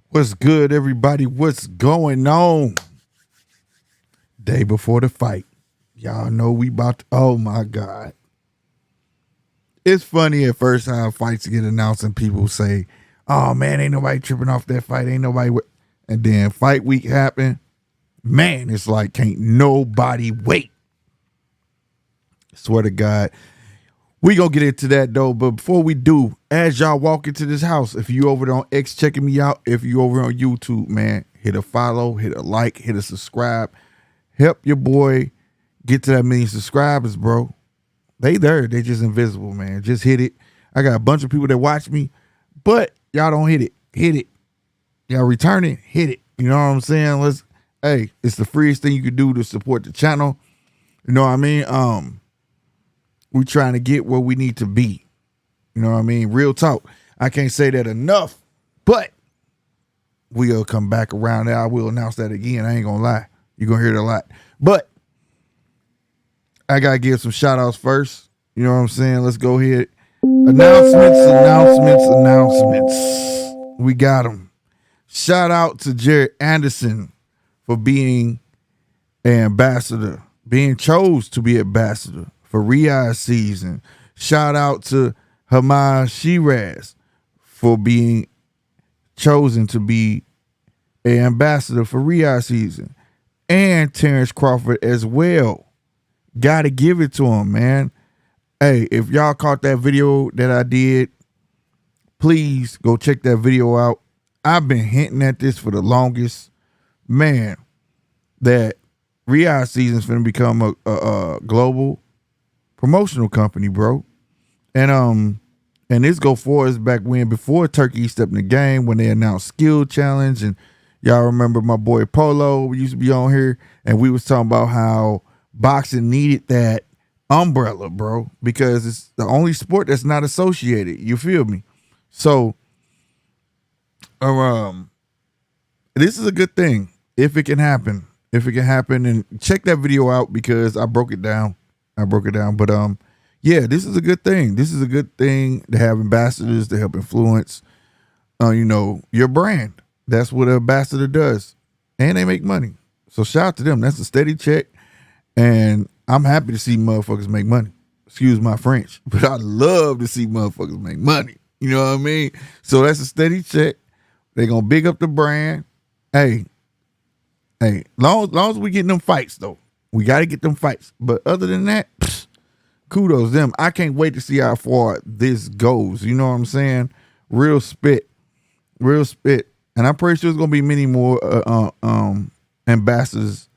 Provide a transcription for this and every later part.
What's good, everybody? What's going on? Day before the fight. Y'all know we about to, oh my God. It's funny at first how fights get announced and people say, oh man, ain't nobody tripping off that fight. Ain't nobody. And then fight week happen. Man, it's like can't nobody wait. Swear to God. We gonna get into that though, but before we do, as y'all walk into this house, if you over there on X checking me out, if you over on YouTube, man, hit a follow, hit a like, hit a subscribe. Help your boy get to that million subscribers, bro. They there, they just invisible, man. Just hit it. I got a bunch of people that watch me, but y'all don't hit it. Hit it. Y'all return it, hit it. You know what I'm saying? Hey, it's the freest thing you can do to support the channel. You know what I mean? We trying to get where we need to be. You know what I mean? Real talk. I can't say that enough, but we'll come back around there. I will announce that again. I ain't gonna lie. You're gonna hear it a lot. But I gotta give some shout outs first. You know what I'm saying? Let's go ahead. Announcements. We got them. Shout out to Jared Anderson for being an ambassador, being chose to be ambassador for Riyadh season. Shout out to Hamad Shiraz for being chosen to be an ambassador for Riyadh season. And Terrence Crawford as well. Gotta give it to him, man. Hey, if y'all caught that video that I did, please go check that video out. I've been hinting at this for the longest. Man, that Riyadh season's finna become a global promotional company, bro. And this go for us back when before Turkey stepped in the game when they announced Skill Challenge, and y'all remember my boy Polo used to be on here and we was talking about how boxing needed that umbrella, bro, because it's the only sport that's not associated. You feel me? So this is a good thing if it can happen. And check that video out because I broke it down. But yeah, this is a good thing. This is a good thing to have ambassadors to help influence your brand. That's what an ambassador does. And they make money. So shout out to them. That's a steady check. And I'm happy to see motherfuckers make money. Excuse my French. But I love to see motherfuckers make money. You know what I mean? So that's a steady check. They're gonna big up the brand. Hey, long as we getting them fights though. We gotta get them fights. But other than that, kudos them. I can't wait to see how far this goes. You know what I'm saying? Real spit. And I'm pretty sure there's gonna be many more ambassadors.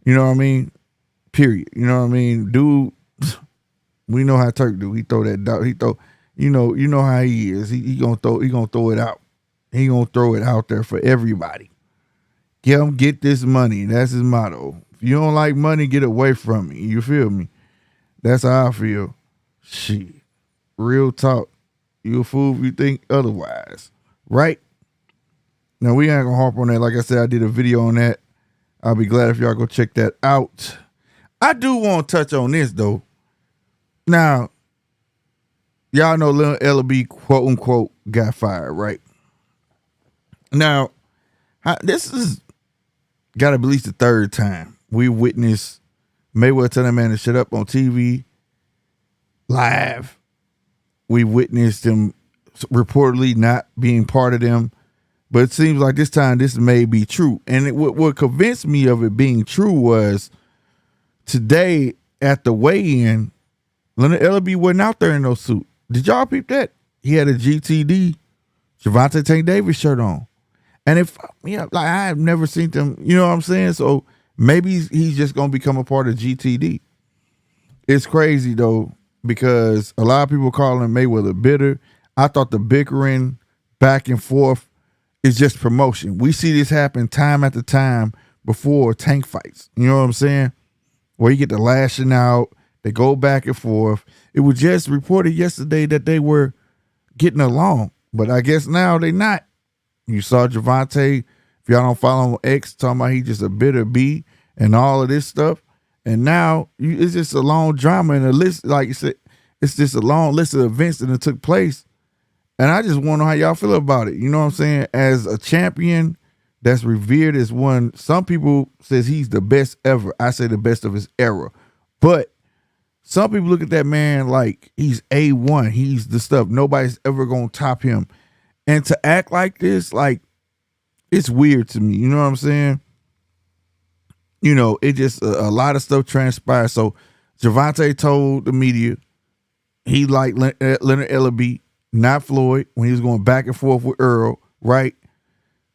You know what I mean? Period. You know what I mean? Dude, we know how Turk do. He throw that dog. He throw, you know how he is. He gonna throw it out. He gonna throw it out there for everybody. Get this money. That's his motto. If you don't like money, get away from me. You feel me? That's how I feel. Shit. Real talk. You a fool if you think otherwise. Right? Now, we ain't gonna harp on that. Like I said, I did a video on that. I'll be glad if y'all go check that out. I do want to touch on this, though. Now, y'all know Lil Elby, quote unquote, got fired, right? Now, this is got to be at least the third time we witnessed Mayweather tell that man to shut up on TV, live. We witnessed him reportedly not being part of them. But it seems like this time this may be true. And what convinced me of it being true was today at the weigh-in, Leonard Ellerby wasn't out there in no suit. Did y'all peep that? He had a GTD, Gervonta Davis shirt on. And I have never seen them, you know what I'm saying? So maybe he's just going to become a part of GTD. It's crazy, though, because a lot of people calling Mayweather bitter. I thought the bickering back and forth is just promotion. We see this happen time after time before tank fights. You know what I'm saying? Where you get the lashing out, they go back and forth. It was just reported yesterday that they were getting along, but I guess now they not. You saw Gervonta, if y'all don't follow him on X, talking about he just a bitter B and all of this stuff. And now it's just a long drama and a list, like you said, it's just a long list of events that took place. And I just want to know how y'all feel about it. You know what I'm saying? As a champion that's revered as one, some people says he's the best ever. I say the best of his era. But some people look at that man like he's A1. He's the stuff. Nobody's ever going to top him. And to act like this, like, it's weird to me. You know what I'm saying? You know, it just, a lot of stuff transpired. So Gervonta told the media he liked Leonard-Elby, not Floyd, when he was going back and forth with Earl, right?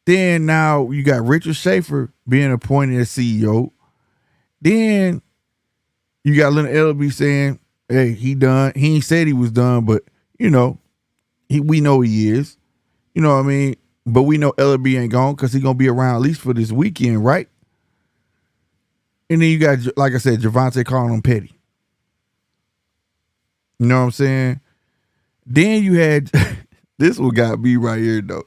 Then now you got Richard Schaefer being appointed as CEO. Then you got Leonard-Elby saying, hey, he done. He ain't said he was done, but, you know, we know he is. You know what I mean? But we know Elby ain't gone because he's going to be around at least for this weekend, right? And then you got, like I said, Gervonta calling him petty. You know what I'm saying? Then you had, this one got me right here, though.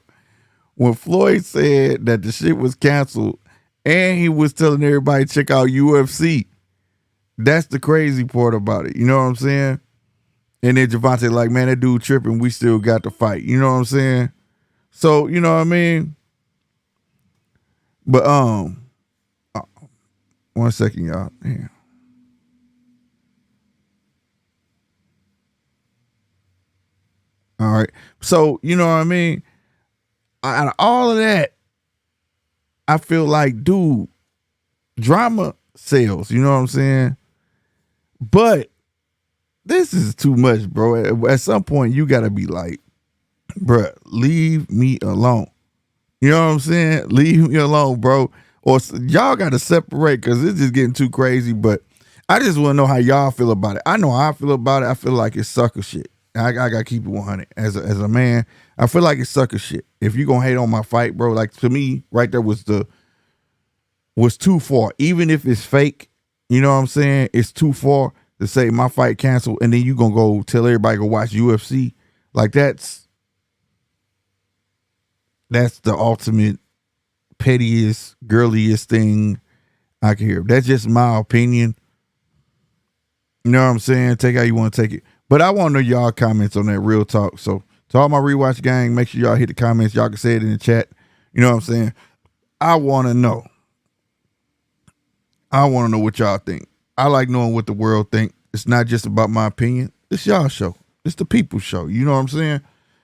When Floyd said that the shit was canceled and he was telling everybody check out UFC, that's the crazy part about it. You know what I'm saying? And then Gervonta like, man, that dude tripping. We still got to fight. You know what I'm saying? So, you know what I mean? But, 1 second, y'all. Damn. All right. So, you know what I mean? Out of all of that, I feel like, dude, drama sells. You know what I'm saying? But this is too much, bro. At some point, you got to be like, bruh, leave me alone. You know what I'm saying? Leave me alone, bro. Or y'all got to separate because it's just getting too crazy. But I just want to know how y'all feel about it. I know how I feel about it. I feel like it's sucker shit. I got to keep it 100. As a man, I feel like it's sucker shit. If you going to hate on my fight, bro, like to me, right there was too far. Even if it's fake, you know what I'm saying? It's too far to say my fight canceled and then you going to go tell everybody to go watch UFC. Like that's the ultimate pettiest, girliest thing I can hear. That's just my opinion. You know what I'm saying? Take how you want to take it. But I want to know y'all comments on that real talk. So to all my rewatch gang, make sure y'all hit the comments. Y'all can say it in the chat. You know what I'm saying? I want to know. I want to know what y'all think. I like knowing what the world think. It's not just about my opinion. It's y'all show. It's the people's show. You know what I'm saying?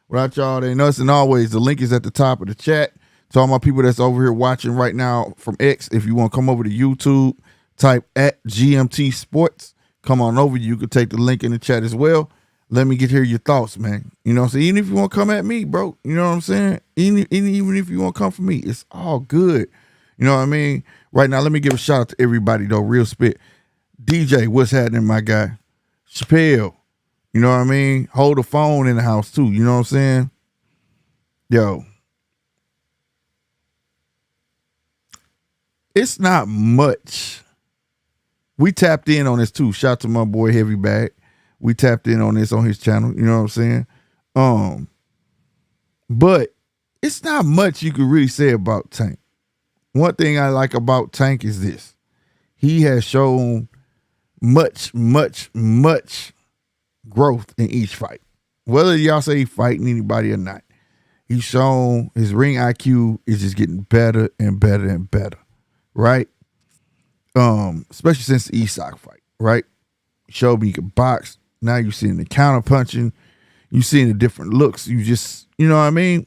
Without y'all, they know us. And always, the link is at the top of the chat. To all my people that's over here watching right now from X, if you want to come over to YouTube, type at GMT Sports. Come on over. You can take the link in the chat as well. Let me hear your thoughts, man. You know what I'm saying? Even if you want to come at me, bro, you know what I'm saying? Even if you want to come for me, it's all good. You know what I mean? Right now, let me give a shout out to everybody, though. Real spit. DJ, what's happening, my guy? Chappelle, you know what I mean? Hold the phone in the house, too. You know what I'm saying? Yo. It's not much. We tapped in on this too. Shout out to my boy Heavy Bag. We tapped in on this on his channel. You know what I'm saying? But it's not much you could really say about Tank. One thing I like about Tank is this. He has shown much, much, much growth in each fight. Whether y'all say he fighting anybody or not, he's shown his ring IQ is just getting better and better and better. Right? Especially since the Isak fight, right? Showed me you can box. Now you're seeing the counter punching. You're seeing the different looks. You just, you know what I mean?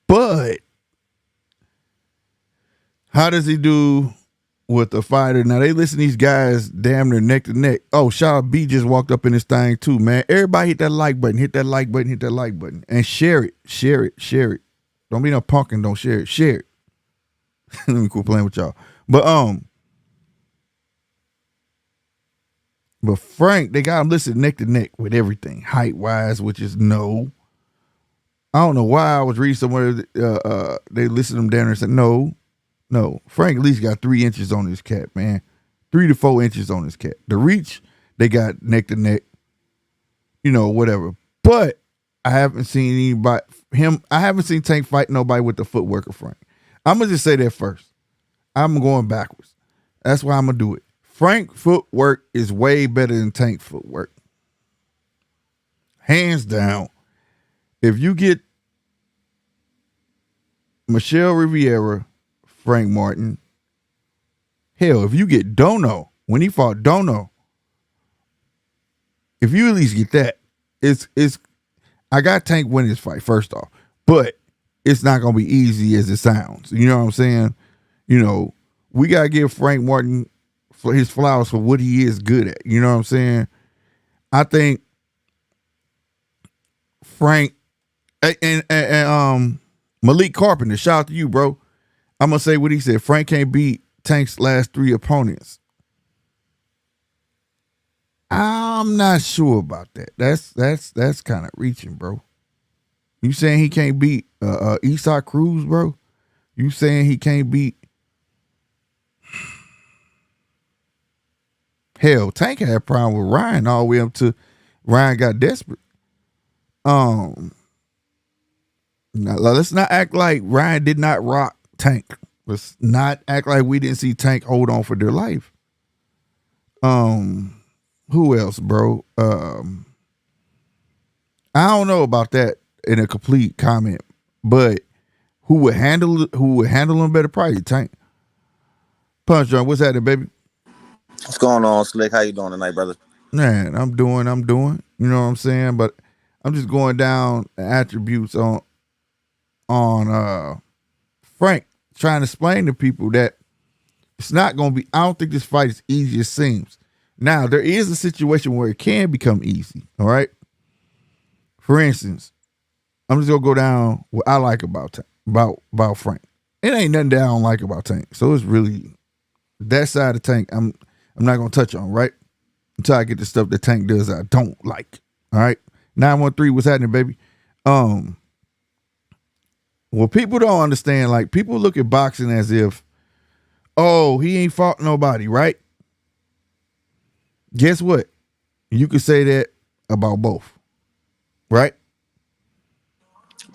But how does he do with the fighter? Now they listen to these guys damn near neck to neck. Oh, shout out B just walked up in this thing too, man. Everybody hit that like button, hit that like button, hit that like button. And share it, share it, share it. Don't be no punk and don't share it. Share it. Let me quit playing with y'all. But Frank, they got him listed neck to neck with everything, height wise, which is no. I don't know why I was reading somewhere. They listed him down there and said no. Frank at least got 3 inches on his cat, man. 3 to 4 inches on his cat. The reach, they got neck to neck. You know, whatever. But I haven't seen anybody I haven't seen Tank fight nobody with the footwork of Frank. I'm going to just say that first. I'm going backwards. That's why I'm going to do it. Frank footwork is way better than Tank footwork. hands down, if you get Michelle Riviera, Frank Martin, hell, if you get Dono, when he fought Dono, if you at least get that, it's I got Tank winning this fight, first off. But it's not gonna be easy as it sounds. You know what I'm saying? You know, we gotta give Frank Martin for his flowers for what he is good at. You know what I'm saying? I think Frank and Malik Carpenter, shout out to you, bro. I'm gonna say what he said. Frank can't beat Tank's last 3 opponents. I'm not sure about that. That's kind of reaching, bro. You saying he can't beat Eastside Cruz, bro? You saying he can't beat? Hell, Tank had a problem with Ryan all the way up to Ryan got desperate. Now, let's not act like Ryan did not rock Tank. Let's not act like we didn't see Tank hold on for dear life. Who else, bro? I don't know about that in a complete comment, but who would handle him better? Probably Tank. Punch Drunk, what's happening, baby? What's going on, Slick? How you doing tonight, brother? Man, I'm doing. You know what I'm saying? But I'm just going down the attributes on Frank, trying to explain to people that it's not going to be. I don't think this fight is easy as it seems. Now there is a situation where it can become easy. All right. For instance, I'm just gonna go down what I like about about Frank. It ain't nothing that I don't like about Tank. So it's really that side of Tank. I'm not gonna touch on, right? Until I get the stuff that Tank does I don't like. All right. 913, what's happening, baby? Well, people don't understand, like people look at boxing as if, oh, he ain't fought nobody, right? Guess what? You could say that about both, right?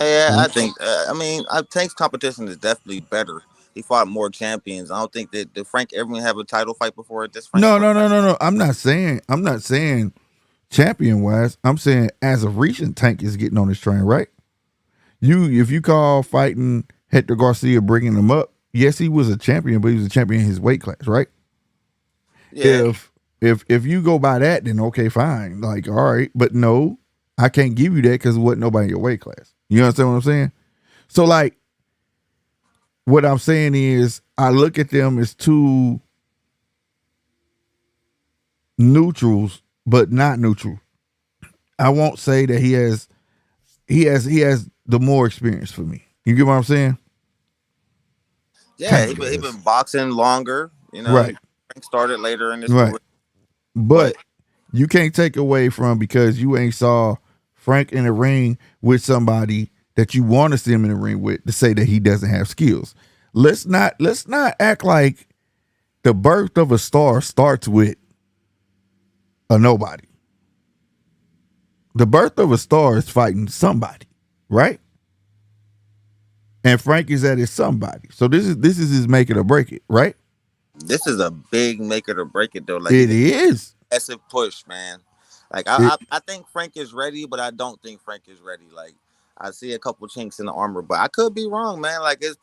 Yeah, I think. I Tank's competition is definitely better. He fought more champions. I don't think that did Frank ever have a title fight before this Frank's No, first no, no, fight. no, no. I'm not saying champion wise. I'm saying as of recent, Tank is getting on this train, right? If you call fighting Hector Garcia bringing him up, yes, he was a champion, but he was a champion in his weight class, right? Yeah, If you go by that, then okay, fine. Like, all right, but no, I can't give you that because it wasn't nobody in your weight class. You understand what I'm saying? So, like, what I'm saying is, I look at them as two neutrals, but not neutral. I won't say that he has the more experience for me. You get what I'm saying? yeah. Tank He does. been boxing longer. Right. Frank started later in his Right. career, but But you can't take away from because you ain't saw Frank in the ring with somebody that you want to see him in the ring with to say that he doesn't have skills. Let's not act like the birth of a star starts with a nobody. The birth of a star is fighting somebody, right? And Frank is at his somebody. So this is his make it or break it, right? this is a big make it or break it though. Like It he's a is. massive push, man. Like It I think Frank is ready, but I don't think Frank is ready. Like I see a couple chinks in the armor, but I could be wrong, man. Like his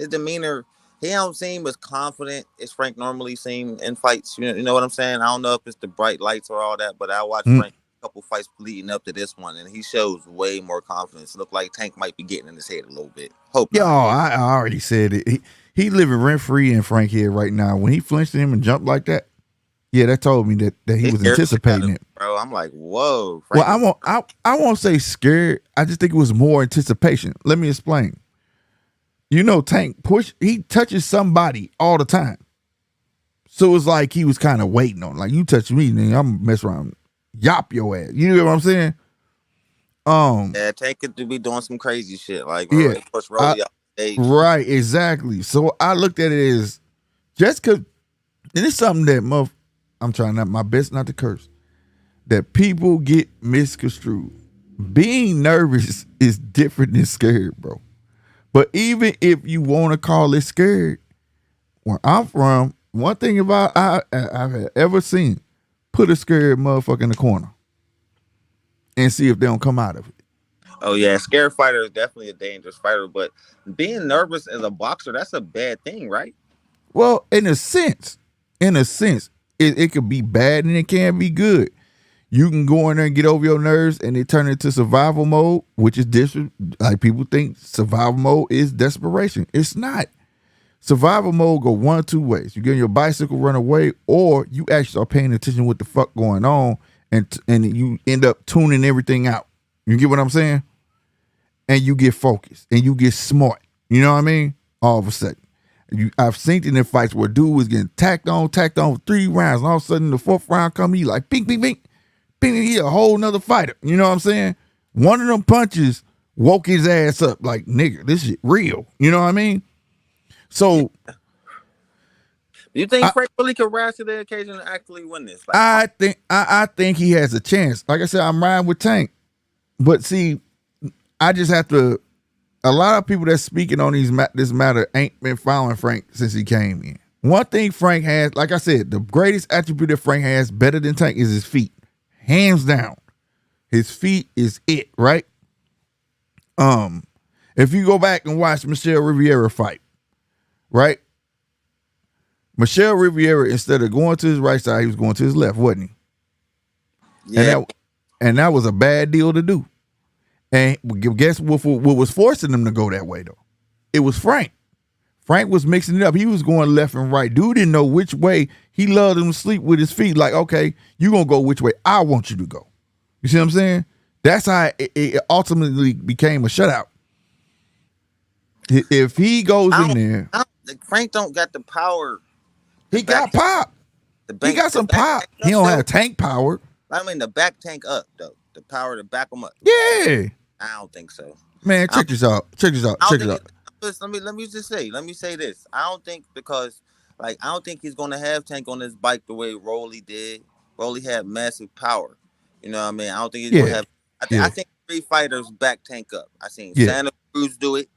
demeanor, he don't seem as confident as Frank normally seem in fights. You know what I'm saying? I don't know if it's the bright lights or all that, but I watched mm, Frank a couple fights leading up to this one, and he shows way more confidence. Look like Tank might be getting in his head a little bit. Hope Yo, not. I already said it. He living rent free in Frank head right now. When he flinched at him and jumped like that, yeah, that told me that he He was scared the shit out of anticipating me, it. bro. I'm like, whoa, Well, Frank is. I won't say scared. I just think it was more anticipation. Let me explain. You know, Tank he touches somebody all the time. So it's like he was kind of waiting on, like, you touch me, then I'm mess around, yop your ass. You know what I'm saying? Um, Yeah, Tank could be doing some crazy shit like yeah, push I, Rolly off the stage. right, exactly. So I looked at it as just because, and it's something that I'm trying not my best not to curse, that people get misconstrued. Being nervous is different than scared, bro. But even if you want to call it scared, where I'm from, one thing I've ever seen, put a scared motherfucker in the corner. and see if they don't come out of it. Oh yeah, scared fighter is definitely a dangerous fighter, but being nervous as a boxer, that's a bad thing, right? Well, in a sense, it could be bad and it can be good. You can go in there and get over your nerves, and it turn into survival mode, which is like people think survival mode is desperation. It's not. Survival mode go one of two ways. You get on your bicycle, run away, or you actually start paying attention what the fuck going on, and you end up tuning everything out. You get what I'm saying? And you get focused and you get smart. You know what I mean? All of a sudden. I've seen it in fights where dude was getting tacked on for 3 rounds, and all of a sudden the fourth round come, he like bing, bing, bing, bing, he a whole nother fighter. You know what I'm saying? One of them punches woke his ass up like, nigga, this shit real. You know what I mean? So Do you think Frank really could rise to the occasion and actually win this? Like, I think he has a chance. Like I said, I'm riding with Tank. But see, I just have to. A lot of people that's speaking on this matter ain't been following Frank since he came in. One thing Frank has, like I said, the greatest attribute that Frank has better than Tank is his feet. Hands down. His feet is it, right? If you go back and watch Michelle Riviera fight, right? Michelle Riviera, instead of going to his right side, he was going to his left, wasn't he? yeah, And that was a bad deal to do. And guess what was forcing them to go that way, though? It was Frank. Frank was mixing it up. He was going left and right. Dude didn't know which way. He loved him to sleep with his feet. Like, okay, you going to go which way I want you to go. You see what I'm saying? That's how it ultimately became a shutout. If he goes in there. Frank don't got the power. He got pop. He got some pop. He don't have tank power. I mean, the back tank up, though. The power to back him up. Yeah. I don't think so. Man, check this out. Let me say this. I don't think because I don't think he's gonna have Tank on his bike the way Rolly did. Rolly had massive power. You know what I mean? I don't think he's gonna have. I think 3 fighters back Tank up. I seen Santa Cruz do it.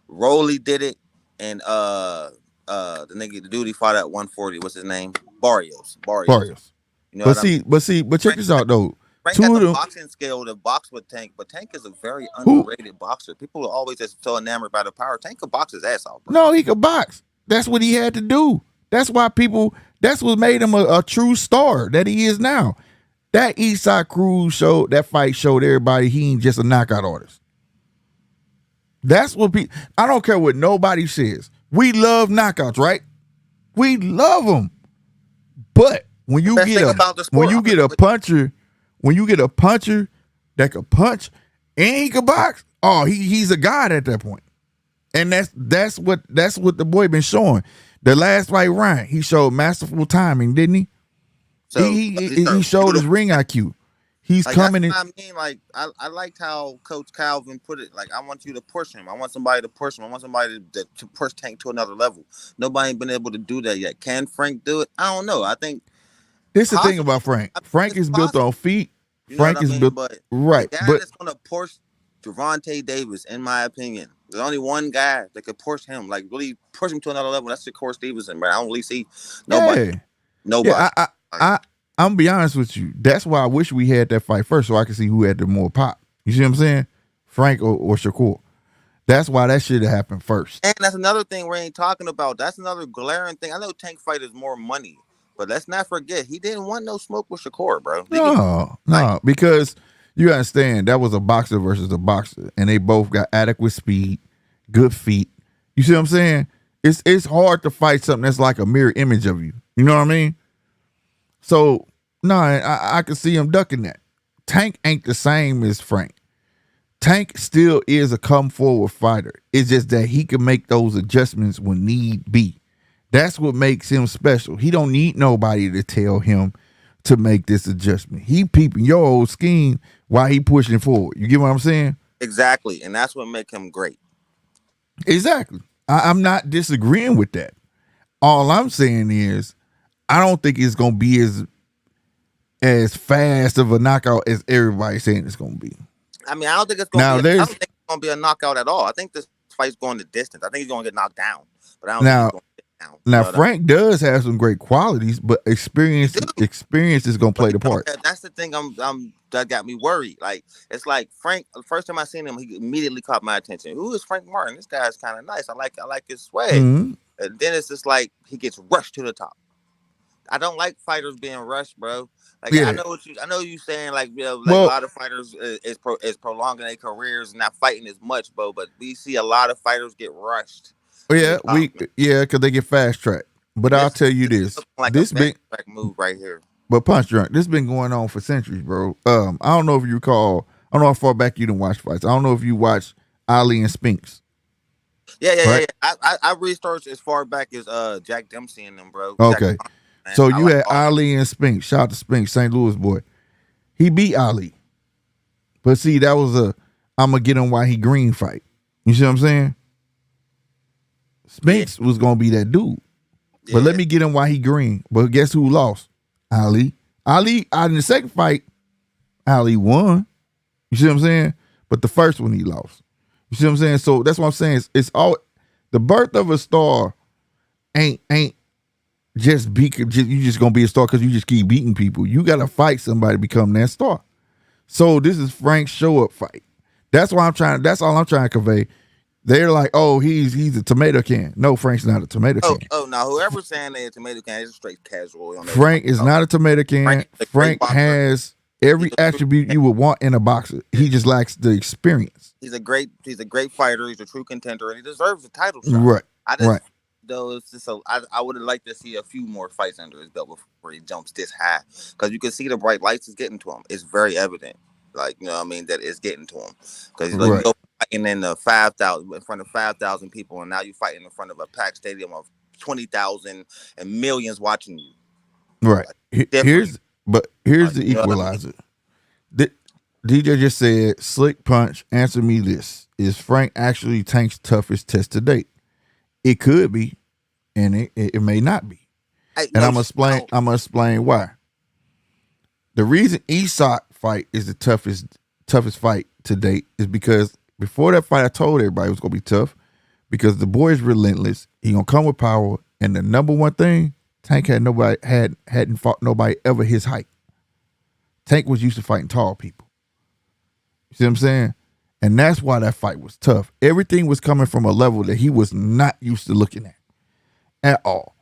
Rolly did it, and the dude he fought at 140. What's his name? Barrios. You know but check this out though. Frank got the boxing skill to box with Tank, but Tank is a very underrated boxer. People are always just so enamored by the power. Tank could box his ass off, bro. No, he could box. That's what he had to do. That's what made him a true star that he is now. That Eastside Cruz that fight showed everybody he ain't just a knockout artist. That's what I don't care what nobody says. We love knockouts, right? We love them. But when you get a puncher that could punch and he could box, oh, he's a god at that point. And that's what the boy been showing. The last fight, Ryan, he showed masterful timing, didn't he? So he showed his ring IQ. He's coming in. I mean, I liked how Coach Calvin put it. Like, I want you to push him. I want somebody to push him. I want somebody to push Tank to another level. Nobody ain't been able to do that yet. Can Frank do it? I don't know. I think this is the thing about Frank. Frank is built on feet. Frank is built right. The guy that's gonna push Gervonta Davis, in my opinion, there's only one guy that could push him, like really push him to another level. That's Shakur Stevenson, man. I don't really see nobody. Yeah. Nobody. Yeah, I'm gonna be honest with you. That's why I wish we had that fight first, so I could see who had the more pop. You see what I'm saying? Frank or Shakur. That's why that should have happened first. And that's another thing we ain't talking about. That's another glaring thing. I know Tank fight is more money. But let's not forget, he didn't want no smoke with Shakur, bro. No, because you understand that was a boxer versus a boxer, and they both got adequate speed, good feet. You see what I'm saying? It's hard to fight something that's like a mirror image of you. You know what I mean? So, no, I can see him ducking that. Tank ain't the same as Frank. Tank still is a come forward fighter. It's just that he can make those adjustments when need be. That's what makes him special. He don't need nobody to tell him to make this adjustment. He peeping your old scheme while he pushing forward. You get what I'm saying? Exactly. And that's what make him great. Exactly. I'm not disagreeing with that. All I'm saying is I don't think it's going to be as fast of a knockout as everybody's saying it's going to be. I mean, I don't think it's going to be a knockout at all. I think this fight's going the distance. I think he's going to get knocked down. But I don't think Now But Frank does have some great qualities, but he experience do. experience is gonna But play he the don't part. have. That's the thing. I'm that got me worried. Like it's like Frank. The first time I seen him, he immediately caught my attention. Who is Frank Martin? This guy's kind of nice. I like his swag. Mm-hmm. And then it's just like he gets rushed to the top. I don't like fighters being rushed, bro. Like Yeah. I know you saying like like a Well, lot of fighters is prolonging their careers and not fighting as much, bro. But we see a lot of fighters get rushed to the yeah, top, man. because they get fast tracked. But And I'll this tell you this is this: looking like a this fast been, track move right here. but punch drunk. This been going on for centuries, bro. I don't know if you recall. I don't know how far back you didn't watch fights. I don't know if you watched Ali and Spinks, Yeah. right? I researched as far back as Jack Dempsey and them, bro. Jack, Okay, man, so I you like had all them. Ali and Spinks. Shout out to Spinks, St. Louis boy. He beat Ali, but see, that was a I'm gonna get him while he green fight. You see what I'm saying? Yeah, Spinks was gonna be that dude. But let yeah. me get him while he green. But guess who lost? Ali. Ali out in the second fight, Ali won. You see what I'm saying? But the first one he lost. You see what I'm saying? So that's what I'm saying. It's all the birth of a star ain't just you just gonna be a star because you just keep beating people. You gotta fight somebody to become that star. So this is Frank's show up fight. That's why I'm trying. That's all I'm trying to convey. They're like, oh, he's a tomato can. No, Frank's not a tomato can. Oh, now whoever's saying they a tomato can is straight casual on that. Frank is not a tomato Frank can. is a great Frank boxer. has He's every a true, attribute you would want in a boxer. He just lacks the experience. he's a great fighter. He's a true contender, and he deserves a title shot. Right. I just Right. though it's just I would have liked to see a few more fights under his belt before he jumps this high, because you can see the bright lights is getting to him. It's very evident, like you know what I mean, that it's getting to him, because like you Right. go fighting in the 5,000 in front of 5,000 people, and now you fighting in front of a packed stadium of 20,000 and millions watching you. Right. Like, different, Here's the you know what I mean? equalizer. The, DJ just said, slick punch, answer me this. Is Frank actually Tank's toughest test to date? It could be, and it may not be. And No, I'm gonna explain why. The reason Isak fight is the toughest fight to date is because before that fight, I told everybody it was gonna be tough because the boy is relentless. He gonna come with power, and the number one thing, Tank hadn't fought nobody ever his height. Tank was used to fighting tall people. You see what I'm saying? And that's why that fight was tough. Everything was coming from a level that he was not used to looking at all.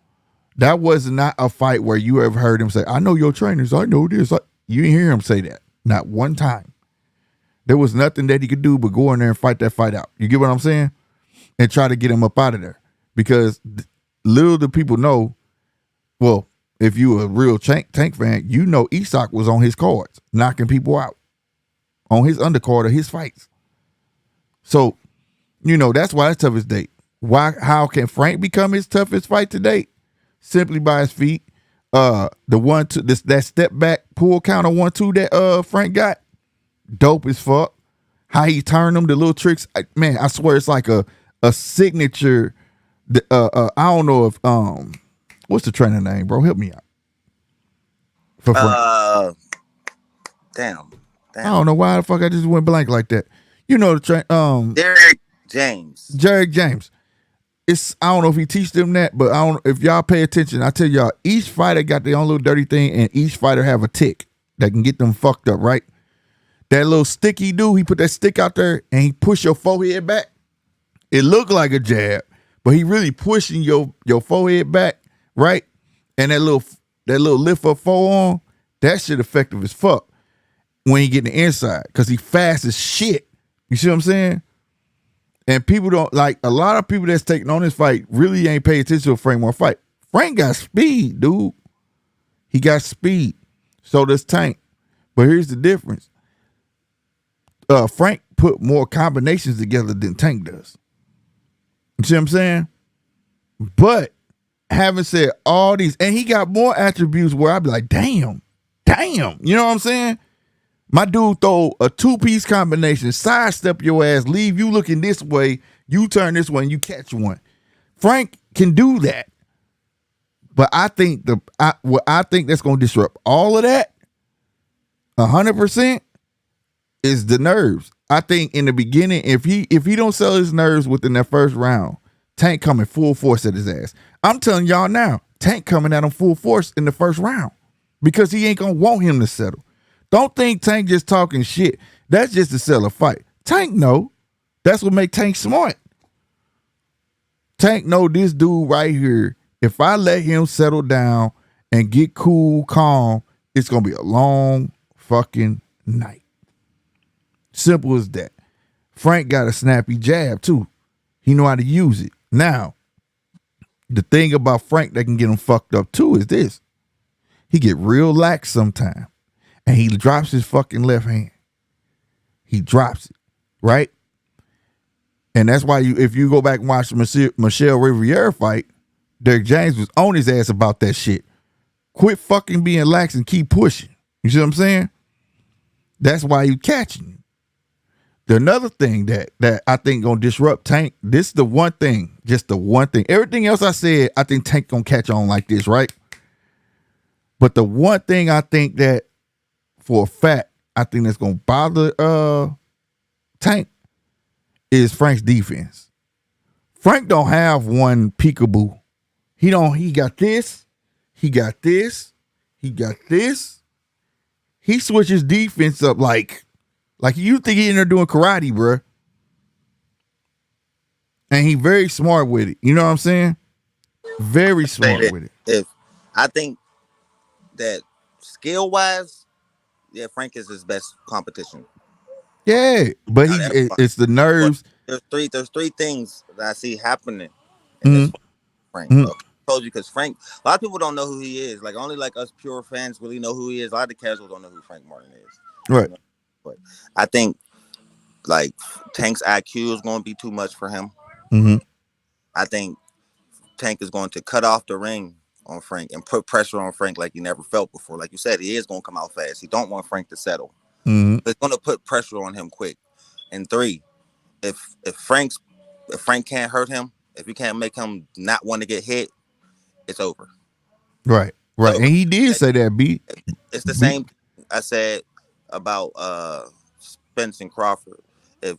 That was not a fight where you ever heard him say, I know your trainers, I know this. You didn't hear him say that. Not one time. There was nothing that he could do but go in there and fight that fight out. You get what I'm saying? And try to get him up out of there. Because little do people know, well, if you a real tank fan, you know Isak was on his cards, knocking people out on his undercard of his fights. So, that's why it's toughest date. How can Frank become his toughest fight to date? Simply by his feet. The 1-2, that step back pull counter 1-2 that Frank got, dope as fuck. How he turned them, the little tricks, man, I swear it's like a signature. I don't know if what's the trainer name, bro? Help me out. For Frank. Damn. I don't know why the fuck I just went blank like that. The train Derek James. Jared James. I don't know if he teach them that, but I don't. If y'all pay attention, I tell y'all, each fighter got their own little dirty thing, and each fighter have a tick that can get them fucked up, right? That little stick he do, he put that stick out there and he push your forehead back. It looked like a jab, but he really pushing your forehead back, right? And that little lift up forearm, that shit effective as fuck when he get in the inside, because he fast as shit. You see what I'm saying? And people don't like, a lot of people that's taking on this fight really ain't pay attention to a Frank Moore fight. Frank got speed, dude. He got speed. So does Tank. But here's the difference. Frank put more combinations together than Tank does. You see what I'm saying? But having said all these, and he got more attributes where I'd be like, damn. You know what I'm saying? My dude throw a 2-piece combination, sidestep your ass, leave you looking this way, you turn this way, and you catch one. Frank can do that. But I think what I think that's going to disrupt all of that, 100%, is the nerves. I think in the beginning, if he don't sell his nerves within that first round, Tank coming full force at his ass. I'm telling y'all now, Tank coming at him full force in the first round because he ain't gonna want him to settle. Don't think Tank just talking shit. That's just to sell a fight. Tank know. That's what make Tank smart. Tank know this dude right here. If I let him settle down and get cool, calm, it's gonna be a long fucking night. Simple as that. Frank got a snappy jab too. He know how to use it. Now, the thing about Frank that can get him fucked up too is this. He get real lax sometimes. And he drops his fucking left hand. He drops it, right? And that's why if you go back and watch the Michelle Riviera fight, Derek James was on his ass about that shit. Quit fucking being lax and keep pushing. You see what I'm saying? That's why you catching you. The another thing that I think gonna disrupt Tank, this is the one thing, just the one thing. Everything else I said, I think Tank gonna catch on like this, right? But the one thing I think that for a fact, I think that's gonna bother Tank is Frank's defense. Frank don't have one peekaboo. He got this, he got this, he got this. He switches defense up like you think he in there doing karate, bruh. And he very smart with it. You know what I'm saying? Very smart with it. If I think that skill wise, yeah, Frank is his best competition. Yeah, but it's the nerves. There's three things that I see happening in this Frank. I told you because Frank, a lot of people don't know who he is. Like only like us pure fans really know who he is. A lot of the casuals don't know who Frank Martin is. Right. You know? But I think like Tank's IQ is going to be too much for him. I think Tank is going to cut off the ring on Frank and put pressure on Frank like he never felt before. Like you said, he is going to come out fast. He don't want Frank to settle. It's going to put pressure on him quick. And 3, if Frank can't hurt him, if he can't make him not want to get hit, it's over. Right. So, and he did say that, B. It's the same I said about Spence and Crawford. If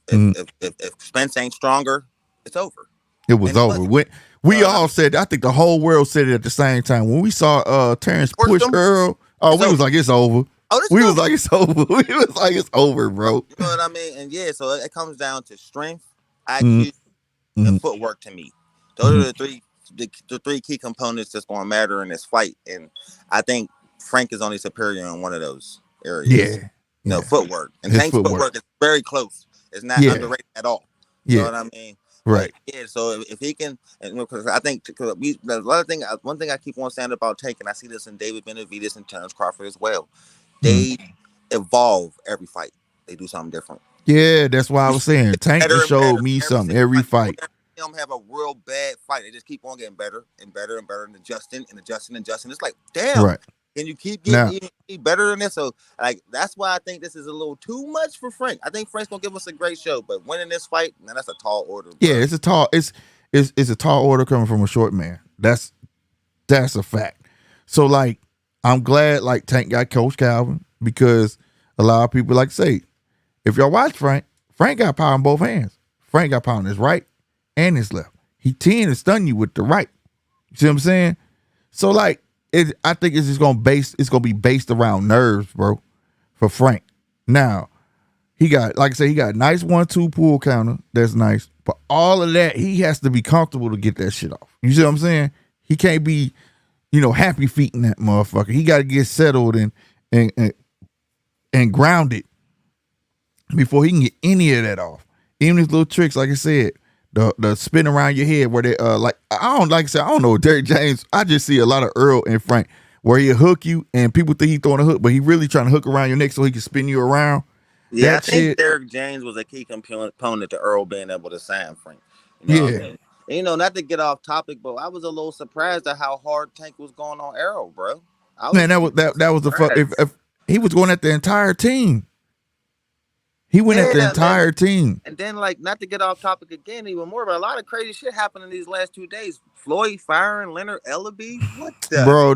Spence ain't stronger, it's over. It was over. We all said, I think the whole world said it at the same time. When we saw Terrence push Earl, was like, it's over. Was like, it's over. We was like, it's over, bro. You know what I mean? And yeah, so it comes down to strength, IQ, and footwork to me. Those are the three key components that's going to matter in this fight. And I think Frank is only superior in one of those areas. Yeah. You know, footwork. And Tank's footwork is very close. It's not underrated at all. You know what I mean? Right. Like, yeah. So if he can, because I think one thing I keep on saying about Tank, and I see this in David Benavidez and Terrence Crawford as well. They evolve every fight. They do something different. Yeah, that's why I was saying Tank showed me something every fight. They don't have a real bad fight. They just keep on getting better and better and better and adjusting. It's like, damn, can you keep getting better than this? So, like, that's why I think this is a little too much for Frank. I think Frank's gonna give us a great show, but winning this fight, man, that's a tall order. Bro. Yeah, it's a tall order coming from a short man. That's a fact. So, like, I'm glad like Tank got Coach Calvin because a lot of people like to say, if y'all watch Frank got power in both hands. Frank got power on his right and his left. He tend to stun you with the right. You see what I'm saying? So like I think it's gonna be based around nerves, bro, for Frank. Now, he got, like I said, he got nice 1-2 pull counter. That's nice. But all of that, he has to be comfortable to get that shit off. You see what I'm saying? He can't be, happy feet in that motherfucker. He got to get settled and grounded before he can get any of that off. Even his little tricks, like I said, the spin around your head where they I don't know Derek James. I just see a lot of Earl and Frank where he'll hook you and people think he's throwing a hook, but he really trying to hook around your neck so he can spin you around. Yeah, I think Derek James was a key component to Earl being able to sign Frank. You know what I mean? And, not to get off topic, but I was a little surprised at how hard Tank was going on Errol, bro. Man, that was the fuck. If he was going at the entire team, he went at the entire team. And then, like, not to get off topic again, even more, but a lot of crazy shit happened in these last 2 days. Floyd firing Mayweather-Elby. What the? Bro,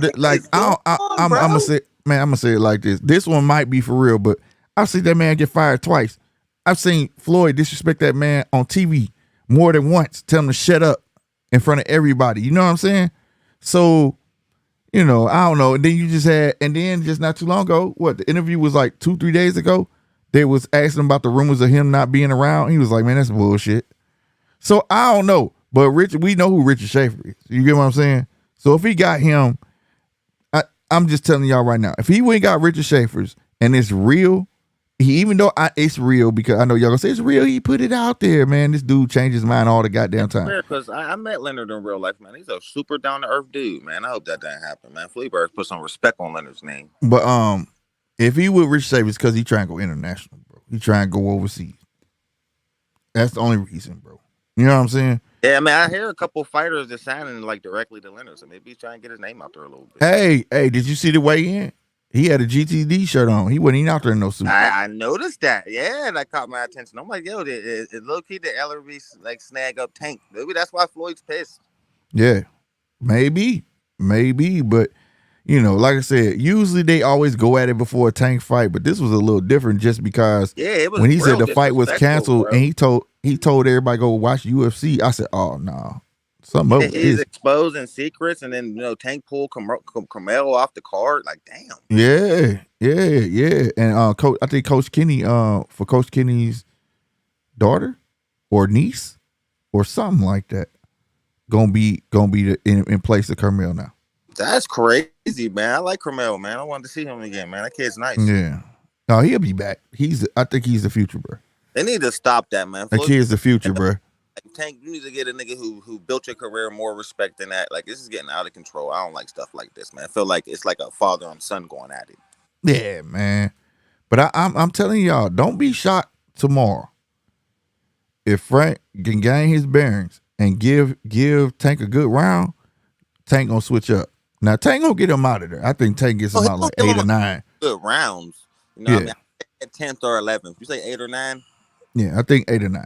I'm gonna say, man, I'm gonna say it like this. This one might be for real, but I've seen that man get fired twice. I've seen Floyd disrespect that man on TV more than once. Tell him to shut up. in front of everybody. You know what I'm saying? So, I don't know. And then you just had, and then just not too long ago, the interview was like 2-3 days ago. They was asking about the rumors of him not being around. He was like, man, that's bullshit. So I don't know. But we know who Richard Schaefer is. You get what I'm saying? So if he got him, I'm just telling y'all right now, if he went got Richard Schaefer's and it's real, even though it's real, because I know y'all gonna say it's real, he put it out there, man. This dude changed his mind all the goddamn time. Because I met Leonard in real life, man. He's a super down to earth dude, man. I hope that doesn't happen, man. Fleabird put some respect on Leonard's name. But if he with Richard Schaefer, it's because he trying to go international, bro. He trying to go overseas. That's the only reason, bro. You know what I'm saying? Yeah, man, I hear a couple fighters that signing like directly to Leonard, so maybe he's trying to get his name out there a little bit. Hey, did you see the weigh in? He had a GTD shirt on. He wasn't even out there in no suit. I noticed that. Yeah, that caught my attention. I'm like, yo, it low key the Ellerby like snag up Tank. Maybe that's why Floyd's pissed. Yeah, maybe, but like I said, usually they always go at it before a Tank fight, but this was a little different just because it was when he said the fight was canceled, bro. and he told everybody go watch UFC. I said, oh no, something up. He's exposing secrets, and then Tank pulled Carmelo off the card. Like, damn. Yeah. And Coach, I think Coach Kenny, for Coach Kenny's daughter or niece or something like that, gonna be in place of Carmelo now. That's crazy, man. I like Carmelo, man. I wanted to see him again, man. That kid's nice. Yeah. No, he'll be back. I think he's the future, bro. They need to stop that, man. That kid's the future, bro. Tank, you need to get a nigga who built your career more respect than that. Like, this is getting out of control. I don't like stuff like this, man. I feel like it's like a father and son going at it. Yeah, man. But I'm telling y'all, don't be shocked tomorrow if Frank can gain his bearings and give Tank a good round. Tank gonna switch up. Now Tank gonna get him out of there. I think Tank gets him out like 8 or 9 good rounds. You know, yeah. I mean, at 10th or 11th. You say 8 or 9? Yeah, I think 8 or 9.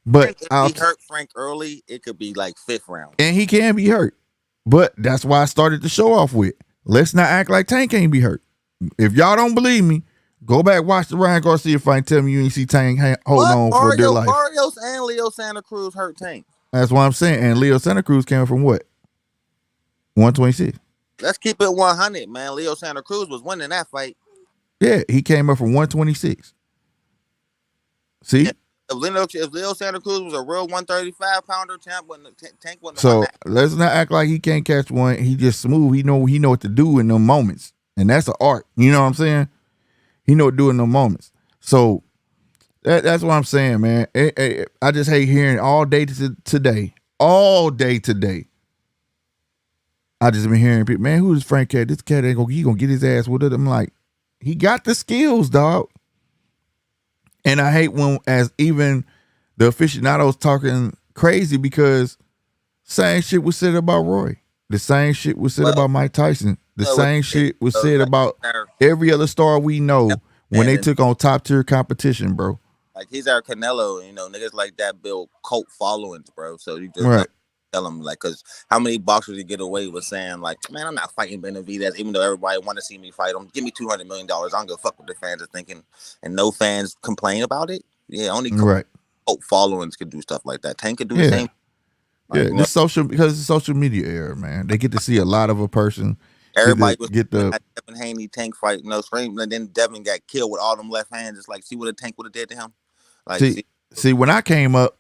But if he hurt Frank early, it could be like 5th round. And he can be hurt. But that's why I started the show off with. Let's not act like Tank can't be hurt. If y'all don't believe me, go back, watch the Ryan Garcia fight, and tell me you ain't see Tank hold on for dear life. Barrios and Leo Santa Cruz hurt Tank. That's what I'm saying. And Leo Santa Cruz came from what? 126. Let's keep it 100, man. Leo Santa Cruz was winning that fight. Yeah, he came up from 126. See? Yeah. If Leo Santa Cruz was a real 135-pounder, Tank wouldn't. So let's not act like he can't catch one. He just smooth. He know what to do in them moments, and that's an art. You know what I'm saying? He know what to do in them moments. So that's what I'm saying, man. I just hate hearing all day today. I just been hearing people, man, who is Frank Cat? This cat ain't gonna get his ass with it. I'm like, he got the skills, dog. And I hate when as even the aficionados talking crazy because same shit was said about Roy. The same shit was said about Mike Tyson. The same shit was said about every other star we know when they took on top tier competition, bro. Like he's our Canelo, niggas like that build cult followings, bro. So you just tell them, like, because how many boxers you get away with saying, like, man, I'm not fighting Benavidez, even though everybody want to see me fight him. Give me $200 million. I don't give a fuck what the fans are thinking. And no fans complain about it. Yeah, only cult followings could do stuff like that. Tank could do the same. Like, because it's social media era, man. They get to see a lot of a person. Everybody was get the Devin Haney Tank fight, scream, and then Devin got killed with all them left hands. It's like, see what a Tank would have did to him. Like, see, when I came up,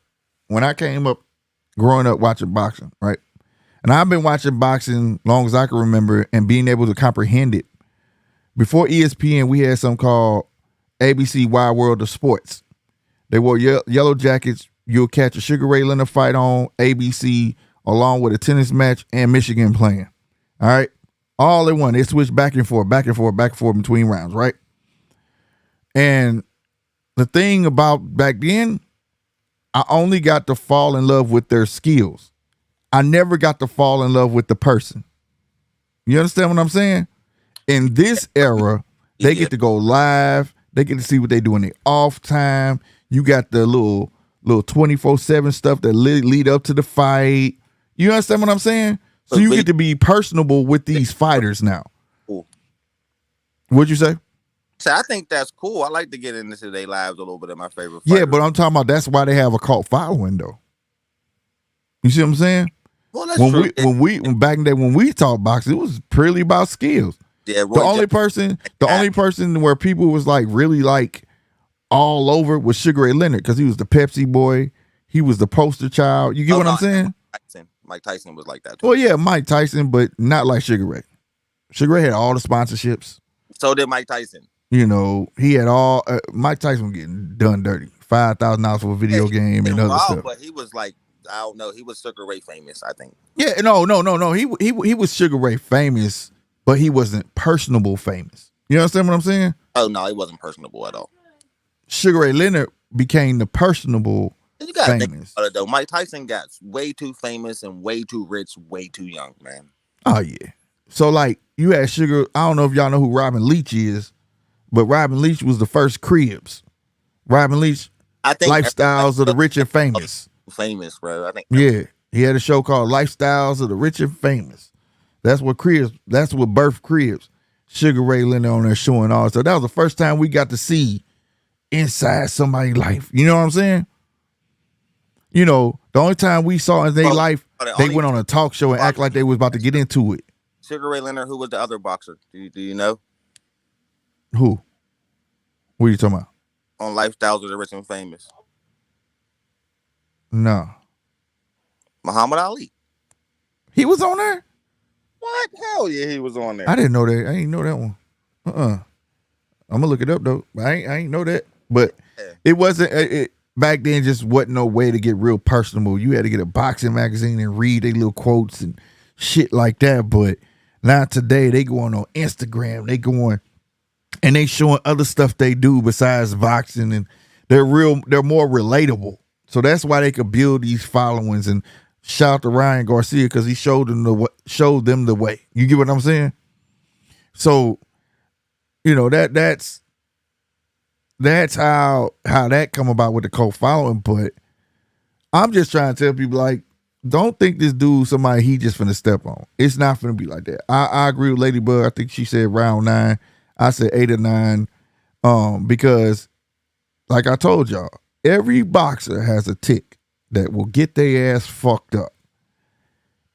growing up watching boxing, right, and I've been watching boxing long as I can remember and being able to comprehend it. Before ESPN, we had something called ABC Wide World of Sports. They wore yellow jackets. You'll catch a Sugar Ray Leonard fight on ABC along with a tennis match and Michigan playing. All right. All in one. They switch back and forth between rounds, right? And the thing about back then, I only got to fall in love with their skills. I never got to fall in love with the person. You understand what I'm saying? In this era, they get to go live. They get to see what they do in their off time. You got the little 24/7 stuff that lead up to the fight. You understand what I'm saying? So you get to be personable with these fighters now. Cool. What'd you say? So I think that's cool. I like to get into their lives a little bit of my favorite fighters. Yeah, but I'm talking about that's why they have a cult following, though. You see what I'm saying? Well, that's true. When back in the day when we talked boxing, it was purely about skills. Yeah, The Roy only Jones. person where people was like really like all over was Sugar Ray Leonard because he was the Pepsi boy. He was the poster child. You get Oh what no, I'm saying? Mike Tyson was like that too. Well, yeah, Mike Tyson, but not like Sugar Ray. Sugar Ray had all the sponsorships. So did Mike Tyson. You know, he had all. Mike Tyson was getting done dirty. $5,000 for a video game and other stuff. But he was like, I don't know. He was Sugar Ray famous, I think. Yeah, no. He was Sugar Ray famous, but he wasn't personable famous. You understand what I'm saying? Oh no, he wasn't personable at all. Sugar Ray Leonard became the personable You got famous. think though. Mike Tyson got way too famous and way too rich, way too young, man. Oh yeah. So like you had Sugar. I don't know if y'all know who Robin Leach is, but Robin Leach was the first Cribs. Robin Leach, I think Lifestyles of the Rich and Famous. Famous, bro. I think. Yeah, he had a show called Lifestyles of the Rich and Famous. That's what Cribs. That's what birthed Cribs. Sugar Ray Leonard on there showing all. So that was the first time we got to see inside somebody's life. You know what I'm saying? You know, the only time we saw in their life, they went on a talk show and act like they was about to get into it. Sugar Ray Leonard, who was the other boxer? Do you know? Who? What are you talking about? On Lifestyles of the Rich and Famous. No. Muhammad Ali. He was on there? What? Hell yeah, he was on there. I didn't know that. I didn't know that one. I'm gonna look it up though. I ain't know that. But it wasn't. Back then, just wasn't no way to get real personable. You had to get a boxing magazine and read their little quotes and shit like that. But now today, they going on Instagram. They going and they showing other stuff they do besides boxing, and they're more relatable. So that's why they could build these followings. And shout out to Ryan Garcia because he showed them the way. You get what I'm saying? So, you know, that's how that come about with the cult following. But I'm just trying to tell people, like, don't think this dude somebody he just finna step on. It's not finna be like that. I agree with Ladybug. I think she said round 9. I said 8 or 9. Because like I told y'all, every boxer has a tick that will get their ass fucked up.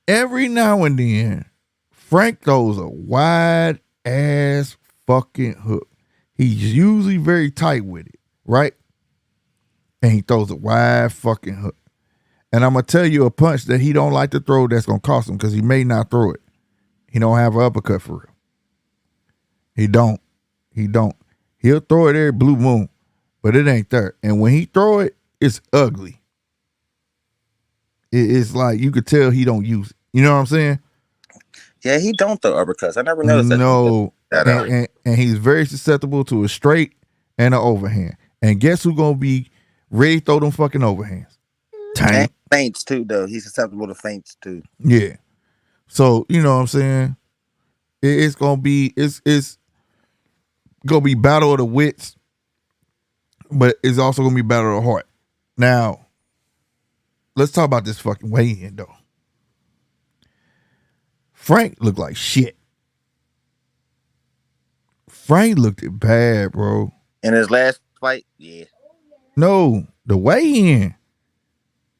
Every now and then, Frank throws a wide ass fucking hook. He's usually very tight with it, right? And he throws a wide fucking hook. And I'm going to tell you a punch that he don't like to throw that's going to cost him because he may not throw it. He don't have an uppercut for real. He don't. He'll throw it every blue moon, but it ain't there. And when he throw it, it's ugly. It's like you could tell he don't use it. You know what I'm saying? Yeah, he don't throw uppercuts. I never noticed that. No. And he's very susceptible to a straight and an overhand. And guess who's going to be ready to throw them fucking overhands? Tank. And feints too, though. He's susceptible to feints too. Yeah. So, you know what I'm saying? It's going to be, it's going to be battle of the wits, but it's also going to be battle of the heart. Now, let's talk about this fucking weigh-in, though. Frank looked like shit. Frank looked it bad, bro. In his last fight, yeah. No, the weigh-in.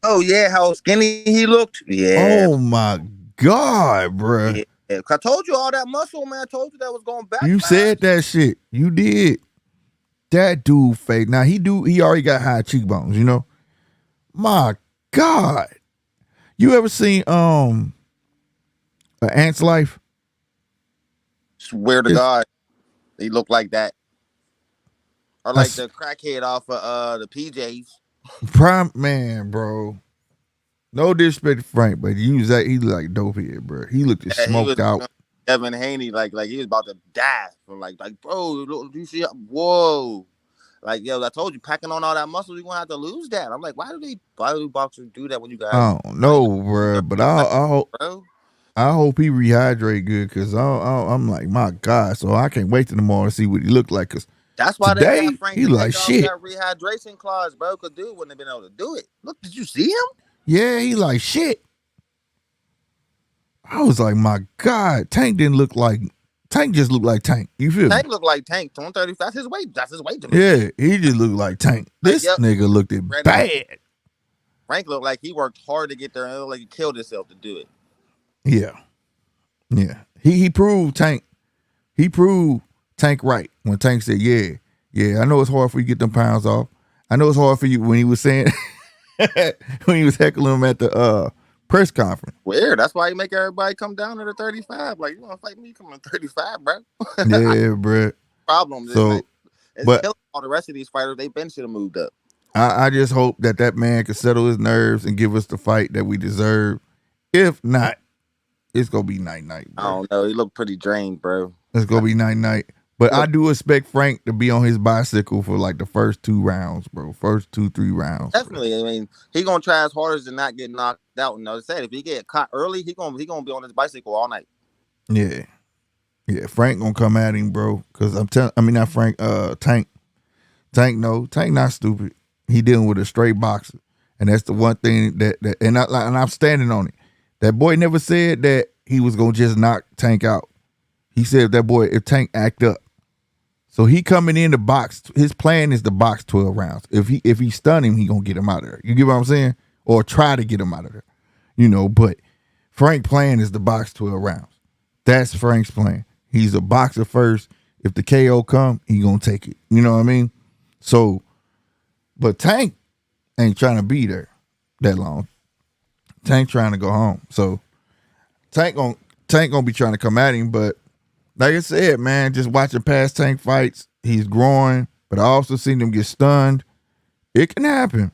Oh yeah, how skinny he looked. Yeah. Oh my God, bro. Yeah. I told you all that muscle, man. I told you that was going back. You said that shit. You did. That dude fake. Now he already got high cheekbones, you know? My God. You ever seen An Ant's Life? Swear to God, he looked like that. Or like the crackhead off of the PJs. Prime man, bro. No disrespect to Frank, but he looked like dope head, bro. He looked smoked out. Evan Haney, like he was about to die from like bro, you see, whoa. Like, yo, I told you, packing on all that muscle, you're gonna have to lose that. I'm like, why do boxers do that when you guys? I don't know, bro. But I hope he rehydrate good because I'm like, my God. So I can't wait till tomorrow to see what he look like. Cause that's why today, they got Frank he like shit. That rehydration clause, bro. Cause dude wouldn't have been able to do it. Look, did you see him? Yeah, he like shit. I was like, my God, Tank just looked like Tank. You feel me? Tank looked like Tank. 130. That's his weight. To me. Yeah, he just looked like Tank. This nigga looked it bad. Frank looked like he worked hard to get there, and it looked like he killed himself to do it. Yeah, yeah. He proved Tank. He proved Tank right when Tank said, "Yeah, yeah. I know it's hard for you to get them pounds off. I know it's hard for you," when he was saying when he was heckling him at the press conference. Weird. That's why he make everybody come down to the 35. Like, you want to fight me? Come on, 35, bro. Yeah, bro. Problem is, So, like, it's but killing all the rest of these fighters. They been should have moved up. I just hope that man can settle his nerves and give us the fight that we deserve. If not, it's gonna be night night, I bro. don't know. He looked pretty drained, bro. It's gonna be night night. But I Look, do expect Frank to be on his bicycle for like the first 2 rounds, bro. First 2-3 rounds. Bro. definitely. I mean, he gonna try as hard as to not get knocked out. And I said, if he get caught early, he gonna be on his bicycle all night. Yeah. Yeah. Frank gonna come at him, bro. Cause not Frank, Tank. Tank not stupid. He dealing with a straight boxer. And that's the one thing and I'm standing on it. That boy never said that he was gonna just knock Tank out. He said if Tank act up. So he coming in the box. His plan is to box 12 rounds. If he stun him, he gonna get him out of there. You get what I'm saying? Or try to get him out of there. But Frank's plan is to box 12 rounds. That's Frank's plan. He's a boxer first. If the KO come, he gonna take it. You know what I mean? So, but Tank ain't trying to be there that long. Tank trying to go home. So Tank gonna be trying to come at him, but like I said, man, just watching past Tank fights, he's growing, but I also seen him get stunned. It can happen.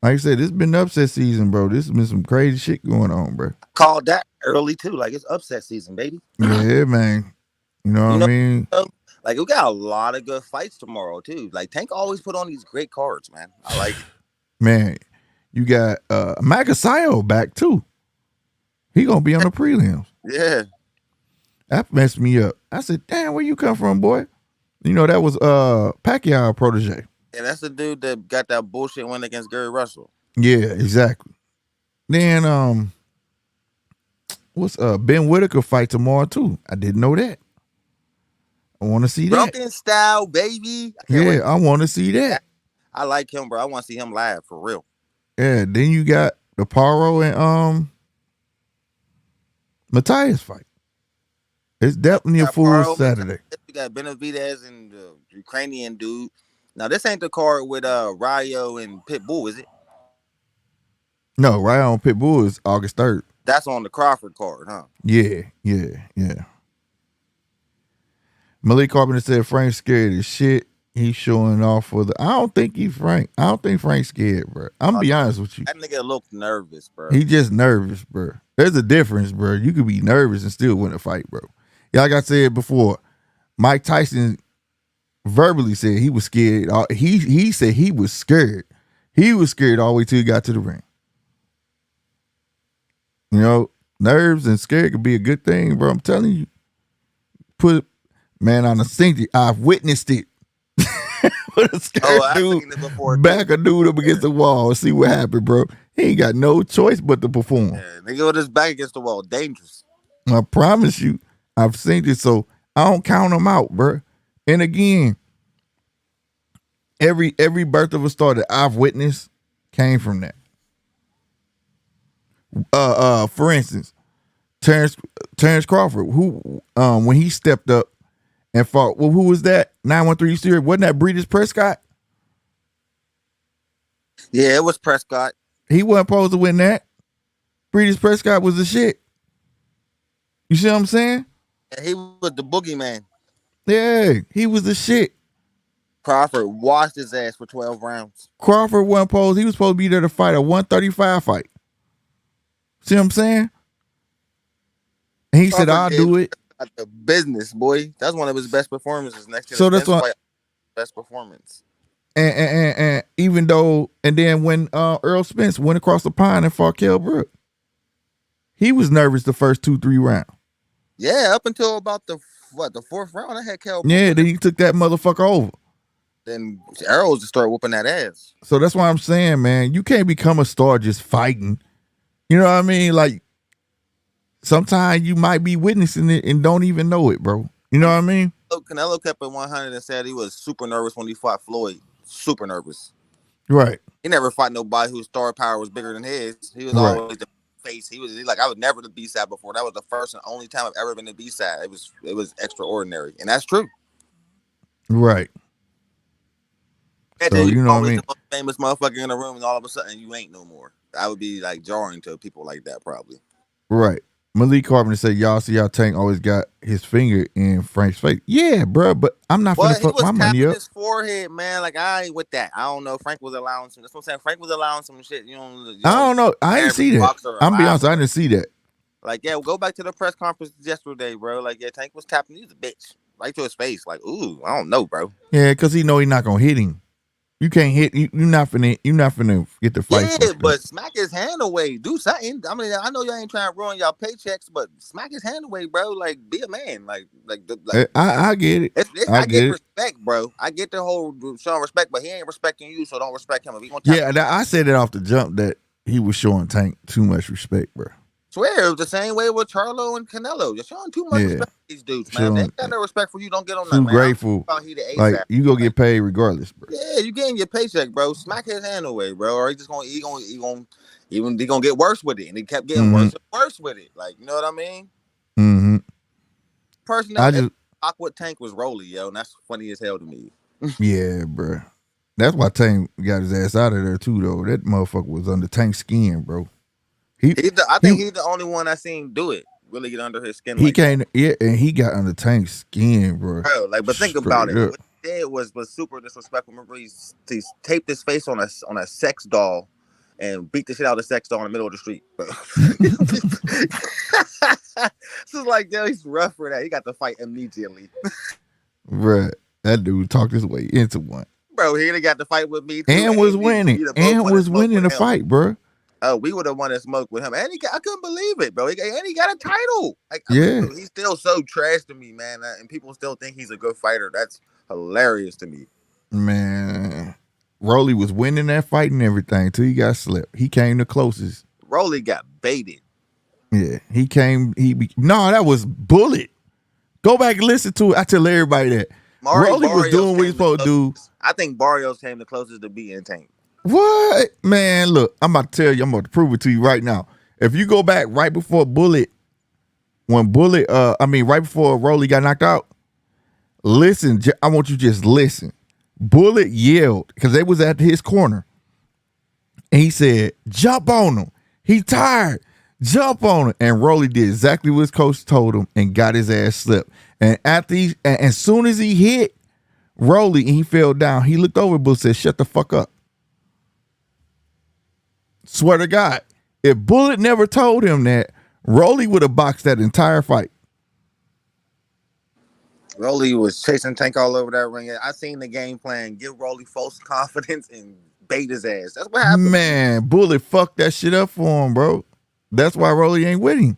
Like I said, this has been the upset season, bro. This has been some crazy shit going on, bro. Called that early too. Like, it's upset season, baby. Yeah, man. You know what You I know, mean? like, we got a lot of good fights tomorrow too. Like, Tank always put on these great cards, man. I like it. Man, you got Magasayo back too. He gonna be on the prelims. Yeah. That messed me up. I said, damn, where you come from, boy? That was Pacquiao protege. And that's the dude that got that bullshit win against Gary Russell. Yeah, exactly. Then what's Ben Whitaker fight tomorrow too? I didn't know that. I want to see that. Drunken style, baby. I want to see that. I like him, bro. I want to see him live for real. Yeah. Then you got the Paro and Matthias fight. It's definitely a full Saturday. We got Benavidez and the Ukrainian dude. Now, this ain't the card with Ryo and Pitbull, is it? No, Ryo and Pitbull is August 3rd. That's on the Crawford card, huh? Yeah. Malik Carpenter said Frank's scared as shit. He's showing off for the. I don't think Frank's scared, bro. I'm gonna be honest with you. That nigga look nervous, bro. He just nervous, bro. There's a difference, bro. You could be nervous and still win a fight, bro. Yeah, like I said before, Mike Tyson verbally said he was scared. He said he was scared. He was scared all the way till he got to the ring. Nerves and scared could be a good thing, bro. I'm telling you. Man, I done seen it. I've witnessed it. Put a scared dude back a dude up against the wall and see what happened, bro. He ain't got no choice but to perform. Yeah, nigga with his back against the wall, dangerous. I promise you, I've seen it, so I don't count him out, bro. And again, every birth of a star that I've witnessed came from that. For instance, Terrence Crawford, who when he stepped up and fought, well, who was that? 913 series, wasn't that Breeders Prescott? Yeah, it was Prescott. He wasn't supposed to win that. Breeders Prescott was the shit. You see what I'm saying? Yeah, he was the boogeyman. Yeah, he was the shit. Crawford washed his ass for 12 rounds. Crawford wasn't supposed. He was supposed to be there to fight a 135 fight. See what I'm saying? And he said, "I'll do it." The business, boy. That's one of his best performances. Next to so that's why best performance. And even though, and then when Earl Spence went across the pond and fought Kell Brook, he was nervous the first 2-3 rounds. Yeah, up until about the fourth round, I had Kell Brook. Yeah, then he took that motherfucker over. Then Errol just started whooping that ass. So that's why I'm saying, man, you can't become a star just fighting. You know what I mean? Like, sometimes you might be witnessing it and don't even know it, bro. You know what I mean? Canelo kept it 100 and said he was super nervous when he fought Floyd. Super nervous. Right. He never fought nobody whose star power was bigger than his. He was Right. always the face. He like I was never the B side before. That was the first and only time I've ever been the B side. It was extraordinary, and that's true. Right. And So then you you know what I always mean? the most famous motherfucker in the room, and all of a sudden you ain't no more. That would be like jarring to people like that, probably. Right. Malik Carpenter said, y'all see how Tank always got his finger in Frank's face. Yeah, bro, but I'm not finna Well, he fuck was my money tapping up. his forehead, man. Like I ain't with that. I don't know. Frank was allowing some. That's what I'm saying. Frank was allowing some shit. I don't know. I ain't Every see that. boxer I'm be allowed. honest, I didn't see that. Like, yeah, go back to the press conference yesterday, bro. Like, yeah, Tank was tapping. He's a bitch right to his face. Like, ooh, I don't know, bro. Yeah, because he know he not gonna hit him. You can't hit. You're not finna get the fight Yeah, fucked up. but smack his hand away. Do something. I mean, I know y'all ain't trying to ruin y'all paychecks, but smack his hand away, bro. Like, be a man. I get it. I I get get it. respect, bro. I get the whole showing respect, but he ain't respecting you, so don't respect him. If he gonna tap Yeah, I said it off the jump that he was showing Tank too much respect, bro. swear it was the same way with Charlo and Canelo. You're showing too much Yeah, respect for these dudes, man. If they showing ain't got no respect for you, don't get on that, too man. I don't grateful. about he the Like ASAP. you go Like, get paid regardless, bro. yeah, you getting your paycheck, bro. Smack his hand away, bro. Or he gonna get worse with it. And he kept getting Mm-hmm. worse and worse with it. Like, you know what I mean? Mm-hmm. Person I that just awkward tank was Rolly, yo, and that's funny as hell to me. yeah, bro. That's why Tank got his ass out of there too, though. That motherfucker was under Tank's skin, bro. I He think he's the only one I seen do it. Really get under his skin he like that. came, yeah, and he got under Tank's skin, bro. Bro, like, but think about Straight it. up. What he did was super disrespectful. Remember, he taped his face on a sex doll and beat the shit out of the sex doll in the middle of the street. This is like, yo, he's rough for that. He got to fight immediately. Bruh, that dude talked his way into one. Bro, he got to fight with me too. And was winning. And was winning the him. fight, bro. Oh, we would have won a smoke with him. And I couldn't believe it, bro. And he got a title. Like, I Yeah. mean, he's still so trash to me, man. And people still think he's a good fighter. That's hilarious to me. Man. Rolly was winning that fight and everything till he got slept. He came the closest. Rolly got baited. Yeah. No, that was Bullet. Go back and listen to it. I tell everybody that. Rolly was doing what he's supposed to do. I think Barrios came the closest to beating Tank. What? Man, look, I'm about to tell you, I'm about to prove it to you right now. If you go back right before Bullet, right before Rolly got knocked out, listen, I want you to just listen. Bullet yelled, because they was at his corner, and he said, jump on him. He tired. Jump on him. And Rolly did exactly what his coach told him and got his ass slipped. And as soon as he hit Rolly and he fell down, he looked over at Bullet and said, shut the fuck up. Swear to God, if Bullet never told him that, Rolly would have boxed that entire fight. Rolly was chasing Tank all over that ring. I seen the game plan. Give Rolly false confidence and bait his ass. That's what happened. Man, Bullet fucked that shit up for him, bro. That's why Rolly ain't with him.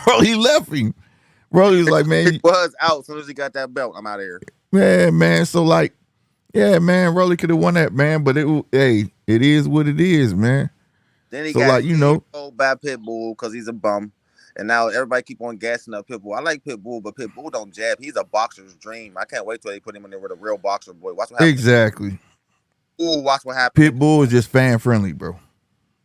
Rolly left him. Rolly was like, man. He was out as soon as he got that belt. I'm out of here. Man. So like, yeah, man, Rolly could have won that, man. But it is what it is, man. Then he so got like, by Pitbull because he's a bum. And now everybody keep on gassing up Pitbull. I like Pitbull, but Pitbull don't jab. He's a boxer's dream. I can't wait till they put him in there with a real boxer, boy. Watch what happens. Exactly. Ooh, watch what happens. Pitbull is just fan friendly, bro.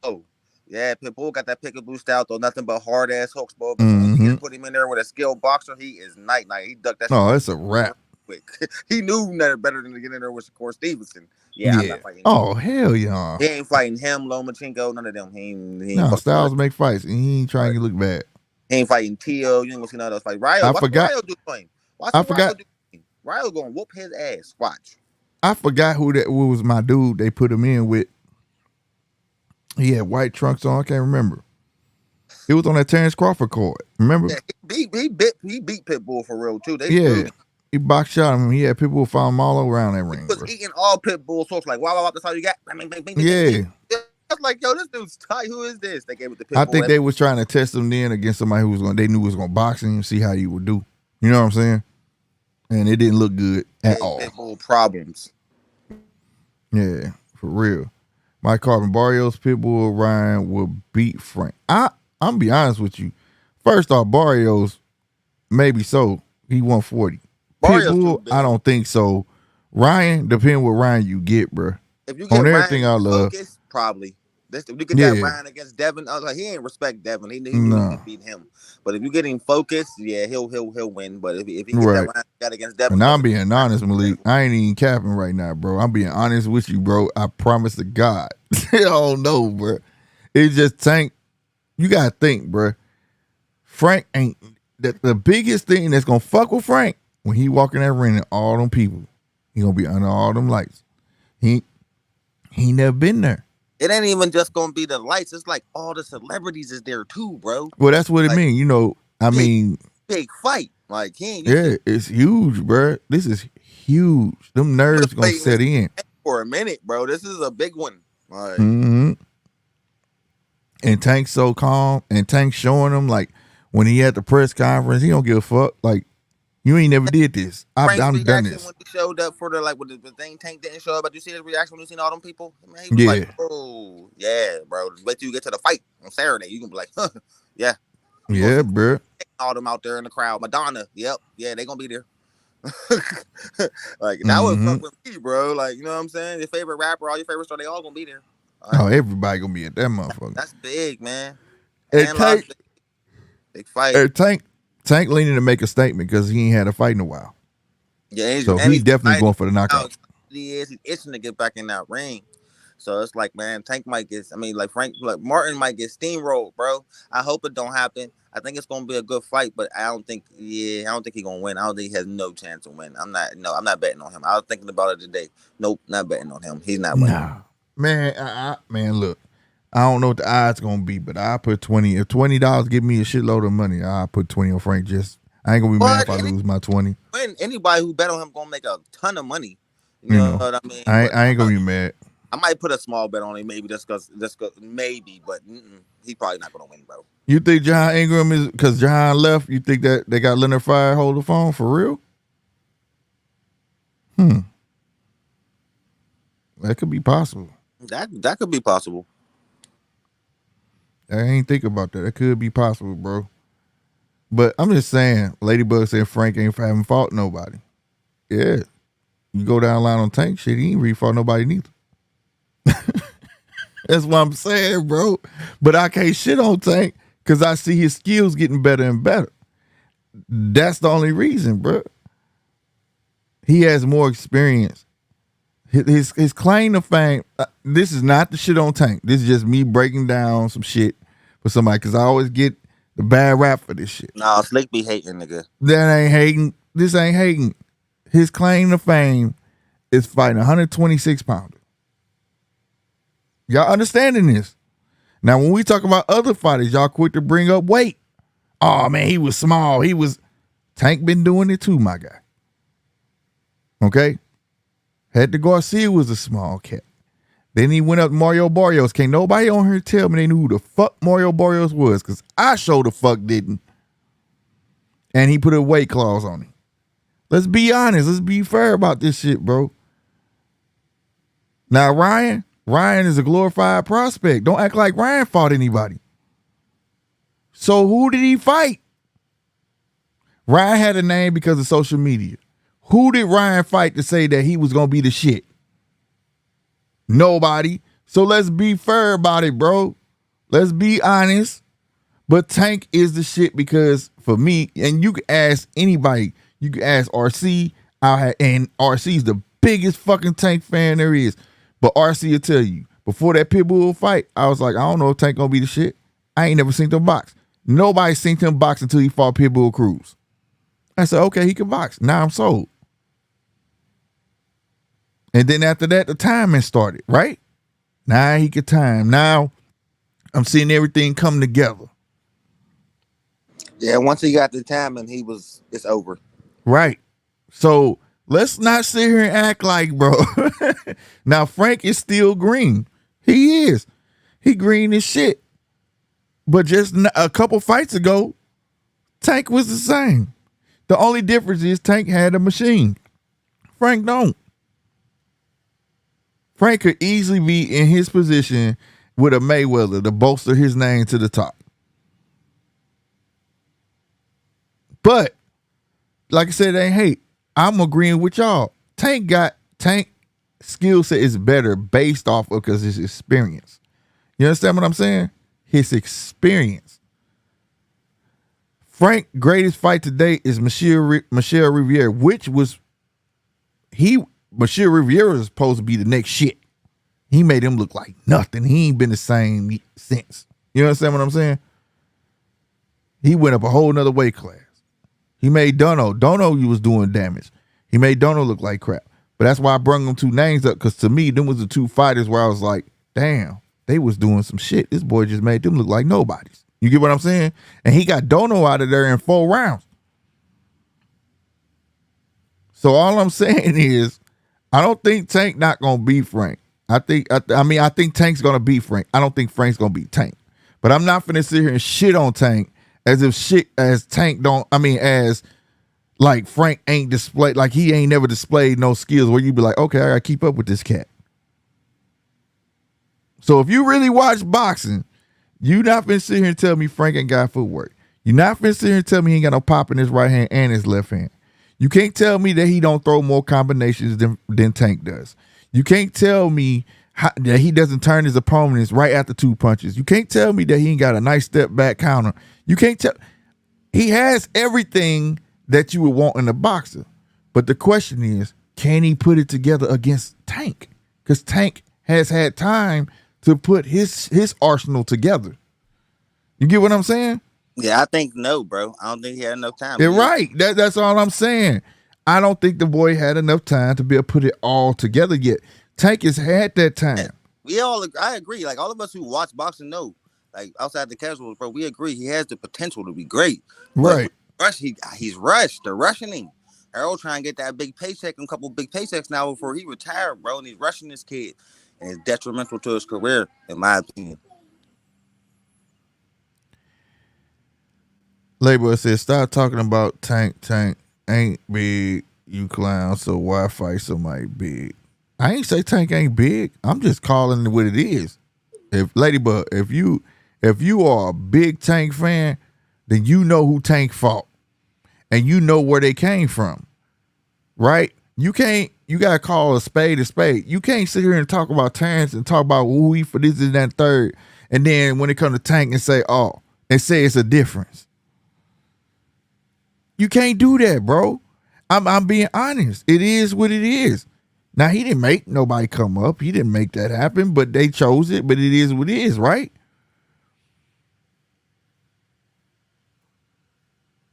Oh, yeah, Pitbull got that Pitbull style, though. Nothing but hard ass hooks, bro. But when you put him in there with a skilled boxer, he is night. He ducked that. Oh, it's a wrap. Quick. He knew better than to get in there with Shakur Stevenson. Yeah. I'm not fighting him. Oh, hell yeah. He ain't fighting him, Lomachenko, none of them. He ain't Styles make fights, and he ain't trying to look bad. He ain't fighting Tio. You ain't gonna see none of those fights. Ryo, watch Ryo do to him. Ryo gonna whoop his ass. Watch. I forgot who was my dude they put him in with. He had white trunks on. I can't remember. It was on that Terrence Crawford card. Remember? Yeah, he beat Pitbull for real too. He box shot him. He had Pitbull follow him all around that ring. He was eating all Pitbull sorts like, wow, that's all you got. Yeah. I was like, yo, this dude's tight. Who is this? They gave it to Pitbull. I think they was trying to test him then against somebody they knew was gonna box him and see how he would do. You know what I'm saying? And it didn't look good at all. Pitbull problems. Yeah, for real. Mike Carbon, Barrios, Pitbull, Ryan will beat Frank. I'm be honest with you. First off, Barrios, maybe so. He 140. Pitbull, I don't think so. Ryan, depending what Ryan you get, bro. If you On get Ryan everything I love. focused, probably. This, if you get that Yeah. Ryan against Devin, I was like, he ain't respect Devin. He knew he No. could beat him. But if you get him focused, yeah, he'll win. But if he get that Right. Ryan got against Devin And I'm focused, being Ryan honest, gonna beat Malik. Devin. I ain't even capping right now, bro. I'm being honest with you, bro. I promise to God. I don't know, bro. It's just Tank. You gotta think, bro. Frank ain't the biggest thing that's gonna fuck with Frank when he walk in that ring and all them people. He gonna be under all them lights. He he never been there. It ain't even just gonna be the lights. It's like all the celebrities is there too, bro. Well, that's what it Like mean. I big mean, big fight. Like he ain't used to yeah, it's huge, bro. This is huge. Them been nerves gonna waiting this set in. for a minute, bro. This is a big one. Like Hmm. And Tank's so calm, and Tank showing him like when he at the press conference, he don't give a fuck. Like you ain't never did this. I've Frank's done reaction this. when he showed up for the like when the thing Tank didn't show up, but you see his reaction when you seen all them people? Man, he was like, Yeah, "Oh yeah, bro. Wait till you get to the fight on Saturday. You gonna be like, huh, yeah, you gonna yeah, see bro. all them out there in the crowd. Madonna, yep, yeah, they gonna be there. Like that would Hmm. fuck with me, bro. Like you know what I'm saying? Your favorite rapper, all your favorite star, they all gonna be there. All Oh, right, everybody gonna be at that motherfucker. that's big, man. And And Las Tank, Vegas, big fight. and Tank leaning to make a statement because he ain't had a fight in a while. Yeah, So and he he's definitely excited. going for the How knockout. excited he is. He's itching to get back in that ring. So it's like, man, Tank might get. I mean, like Frank, like Martin might get steamrolled, bro. I hope it don't happen. I think it's gonna be a good fight, but I don't think. Yeah, I don't think he's gonna win. I don't think he has no chance to win. I'm not. No, I'm not betting on him. I was thinking about it today. Nope, not betting on him. He's not winning. Nah, man, man, look, I don't know what the odds gonna be, but I put 20. If $20 give me a shitload of money, I put 20 on Frank. Just I ain't gonna be mad But if I lose my 20. anybody who bet on him gonna make a ton of money. You You know know, what I mean? But I ain't gonna be mad. I might put a small bet on him, maybe just cause maybe, but he's probably not gonna win, bro. You think John Ingram is because John left? You think that they got Leonard Fire hold the phone for real? That could be possible. That could be possible. I ain't think about that. That could be possible, bro. But I'm just saying, Ladybug said Frank ain't haven't fought nobody. Yeah. You go down the line on Tank shit, he ain't really fought nobody neither. That's what I'm saying, bro. But I can't shit on Tank because I see his skills getting better and better. That's the only reason, bro. He has more experience. His claim to fame. This is not the shit on Tank. This is just me breaking down some shit for somebody because I always get the bad rap for this shit. Nah, Slick be hating, nigga. That ain't hating. This ain't hating. His claim to fame is fighting 126 pounder. Y'all understanding this? Now, when we talk about other fighters, y'all quick to bring up weight. Oh man, he was small. Tank been doing it too, my guy. Okay? Hector Garcia was a small cat. Then he went up Mario Barrios. Can't nobody on here tell me they knew who the fuck Mario Barrios was, because I sure the fuck didn't. And he put a weight clause on him. Let's be honest. Let's be fair about this shit, bro. Now, Ryan is a glorified prospect. Don't act like Ryan fought anybody. So who did he fight? Ryan had a name because of social media. Who did Ryan fight to say that he was going to be the shit? Nobody. So let's be fair about it, bro. Let's be honest. But Tank is the shit because for me, and you can ask anybody, you can ask RC, and RC's the biggest fucking Tank fan there is. But RC will tell you, before that Pitbull fight, I was like, I don't know if Tank gonna be the shit. I ain't never seen him box. Nobody seen him box until he fought Pitbull Cruz. I said, okay, he can box. Now I'm sold. And then after that, the timing started, right? Now he could time. Now I'm seeing everything come together. Yeah, once he got the timing, it's over. Right. So let's not sit here and act like, bro. Now Frank is still green. He is. He green as shit. But just a couple fights ago, Tank was the same. The only difference is Tank had a machine. Frank don't. Frank could easily be in his position with a Mayweather to bolster his name to the top. But, like I said, it ain't hate. I'm agreeing with y'all. Tank skill set is better based off of because his experience. You understand what I'm saying? His experience. Frank greatest fight today is Michelle Riviere, which was Michelle Riviere was supposed to be the next shit. He made him look like nothing. He ain't been the same since. You understand what I'm saying? He went up a whole nother weight class. He made Dono he was doing damage. He made Dono look like crap. But that's why I brung them two names up, because to me, them was the two fighters where I was like, damn, they was doing some shit. This boy just made them look like nobodies. You get what I'm saying? And he got Dono out of there in 4 rounds. So all I'm saying is, I don't think Tank not gonna beat Frank. I think Tank's gonna beat Frank. I don't think Frank's gonna beat Tank. But I'm not finna sit here and shit on Tank as Tank don't. I mean, as like Frank ain't displayed, like he ain't never displayed no skills where you be like, okay, I gotta keep up with this cat. So if you really watch boxing, you not finna sit here and tell me Frank ain't got footwork. You not finna sit here and tell me he ain't got no pop in his right hand and his left hand. You can't tell me that he don't throw more combinations than Tank does. You can't tell me that he doesn't turn his opponents right after 2 punches. You can't tell me that he ain't got a nice step back counter. You can't tell. He has everything that you would want in a boxer. But the question is, can he put it together against Tank? Because Tank has had time to put his arsenal together. You get what I'm saying? Yeah, I think no, bro. I don't think he had enough time. You're right. That's all I'm saying. I don't think the boy had enough time to be able to put it all together yet. Tank has had that time. I agree. Like, all of us who watch boxing know, like, outside the casuals, bro, we agree he has the potential to be great. Right. But he's rushed. They're rushing him. Harold trying to get that big paycheck and a couple big paychecks now before he retired, bro. And he's rushing this kid. And it's detrimental to his career, in my opinion. Labor says, stop talking about Tank. Tank ain't big, you clown, so why fight somebody big? I ain't say Tank ain't big. I'm just calling it what it is. If Ladybug, if you are a big Tank fan, then you know who Tank fought. And you know where they came from. Right? You gotta call a spade a spade. You can't sit here and talk about Terrence and talk about who he for this and that third. And then when it comes to Tank and say it's a difference. You can't do that, bro. I'm being honest. It is what it is. Now, he didn't make nobody come up. He didn't make that happen, but they chose it. But it is what it is, right?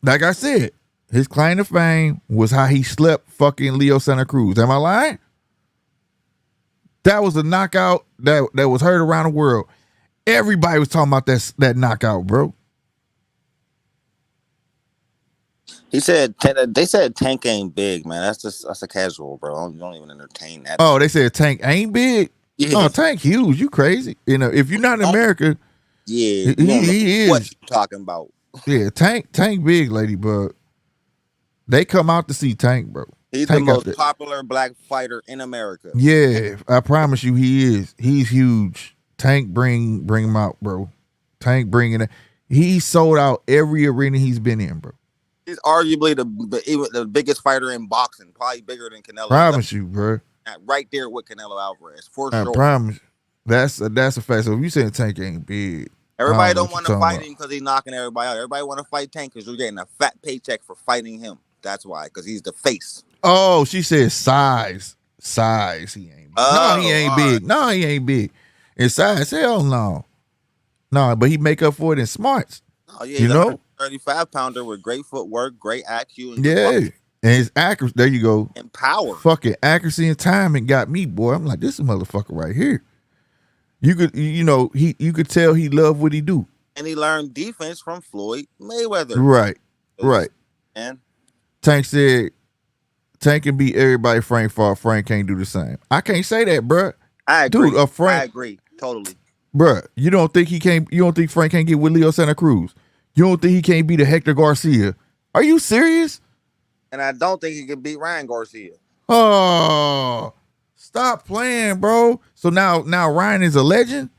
Like I said, his claim to fame was how he slept fucking Leo Santa Cruz. Am I lying? That was a knockout that was heard around the world. Everybody was talking about that knockout, bro. They said Tank ain't big, man. That's a casual, bro. Don't even entertain that. Oh, they said Tank ain't big. Yeah. Oh, Tank huge. You crazy? You know, if you're not in America, yeah, he is. What you talking about? Yeah, Tank big, Ladybug. They come out to see Tank, bro. He's Tank the most popular black fighter in America. Yeah, I promise you, he is. He's huge. Tank bring him out, bro. Tank bringing it. He sold out every arena he's been in, bro. He's arguably the biggest fighter in boxing, probably bigger than Canelo. Promise you, bro. Right there with Canelo Alvarez, for sure. I promise. That's a fact. So if you say Tank ain't big, everybody don't want to fight him because he's knocking everybody out. Everybody want to fight Tank because you're getting a fat paycheck for fighting him. That's why, because he's the face. Oh, she said size. Size. He ain't big. No, he ain't big. No, he ain't big. In size, hell no. No, but he make up for it in smarts. Oh yeah, you know, 35-pounder with great footwork, great IQ, and and his accuracy. There you go. And power. Fucking accuracy and timing got me, boy. I'm like, this is a motherfucker right here. You could tell he loved what he do. And he learned defense from Floyd Mayweather. Right. And Tank said, Tank can beat everybody Frank fought. Frank can't do the same. I can't say that, bruh. I agree. Dude, I agree. Totally. Bruh, you don't think Frank can't get with Leo Santa Cruz? You don't think he can't beat a Hector Garcia? Are you serious? And I don't think he can beat Ryan Garcia. Oh, stop playing, bro. So now Ryan is a legend?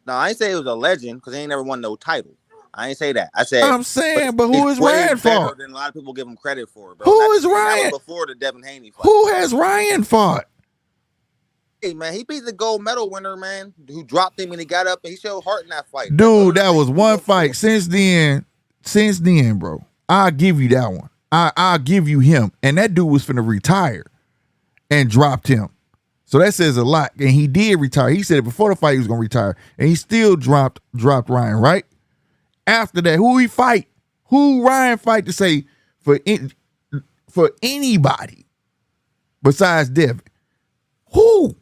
No, I ain't say he was a legend because he ain't never won no title. I ain't say that. I said I'm saying, but who is Ryan for? Than a lot of people give him credit for, bro. Who is Ryan? Before the Devin Haney fight. Who has Ryan fought? Hey man, he beat the gold medal winner, man, who dropped him and he got up and he showed heart in that fight. That's Dude, that literally was what you one look fight. for. Since then, bro, I'll give you that one. I'll give you him. And that dude was finna retire and dropped him. So that says a lot. And he did retire. He said before the fight he was gonna retire. And he still dropped Ryan, right? After that, who he fight? Who Ryan fight to say for anybody besides Devin? Who?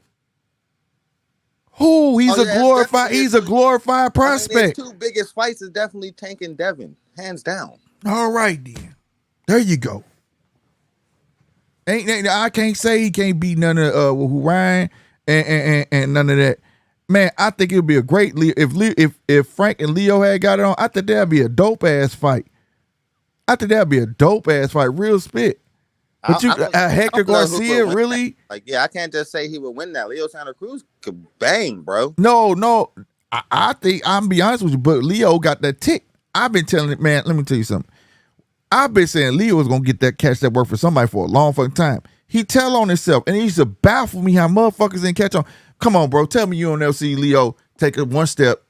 He's Oh, a yeah, that's glorified. definitely He's a glorified I mean, his prospect. two biggest fights is definitely Tank and Devin, hands down. All right, then. There you go. I can't say he can't beat none of who Ryan and none of that. Man, I think it would be a great if Frank and Leo had got it on. I think that'd be a dope ass fight. Real spit. But Hector I don't know who Garcia would win really? that. Like, yeah, I can't just say he would win that. Leo Santa Cruz could bang, bro. No. I think I'm be honest with you, but Leo got that tick. I've been telling it, man. Let me tell you something. I've been saying Leo was gonna get that catch that work for somebody for a long fucking time. He tell on himself, and he used to baffle me how motherfuckers didn't catch on. Come on, bro. Tell me you don't never see Leo take it one step.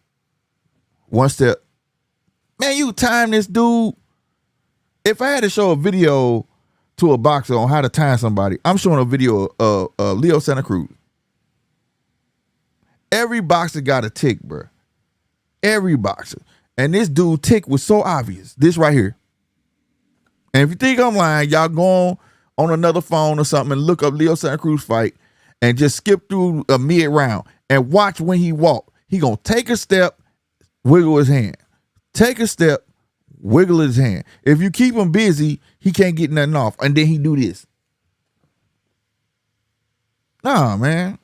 Man, you time this dude. If I had to show a video to a boxer on how to time somebody, I'm showing a video of Leo Santa Cruz. Every boxer got a tick, bro. Every boxer. And this dude tick was so obvious. This right here. And if you think I'm lying, y'all go on another phone or something and look up Leo Santa Cruz fight and just skip through a mid-round and watch when he walk. He gonna take a step, wiggle his hand. Take a step, wiggle his hand. If you keep him busy, he can't get nothing off. And then he do this. Nah, man.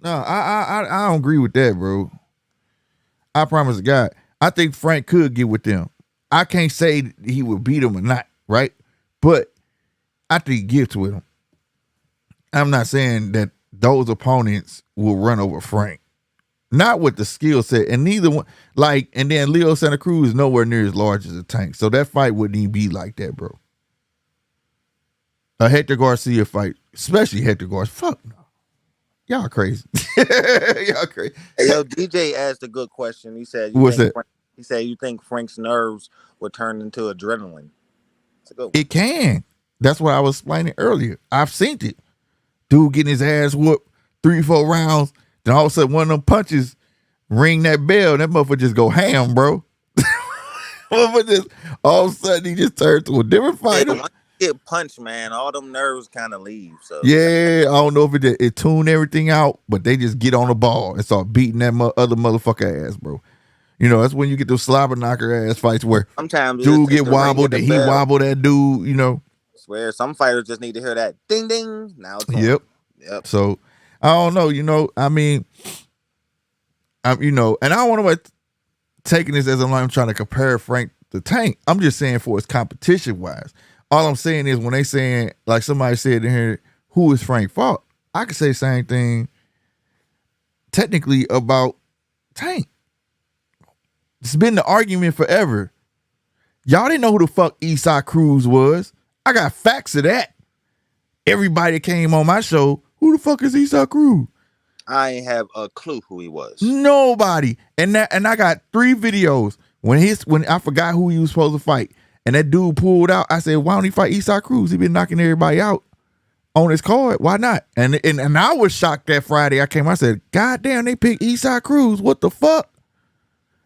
No, I don't agree with that, bro. I promise God. I think Frank could get with them. I can't say he would beat him or not, right? But I think he gets with him. I'm not saying that those opponents will run over Frank. Not with the skill set. And neither one, and then Leo Santa Cruz is nowhere near as large as a Tank. So that fight wouldn't even be like that, bro. A Hector Garcia fight, especially Hector Garcia. Fuck no. Y'all crazy. Y'all crazy. Hey, yo, DJ asked a good question. He said, What's that? He said, you think Frank's nerves would turn into adrenaline? It's a good one. It can. That's what I was explaining earlier. I've seen it. Dude getting his ass whooped 3-4 rounds. Then all of a sudden one of them punches ring that bell. That motherfucker just go ham, bro. All of a sudden he just turned to a different fighter. Yeah, once you get punched, man, all them nerves kind of leave. So yeah, I don't know if it tuned everything out, but they just get on the ball and start beating that other motherfucker ass, bro. You know, that's when you get those slobber knocker ass fights where sometimes dude get wobbled and he wobbled that dude, you know. I swear, some fighters just need to hear that ding ding. Now it's on. Yep. So I don't know, you know. I mean, and I don't want to taking this as I'm trying to compare Frank to Tank. I'm just saying for his competition wise. All I'm saying is when they saying, like somebody said in here, who is Frank fought? I could say the same thing technically about Tank. It's been the argument forever. Y'all didn't know who the fuck Eastside Cruz was. I got facts of that. Everybody that came on my show, who the fuck is Eastside Cruz? I ain't have a clue who he was. Nobody. And I got 3 videos when I forgot who he was supposed to fight. And that dude pulled out. I said, why don't he fight Eastside Cruz? He been knocking everybody out on his card. Why not? And I was shocked that Friday. I said, God damn, they picked Eastside Cruz. What the fuck?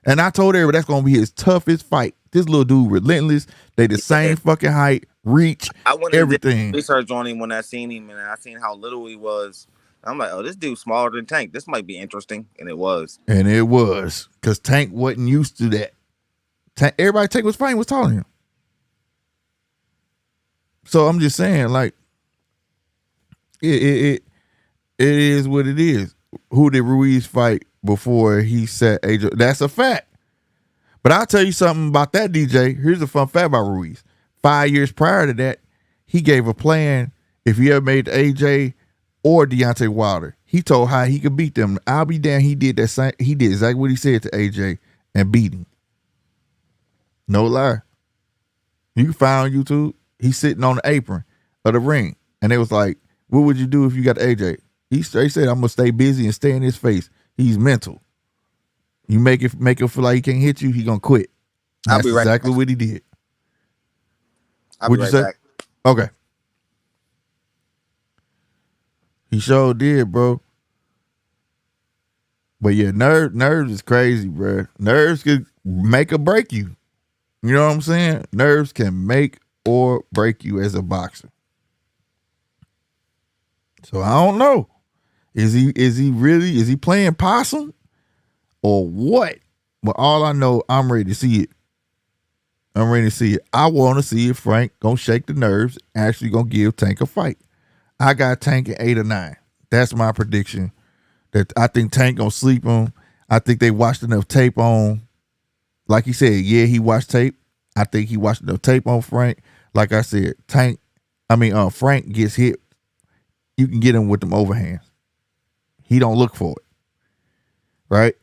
And I told everybody that's gonna be his toughest fight. This little dude relentless. They the same fucking height, reach, I went everything. And did research on him when I seen him, and I seen how little he was. I'm like, oh, this dude's smaller than Tank. This might be interesting, and it was. And it was because Tank wasn't used to that. Everybody Tank was fighting was taller than him. So I'm just saying, like, it is what it is. Who did Ruiz fight before he set AJ? That's a fact. But I'll tell you something about that, DJ. Here's a fun fact about Ruiz. 5 years prior to that, he gave a plan if he ever made AJ or Deontay Wilder. He told how he could beat them. I'll be damned, he did that same. He did exactly what he said to AJ and beat him. No lie. You can find on YouTube. He's sitting on the apron of the ring. And they was like, what would you do if you got AJ? He straight said, "I'm gonna stay busy and stay in his face." He's mental. You make it feel like he can't hit you, he gonna quit. And I'll that's be right exactly back. what he did. I'll be What'd you right say? back. Okay. He sure did, bro. But yeah, nerves is crazy, bro. Nerves could make or break you. You know what I'm saying? Nerves can make or break you as a boxer. So I don't know. Is he playing possum or what? But all I know, I'm ready to see it. I'm ready to see it. I want to see if Frank gonna shake the nerves, actually gonna give Tank a fight. I got Tank at 8 or 9. That's my prediction. That I think Tank gonna sleep on. I think they watched enough tape on. Like he said, yeah, he watched tape. I think he watched enough tape on Frank. Like I said, Frank gets hit. You can get him with them overhands. He don't look for it, right?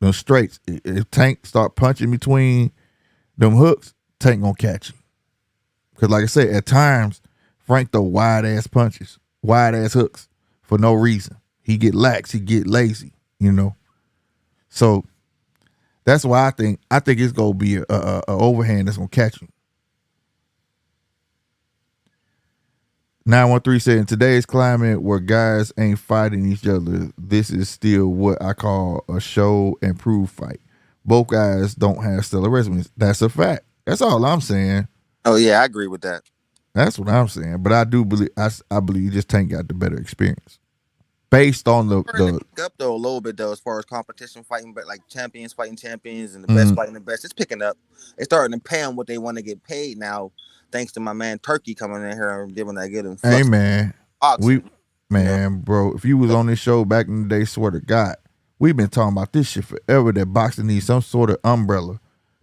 Them straights. If Tank start punching between them hooks, Tank gonna catch him. Because like I said, at times, Frank throw wide ass punches, wide ass hooks for no reason. He get lax, he get lazy, you know. So that's why I think it's gonna be a overhand that's gonna catch him. 913 said in today's climate where guys ain't fighting each other, this is still what I call a show and prove fight. Both guys don't have stellar resumes. That's a fact. That's all I'm saying. Oh yeah, I agree with that. That's what I'm saying. But I do believe I believe just Tank got the better experience based on Starting to the pick up though a little bit though as far as competition fighting, but like champions fighting champions and the best mm, fighting the best. It's picking up. It's starting to pay them what they want to get paid now, thanks to my man Turkey coming in here and giving that good hey influx of man, we boxing. You know, man, bro, if you was on this show back in the day, swear to God, we've been talking about this shit forever. That boxing needs some sort of umbrella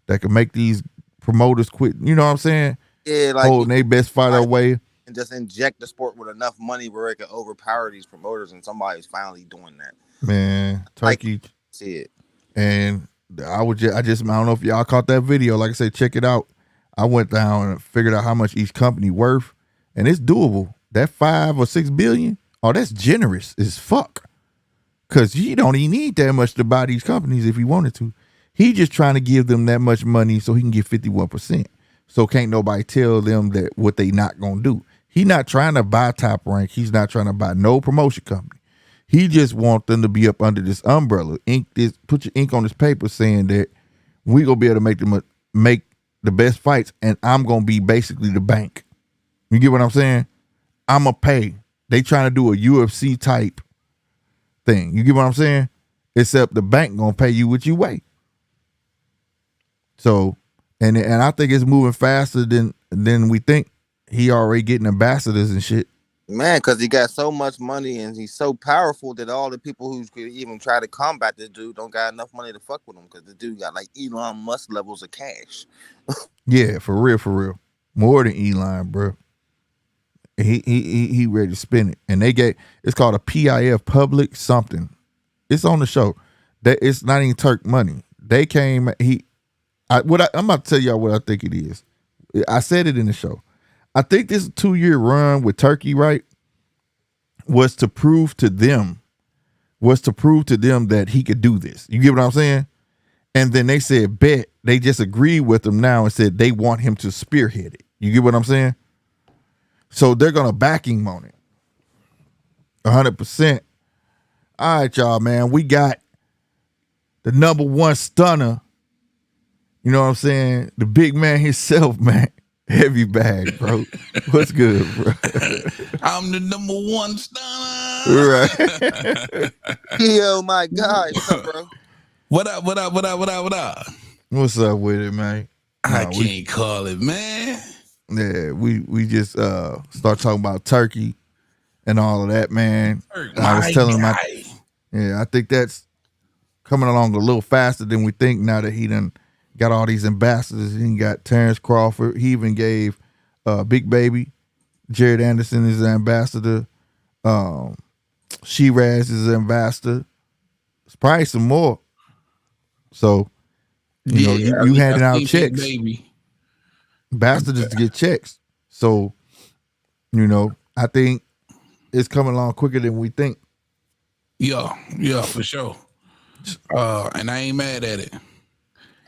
that can make these promoters quit. You know what I'm saying? yeah, like Holding their best fighter away. and just inject the sport with enough money where it can overpower these promoters, and somebody's finally doing that. Man, Like, Turkey. see it. And I don't know if y'all caught that video. Like I said, check it out. I went down and figured out how much each company worth, and it's doable. That 5 or 6 billion, oh, that's generous as fuck. Cause he don't even need that much to buy these companies if he wanted to. He just trying to give them that much money so he can get 51%. So can't nobody tell them that what they not gonna do. He not trying to buy Top Rank. He's not trying to buy no promotion company. He just want them to be up under this umbrella. Put your ink on this paper saying that we gonna be able to make the best fights, and I'm gonna be basically the bank. You get what I'm saying? I'ma pay. They trying to do a UFC type thing. You get what I'm saying? Except the bank gonna pay you what you weigh. So, and I think it's moving faster than we think. He already getting ambassadors and shit. Man, because he got so much money and he's so powerful that all the people who could even try to combat this dude don't got enough money to fuck with him because the dude got like Elon Musk levels of cash. Yeah, for real. More than Elon, bro. He ready to spin it. And it's called a PIF public something. It's on the show. That it's not even Turk money. They came I'm about to tell y'all what I think it is. I said it in the show. I think this 2-year run with Turkey, right, was to prove to them that he could do this. You get what I'm saying? And then they said, bet. They just agreed with him now and said they want him to spearhead it. You get what I'm saying? So they're going to back him on it. 100%. All right, y'all, man. We got the number one stunner. You know what I'm saying? The big man himself, man. Heavy bag, bro. What's good, bro? I'm the number one stunner. Right. Yo, my God. What's up, bro? What up? What up? What up? What up? What up? What's up with it, man? I can't call it, man. Yeah, we just start talking about Turkey and all of that, man. Turk, I was telling him, him, I think that's coming along a little faster than we think now that he done got all these ambassadors. He got Terrence Crawford. He even gave Big Baby, Jared Anderson is an ambassador. Shiraz is an ambassador. It's probably some more. So, you handing out checks. Baby. Ambassadors to get checks. So, I think it's coming along quicker than we think. Yeah, for sure. And I ain't mad at it.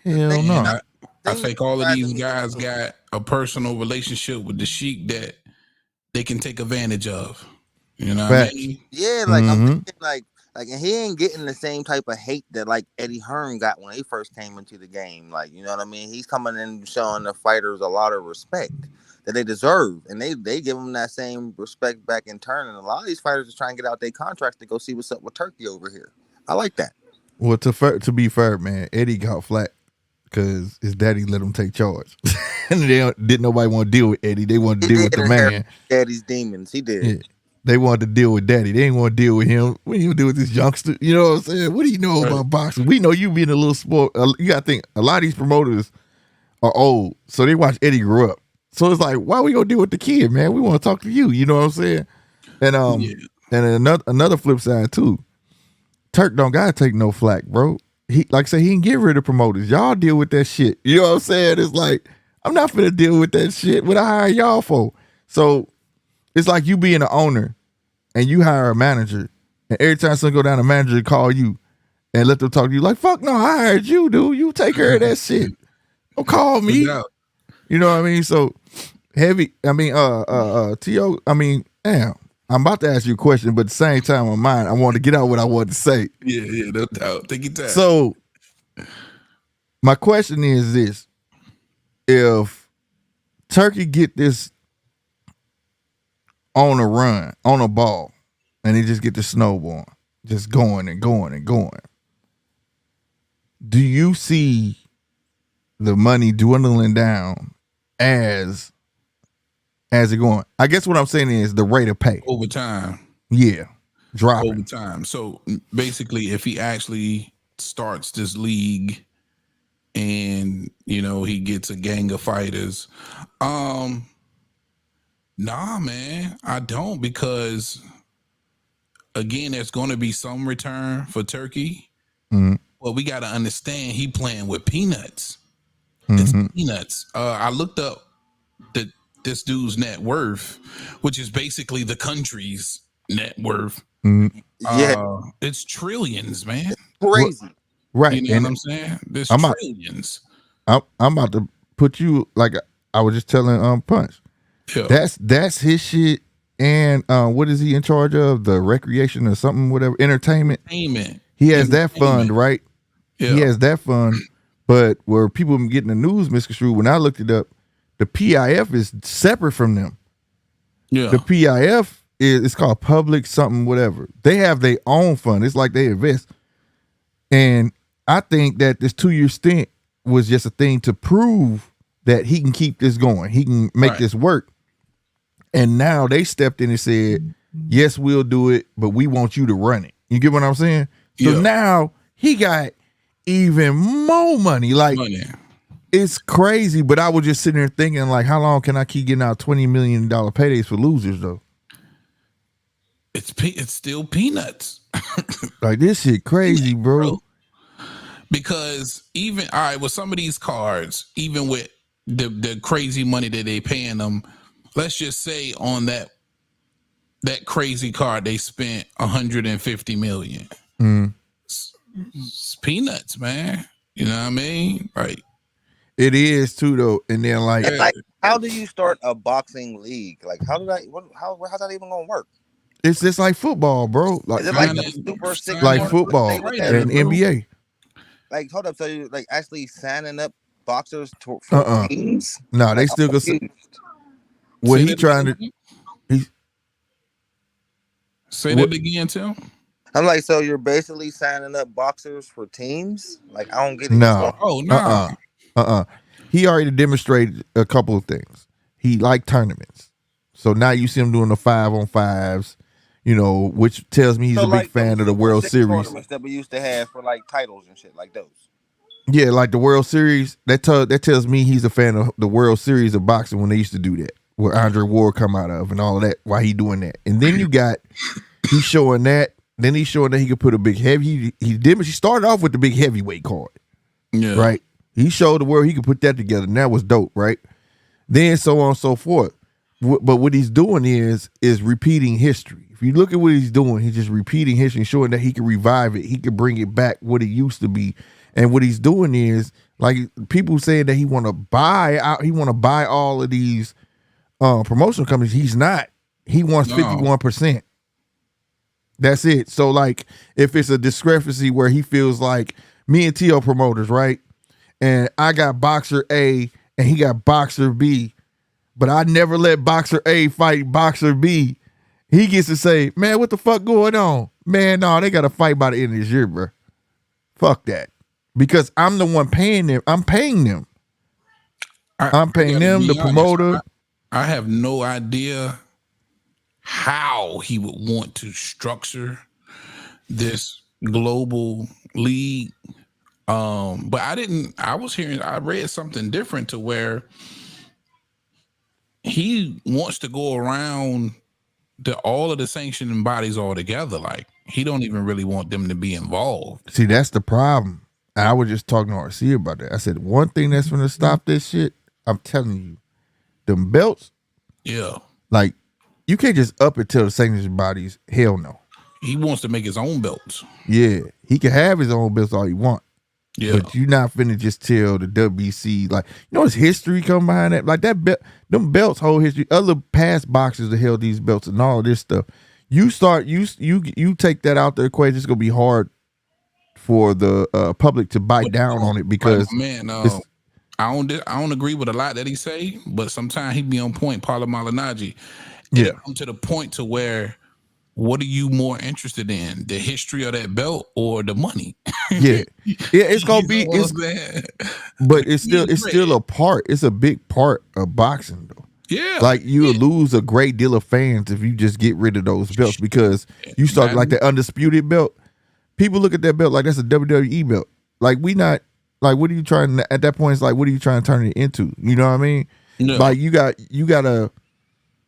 The Hell thing, And no. I thing think all of these surprising me guys too. got a personal relationship with the Sheik that they can take advantage of. You know what I Facts. mean? Yeah, like I'm Mm-hmm. thinking like and he ain't getting the same type of hate that like Eddie Hearn got when he first came into the game. Like, you know what I mean? He's coming in showing the fighters a lot of respect that they deserve. And they give him that same respect back in turn. And a lot of these fighters are trying to get out their contracts to go see what's up with Turkey over here. I like that. Well, to be fair, man, Eddie got flat because his daddy let him take charge, and didn't nobody want to deal with Eddie. They wanted to He deal did with the inherit man. Daddy's demons. He did. Yeah. They wanted to deal with daddy. They didn't want to deal with him. What do you do with this youngster? You know what I'm saying? What do you know Right. about boxing? We know you being a little sport. You got to think a lot of these promoters are old, so they watch Eddie grow up. So it's like, why we gonna deal with the kid, man? We want to talk to you. You know what I'm saying? And Yeah. and another flip side too. Turk don't gotta take no flack, bro. He like I say he can get rid of promoters. Y'all deal with that shit. You know what I'm saying? It's like I'm not finna deal with that shit. What I hire y'all for? So it's like you being an owner and you hire a manager, and every time something go down, the manager call you and let them talk to you. Like, fuck no, I hired you, dude. You take care of that shit. Don't call No me. doubt. You know what I mean? So heavy. I mean, To. I mean, damn. I'm about to ask you a question, but at the same time, on mine, I want to get out what I wanted to say. Yeah, no doubt. Take your time. So my question is this: if Turkey get this on a run, on a ball, and he just get the snowball, just going and going and going, do you see the money dwindling down as it going? I guess what I'm saying is the rate of pay. Over time. Yeah, dropping. Over time. So basically, if he actually starts this league and he gets a gang of fighters, nah, man, I don't, because again, there's going to be some return for Turkey. Mhm. Well, we got to understand he playing with peanuts. It's peanuts. I looked up this dude's net worth, which is basically the country's net worth. Yeah, It's trillions, man. crazy. Right. You know And what I'm saying? There's I'm not- trillions. I'm about to put you like I was just telling Punch. Yeah. That's his shit. And what is he in charge of? The recreation or something, whatever, entertainment. Entertainment. He has that fund, Entertainment. right? Yeah. He has that fund. But where people been getting the news misconstrued, when I looked it up, the PIF is separate from them. Yeah. The PIF it's called public something, whatever. They have their own fund. It's like they invest. And I think that this 2-year stint was just a thing to prove that he can keep this going. He can make Right. this work. And now they stepped in and said, yes, we'll do it, but we want you to run it. You get what I'm saying? So Yeah. now he got even more money. Like, Money. it's crazy, but I was just sitting there thinking, like, how long can I keep getting out $20 million paydays for losers, though? It's still peanuts. Like, this shit crazy, bro. Because even all right, with some of these cards, even with the crazy money that they paying them, let's just say on that crazy card they spent 150 million. It's peanuts, man. You know what I mean? Like, It is, too, though. And then, like, And like, how do you start a boxing league? Like, how's that even gonna work? it's just like football, bro. Like, Is it like Sign the it- Super Six? sign like it- tournament football thing with Right, that? and bro. NBA. Like, hold up, so you like actually signing up boxers for teams? Nah, they Like, still I'm could. confused. What Say he that trying to? again? He's Say What- that again, Tim. I'm like, so you're basically signing up boxers for teams? Like, I don't get it. no. Oh, nah. He already demonstrated a couple of things. He liked tournaments, so now you see him doing the 5-on-5s. You know, which tells me he's a big fan of the World Series. tournaments that we used to have for like titles and shit like those. Yeah, like the World Series. That tells me he's a fan of the World Series of boxing when they used to do that, where Andre Ward come out of and all of that. Why he doing that? And then you got he's showing that. Then he's showing that he could put a big heavy. He started off with the big heavyweight card, Yeah. right? He showed the world he could put that together, and that was dope, right? Then so on and so forth. but what he's doing is repeating history. If you look at what he's doing, he's just repeating history, showing that he can revive it. He can bring it back what it used to be. And what he's doing is, like, people saying that he want to buy out, he want to buy all of these promotional companies. He's not. He wants 51%. That's it. So, like, if it's a discrepancy where he feels like me and T.O. promoters, right? And I got boxer A and he got boxer B, but I never let boxer A fight boxer B. He gets to say, man, what the fuck going on? Man, no, they got to fight by the end of this year, bro. Fuck that. Because I'm the one paying them. I'm paying them. I'm paying them, the promoter. I have no idea how he would want to structure this global league. But I read something different to where he wants to go around all of the sanctioning bodies all together. Like, he don't even really want them to be involved. See, that's the problem. I was just talking to RC about that. I said, one thing that's going to stop this shit, I'm telling you, them belts. Yeah. Like, you can't just up it till the sanctioning bodies. Hell no. He wants to make his own belts. Yeah. He can have his own belts all he want. Yeah. But you're not finna just tell the WBC, like, you know, his history come behind that. Like, that belt, them belts hold history. Other past boxers that held these belts and all of this stuff. You take that out the equation, it's gonna be hard for the public to bite down on it, because I don't agree with a lot that he say, but sometimes he be on point. Paula Malignaggi. Yeah. Come to the point to where, what are you more interested in, the history of that belt or the money? Yeah, it's gonna be. But it's still a part. It's a big part of boxing, though. Yeah, like you lose a great deal of fans if you just get rid of those belts, because you start like the undisputed belt. People look at that belt like that's a WWE belt. Like, we not like, what are you trying at that point? It's like, what are you trying to turn it into? You know what I mean? No. Like, you gotta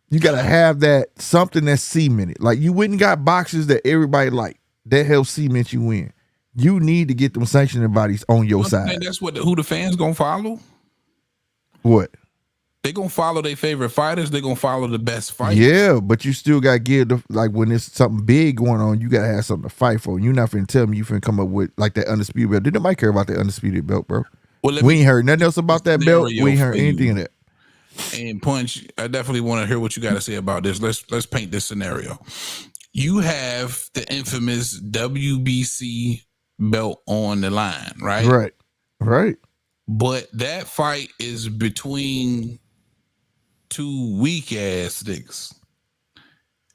have that something that's cemented. Like, you wouldn't got boxes that everybody like that help cement you in. You need to get them sanctioning bodies on your side. That's who the fans gonna follow. What? They gonna follow their favorite fighters. They gonna follow the best fighters. Yeah, but you still got to give like, when there's something big going on, you gotta have something to fight for. You're not finna tell me you finna come up with like that undisputed belt. Didn't nobody care about that undisputed belt, bro? Well, we ain't heard nothing else about that belt. We ain't heard anything of that. And Punch, I definitely want to hear what you got to say about this. Let's paint this scenario. You have the infamous WBC belt on the line, right? Right. But that fight is between two weak ass niggas.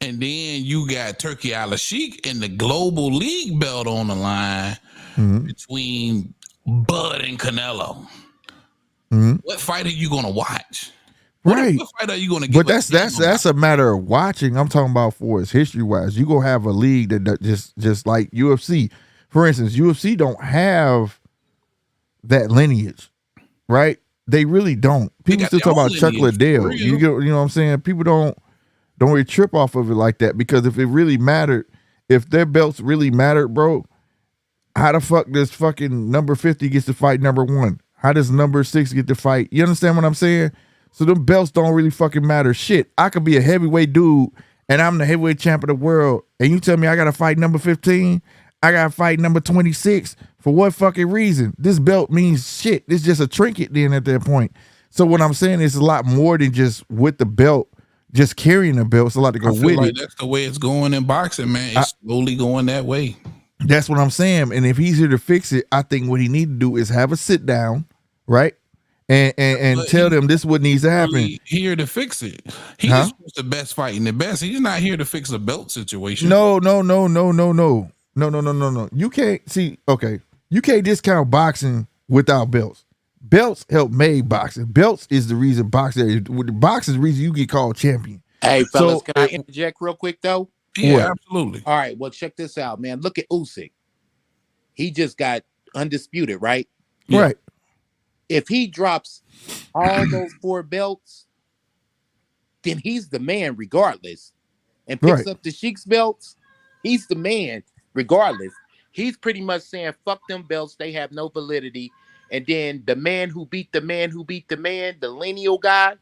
And then you got Turkey Al-Sheikh and the Global League belt on the line between Bud and Canelo. What fight are you gonna watch? Right. What fight are you gonna get? But that's a matter of watching. I'm talking about for its history wise. You gonna have a league that just like UFC. For instance, UFC don't have that lineage, right? They really don't. People still talk about Chuck Liddell. You know what I'm saying? People don't really trip off of it like that, because if it really mattered, if their belts really mattered, bro, how the fuck does fucking number 50 gets to fight number 1? How does number 6 get to fight? You understand what I'm saying? So them belts don't really fucking matter. Shit, I could be a heavyweight dude and I'm the heavyweight champion of the world, and you tell me I gotta fight number 15, I gotta fight number 26. For what fucking reason? This belt means shit. It's just a trinket then at that point. So what I'm saying is a lot more than just with the belt, just carrying the belt. It's a lot to go with it. That's the way it's going in boxing, man. It's slowly going that way. That's what I'm saying. And if he's here to fix it, I think what he need to do is have a sit down, right? And tell them this is what needs to happen. Really here to fix it. He's supposed to best fighting the best. He's not here to fix a belt situation. No. You can't see. Okay, you can't discount boxing without belts. Belts help make boxing. Belts is the reason boxing. Boxing is the reason you get called champion. Hey, fellas, can I interject real quick though? Yeah, absolutely. All right, well, check this out, man. Look at Usyk. He just got undisputed, right? Yeah. Right. If he drops all those 4 belts, then he's the man regardless. And picks up the Sheik's belts, he's the man regardless. He's pretty much saying, fuck them belts, they have no validity. And then the man who beat the man who beat the man, the lineal guy,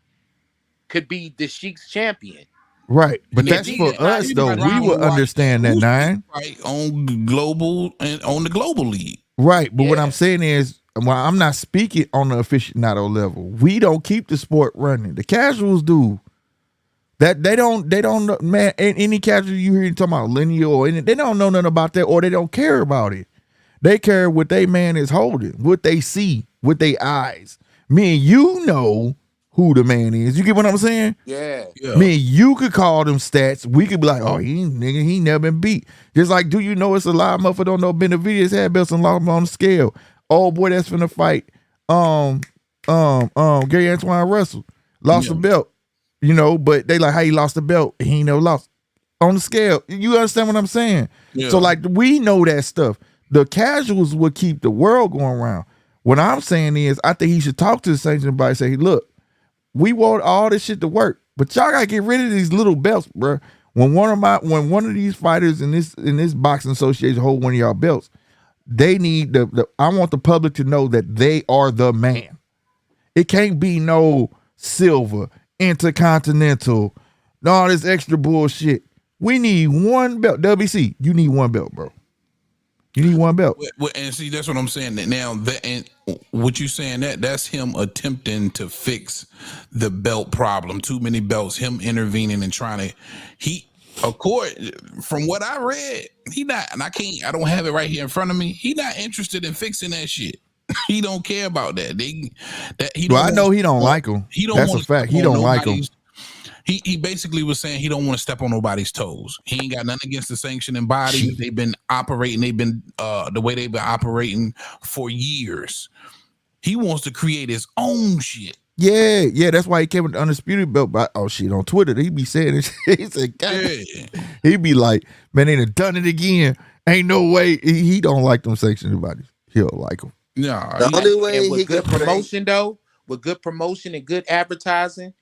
could be the Sheik's champion. Right. But And that's for us you though. probably We want would to watch understand that, Nine. fight on global and on the global league. Right. But what I'm Yeah. saying is, well, I'm not speaking on the aficionado level. We don't keep the sport running. The casuals do. That they don't man, any casual you hear talking about lineal or any, they don't know nothing about that, or they don't care about it. They care what they man is holding, what they see with their eyes. Me and you know who the man is. You get what I'm saying? Yeah. Me and you could call them stats. We could be like, oh, he never been beat. Just like, do you know it's a lot of motherfuckers don't know Benavidez had belts and lost them on the scale. Oh boy, that's finna fight. Gary Antoine Russell lost the belt. You know, but they like how he lost the belt. He ain't never lost on the scale. You understand what I'm saying? Yeah. So like we know that stuff. The casuals would keep the world going around. What I'm saying is, I think he should talk to the sanctioning body. Say, look, we want all this shit to work, but y'all gotta get rid of these little belts, bro. When one of these fighters in this boxing association hold one of y'all belts, they need I want the public to know that they are the man. It can't be no silver, intercontinental, all this extra bullshit. We need one belt. WC, you need one belt, bro. You need one belt. And see, that's what I'm saying. That now, and what you saying that's him attempting to fix the belt problem. Too many belts. Him intervening and trying to. Of course, from what I read, he not. And I don't have it right here in front of me. He not interested in fixing that shit. He don't care about that. I know he don't like him. He don't. That's a fact. He don't like him. He basically was saying he don't want to step on nobody's toes. He ain't got nothing against the sanctioning body. They've been operating. They've been the way they've been operating for years. He wants to create his own shit. Yeah. That's why he came with the undisputed belt. But on Twitter, he be saying it. He said, God, he be like, man, they done it again. Ain't no way. He don't like them sanctioning bodies. He don't like them. No, the only way with he good could promotion though, with good promotion and good advertising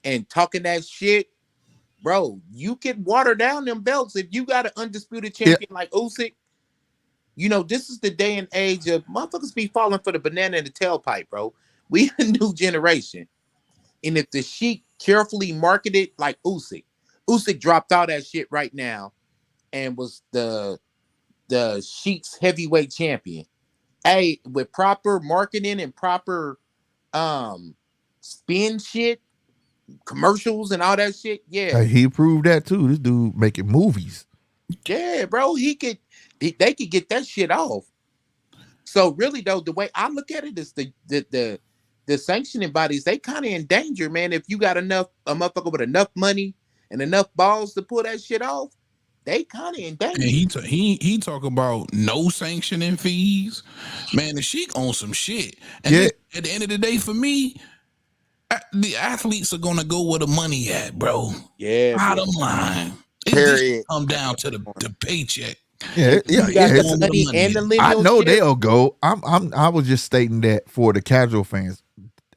and talking that shit, bro, you could water down them belts if you got an undisputed champion like Usyk. You know, this is the day and age of motherfuckers be falling for the banana in the tailpipe, bro. We a new generation. And if the Sheik carefully marketed like Usyk dropped all that shit right now and was the Sheik's heavyweight champion. Hey, with proper marketing and proper spin shit, commercials and all that shit, yeah. He proved that too. This dude making movies. Yeah, bro, they could get that shit off. So really though, the way I look at it is the sanctioning bodies, they kind of in danger, man. If you got a motherfucker with enough money and enough balls to pull that shit off, they kind of in danger. And he talk about no sanctioning fees. Man, the Sheik owns some shit. And at the end of the day, for me, the athletes are gonna go where the money at, bro. Yeah. Bottom line. It come down to the paycheck. Yeah. The money and the I know shit. they'll go. I was just stating that for the casual fans.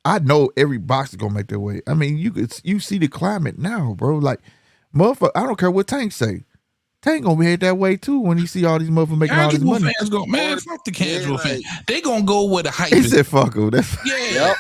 I know every boxer gonna make their way. I mean, you see the climate now, bro. Like, motherfucker, I don't care what Tank say. Tank gonna head that way too when he see all these motherfuckers making all this money. Fans go, man, fuck the casual fans. They gonna go where the hype He is. said, "Fuck them." Yeah.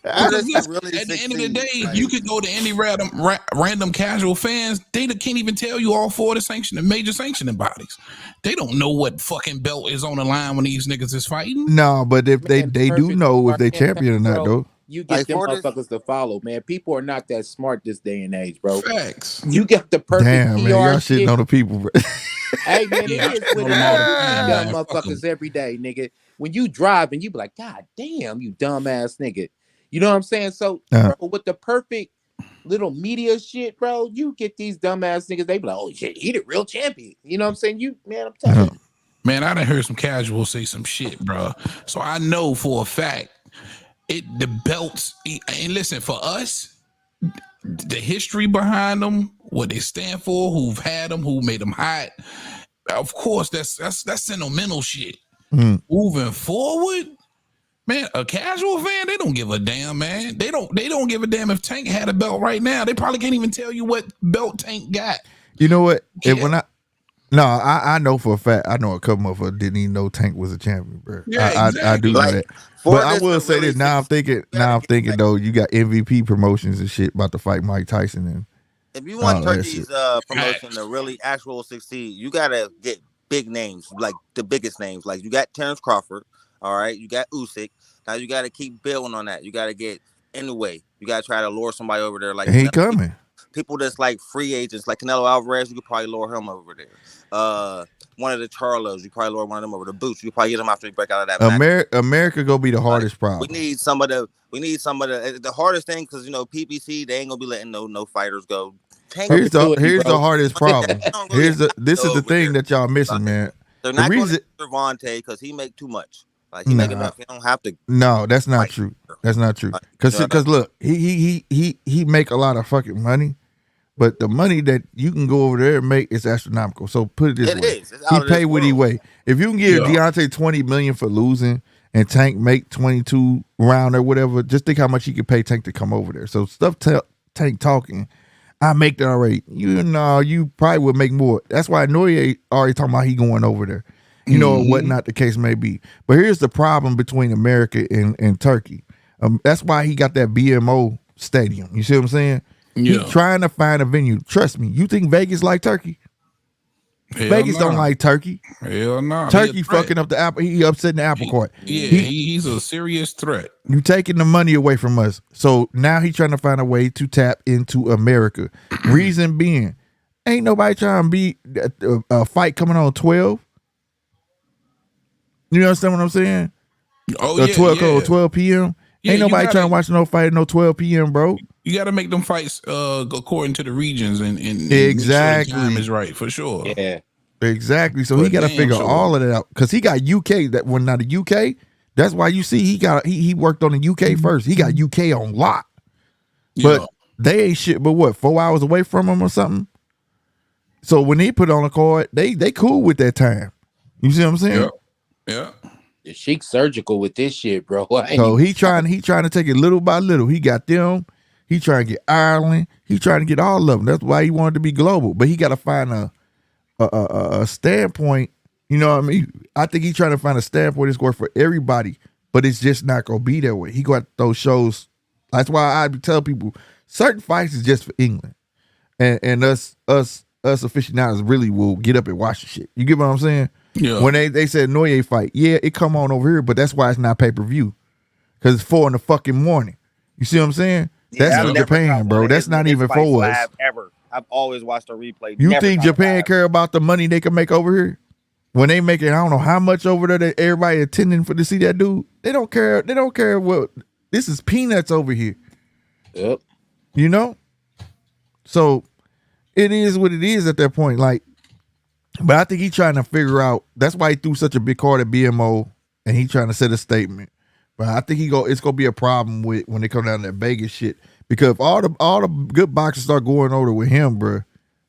At the end of the day, you could go to any random casual fans. They can't even tell you all four of the major sanctioning bodies. They don't know what fucking belt is on the line when these niggas is fighting. No, but if they do know if they champion or not, though. You get them motherfuckers to follow, man. People are not that smart this day and age, bro. Facts. You got the perfect Damn, PR man, y'all shit. shitting on the people, bro. Hey, man, it is what it is. Dumb motherfuckers every day, nigga. When you drive and you be like, God damn, you dumbass nigga. You know what I'm saying? So, bro, with the perfect little media shit, bro, you get these dumbass niggas, they be like, oh shit, he the real champion. You know what I'm saying? I'm telling you. Man, I done heard some casuals say some shit, bro. So I know for a fact the belts, and listen, for us, the history behind them, what they stand for, who've had them, who made them hot. Of course, that's sentimental shit. Moving forward, man, a casual fan, they don't give a damn, man. They don't give a damn if Tank had a belt right now. They probably can't even tell you what belt Tank got. You know what? No, I know for a fact. I know a couple of us didn't even know Tank was a champion, bro. Yeah, I do know exactly. Like that. But for I this will to say really this. Now I'm succeed, thinking. you gotta Now I'm get thinking like though. You got MVP promotions and shit about to fight Mike Tyson and if you want all that shit. Turkey's promotion to Facts. really actual succeed, you gotta get big names, like the biggest names. Like you got Terrence Crawford, all right. You got Usyk. Now you gotta keep building on that. You gotta get anyway. You gotta try to lure somebody over there, like He coming. people that's like free agents, like Canelo Alvarez. You could probably lure him over there. One of the Charlos, you probably lure one of them over the Boots. You probably get them after they break out of that match. America gonna be the Like hardest we problem. need some of the the hardest thing because PBC they ain't gonna be letting no fighters go. Tank Perpetuity, Here's the bro. hardest problem. they don't really have to This is go the over thing there. that y'all missing, Like man. they're The not going to reason get Gervonta because he make too much. Like he make nah enough. He don't have to no, that's not fight. true. That's not true. Like, Cause look, he make a lot of fucking money. But the money that you can go over there and make is astronomical. So put it this it way: is. It's he out of pay this what he world. weigh. If you can give Yeah. Deontay $20 million for losing and Tank make 22 round or whatever, just think how much he could pay Tank to come over there. So stuff Tank talking, I make that already. You know, you probably would make more. That's why Noriega already talking about he going over there. You know, what not the case may be. But here's the problem between America and Turkey. That's why he got that BMO stadium. You see what I'm saying? He Yeah. trying to find a venue. Trust me. You think Vegas like Turkey? Hell Vegas nah. don't like Turkey. Hell no. He a Turkey threat. fucking up the apple. He upsetting the apple cart. Yeah, He he's a serious threat. you taking the money away from us. So now he trying to find a way to tap into America. Reason being, ain't nobody trying to be a fight coming on 12. You understand what I'm saying? Oh yeah, 12 yeah. 12 p.m. Yeah, Ain't you nobody gotta- trying to watch no fight at no 12 p.m., bro. You got to make them fights according to the regions and make sure Exactly. the time is right for sure. Yeah. Exactly. So For he got to damn figure sure. all of that out because he got UK. That when now the UK. That's why you see he worked on the UK first. He got UK on lock, but Yeah. they ain't shit. But what 4 hours away from him or something? So when he put on a card, they cool with that time. You see what I'm saying? Yeah. The Sheik surgical with this shit, bro. I ain't So even- he trying to take it little by little. He got them. He trying to get Ireland. He trying to get all of them. That's why he wanted to be global. But he got to find a standpoint. You know what I mean? I think he trying to find a standpoint that's going for everybody. But it's just not gonna be that way. He got those shows. That's why I tell people certain fights is just for England, and us aficionados really will get up and watch the shit. You get what I'm saying? Yeah. When they said Noye fight, yeah, it come on over here, but that's why it's not pay per view, because it's 4 in the fucking morning. You see what I'm saying? That's I've for never Japan, got bro. one of That's his- not his even fights for us. live ever. I've always watched a replay. You never think got it Japan live. care about the money they can make over here? When they make it, I don't know how much over there that everybody attending for to see that dude. They don't care. They don't care what. This is peanuts over here. Yep. You know. So it is what it is at that point. Like, but I think he's trying to figure out. That's why he threw such a big card at BMO, and he trying to set a statement. But I think it's gonna be a problem with when they come down to that Vegas shit, because if all the good boxers start going over with him, bro,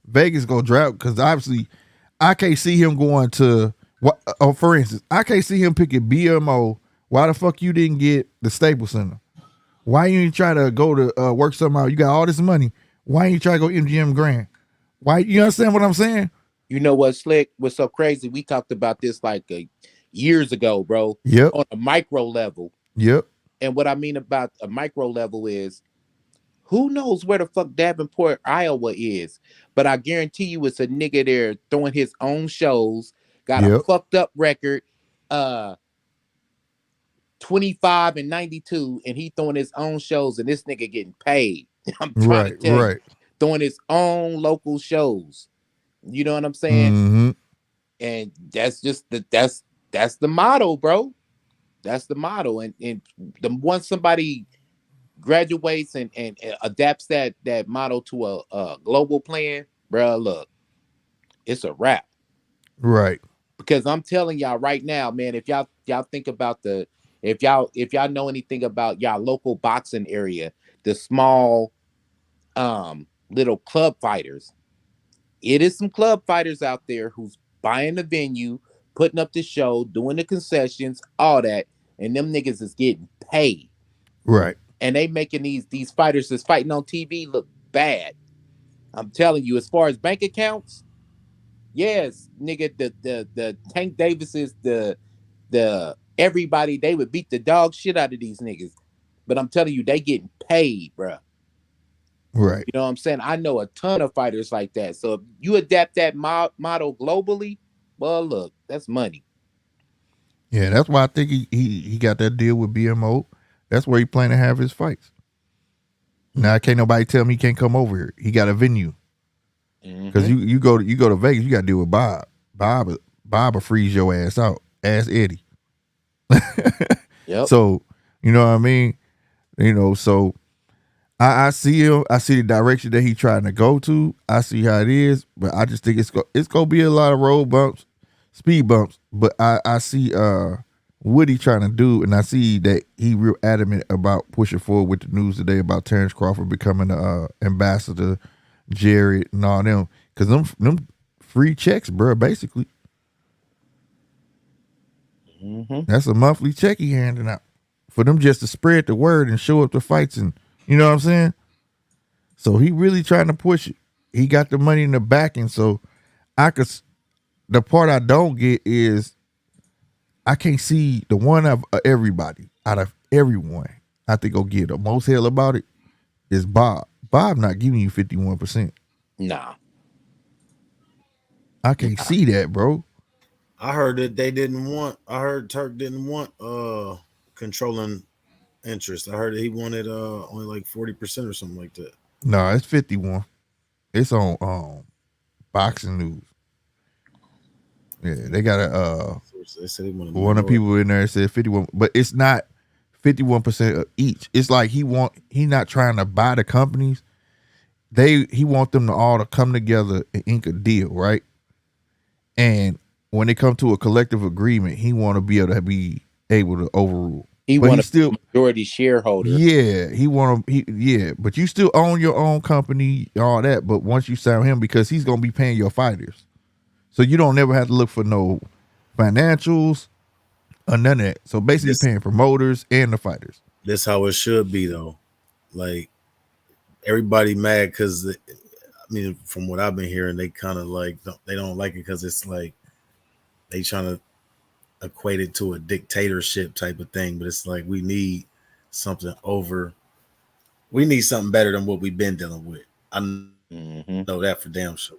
Vegas gonna drop, because obviously I can't see him going to what. Oh, for instance, I can't see him picking BMO. Why the fuck you didn't get the Staples Center? Why you ain't try to go to work something out? You got all this money. Why ain't you try to go MGM Grand? Why, you understand what I'm saying? You know what, Slick? What's so crazy? We talked about this like years ago, bro. Yep. On a micro level. Yep. And what I mean about a micro level is who knows where the fuck Davenport, Iowa is? But I guarantee you it's a nigga there throwing his own shows, got a Yep. fucked up record, 25 and 92, and he throwing his own shows, and this nigga getting paid. I'm trying to Right. tell you, Right. throwing his own local shows. You know what I'm saying? Mm-hmm. And that's just that's the motto, bro. That's the motto. And the once somebody graduates and adapts that motto to a global plan, bro, look, it's a wrap. Right. Because I'm telling y'all right now, man, if y'all think about if y'all know anything about y'all local boxing area, the small little club fighters, it is some club fighters out there who's buying the venue, putting up the show, doing the concessions, all that, and them niggas is getting paid. Right. And they making these fighters that's fighting on TV look bad. I'm telling you, as far as bank accounts, Yes, nigga, the Tank Davis is the everybody, they would beat the dog shit out of these niggas. But I'm telling you, they getting paid, bro. Right. You know what I'm saying? I know a ton of fighters like that. So if you adapt that model globally, well, look, that's money. Yeah, that's why I think he got that deal with BMO. That's where he plan to have his fights. Now can't nobody tell me he can't come over here. He got a venue. Because Mm-hmm. you go to Vegas, you got to deal with Bob. Bob will freeze your ass out. Ask Eddie. Yep. So you know what I mean. So I see him. I see the direction that he trying to go to. I see how it is, but I just think it's gonna be a lot of road bumps, speed bumps. But I see what he trying to do, and I see that he real adamant about pushing forward with the news today about Terrence Crawford becoming the ambassador, Jared and all them, because them free checks, bro. Basically, Mm-hmm. that's a monthly check he handing out for them just to spread the word and show up to fights, and you know what I'm saying. So he really trying to push it. He got the money in the backing. So I could. The part I don't get is I can't see the one of everybody out of everyone. I think go get the most hell about it is Bob. Bob not giving you 51%. Nah. I can't see that, bro. I heard that they didn't want. I heard Turk didn't want controlling interest. I heard that he wanted only like 40% or something like that. No, it's 51. It's on boxing news. Yeah, they got a So they said he wanted one of the minority. people in there said 51, but it's not 51% of each. It's like he not trying to buy the companies. He want them to all to come together and ink a deal, right? And when they come to a collective agreement, he want to be able to overrule. He But he want still, a majority shareholder. yeah, but you still own your own company, all that. But once you sign him, because he's gonna be paying your fighters, so you don't never have to look for no financials or none of that. So basically, This paying promoters and the fighters. this how it should be though. Like everybody mad because I mean, from what I've been hearing, they kind of like they don't like it because it's like they trying to equate it to a dictatorship type of thing. But it's like we need something over. We need something better than what we've been dealing with. I know that for damn Mm-hmm. sure.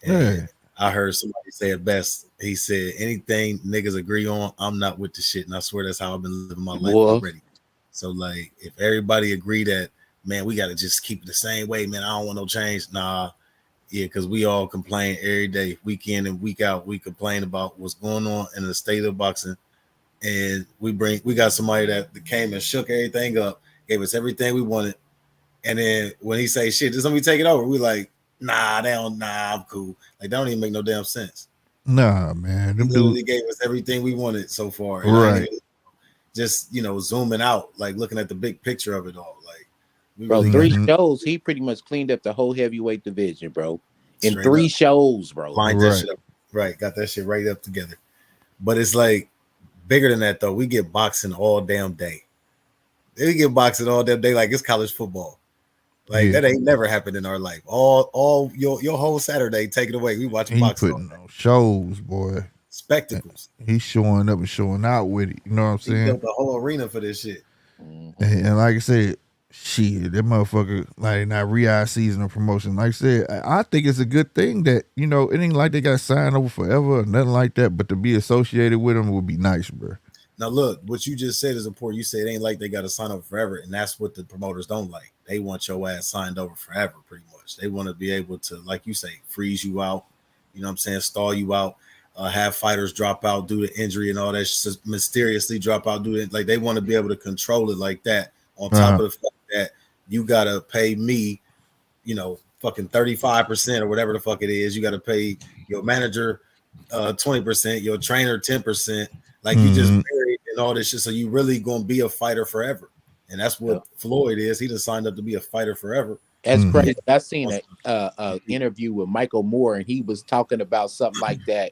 And Yeah, I heard somebody say it best. He said, "Anything niggas agree on, I'm not with the shit." And I swear that's how I've been living my life Well, already. So like, if everybody agree that, man, we got to just keep it the same way, man. I don't want no change. Nah, yeah, because we all complain every day, week in and week out. We complain about what's going on in the state of boxing, and we got somebody that came and shook everything up, gave us everything we wanted, and then when he say shit, just let me take it over. We like, nah, they don't. Nah, I'm cool. Like that don't even make no damn sense. nah, man, He them dude, literally gave us everything we wanted so far, and I ain't right? even just zooming out, like looking at the big picture of it all. Like we bro, really got three Mm-hmm. shows, he pretty much cleaned up the whole heavyweight division, bro. In straight three up shows, bro. lined that Right. shit up. Right, got that shit right up together. But it's like bigger than that though. We get boxing all damn day. We get boxing all damn day like it's college football. Like Yeah, that ain't never happened in our life. All your whole Saturday, take it away. We watching he boxing all putting day. on shows, boy. Spectacles. He's showing up and showing out with it. You know what I'm He saying? built a whole arena for this shit. Mm-hmm. And like I said, shit, that motherfucker like not re-eye season of promotion. Like I said, I think it's a good thing that it ain't like they got to sign over forever or nothing like that. But to be associated with them would be nice, bro. Now look, what you just said is important. You said it ain't like they got to sign up forever, and that's what the promoters don't like. They want your ass signed over forever, pretty much. They want to be able to, like you say, freeze you out. You know what I'm saying? Stall you out. Have fighters drop out due to injury and all that. Mysteriously drop out due to like they want to be able to control it like that. On top Uh-huh. of the fact that you gotta pay me, fucking 35% or whatever the fuck it is. You gotta pay your manager 20%, your trainer 10%. Like you just Mm-hmm. married and all this shit. So you really gonna be a fighter forever. And that's Yeah. what Floyd is. He just signed up to be a fighter forever. That's Mm-hmm. crazy. I seen a interview with Michael Moore, and he was talking about something like that.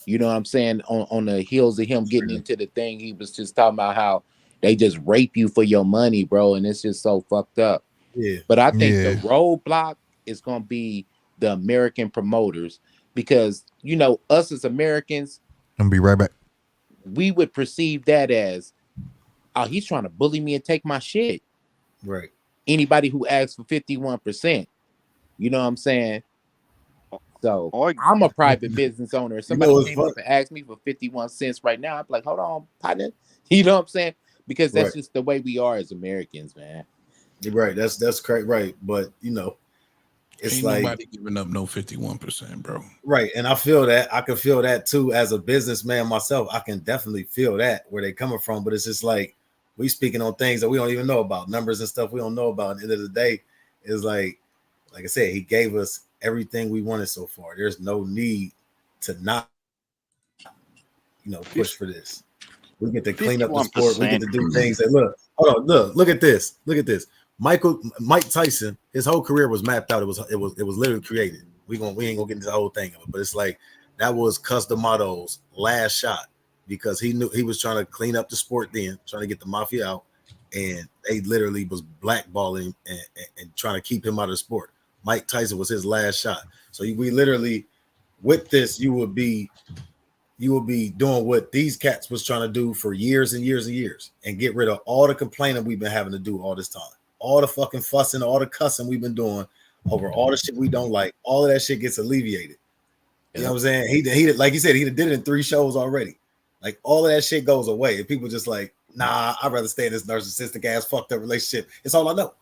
You know what I'm saying? On the heels of him getting into the thing, he was just talking about how they just rape you for your money, bro, and it's just so fucked up. Yeah. But I think the Yeah. roadblock is gonna be the American promoters because us as Americans, I'm gonna be right back. we would perceive that as, oh, he's trying to bully me and take my shit. Right. Anybody who asks for 51%, you know what I'm saying? So Or I'm a private business owner. If You know somebody what's came funny? up and asked me for 51 cents right now, I'd be like, hold on, partner. You know what I'm saying? Because that's Right. just the way we are as Americans, man. You're right. That's correct. Right. But it's Ain't like nobody giving up no 51%, bro. right. And I feel that I can feel that too as a businessman myself. I can definitely feel that where they coming from. But it's just like we speaking on things that we don't even know about, numbers and stuff we don't know about. At the end of the day, is like I said, he gave us everything we wanted so far. There's no need to not, push for this. We get to clean up the sport. We get to do things that hold on, look at this. Look at this. Mike Tyson, his whole career was mapped out. It was literally created. We ain't gonna get into the whole thing of it, but it's like that was Cus D'Amato's last shot because he knew he was trying to clean up the sport then, trying to get the mafia out, and they literally was blackballing and trying to keep him out of the sport. Mike Tyson was his last shot. So we literally, with this, you would be doing what these cats was trying to do for years and years and years and get rid of all the complaining we've been having to do all this time. All the fucking fussing, all the cussing we've been doing over all the shit we don't like. All of that shit gets alleviated. You know what I'm saying? He like you said, he did it in 3 shows already. Like all of that shit goes away. And people just like, nah, I'd rather stay in this narcissistic ass fucked up relationship. It's all I know.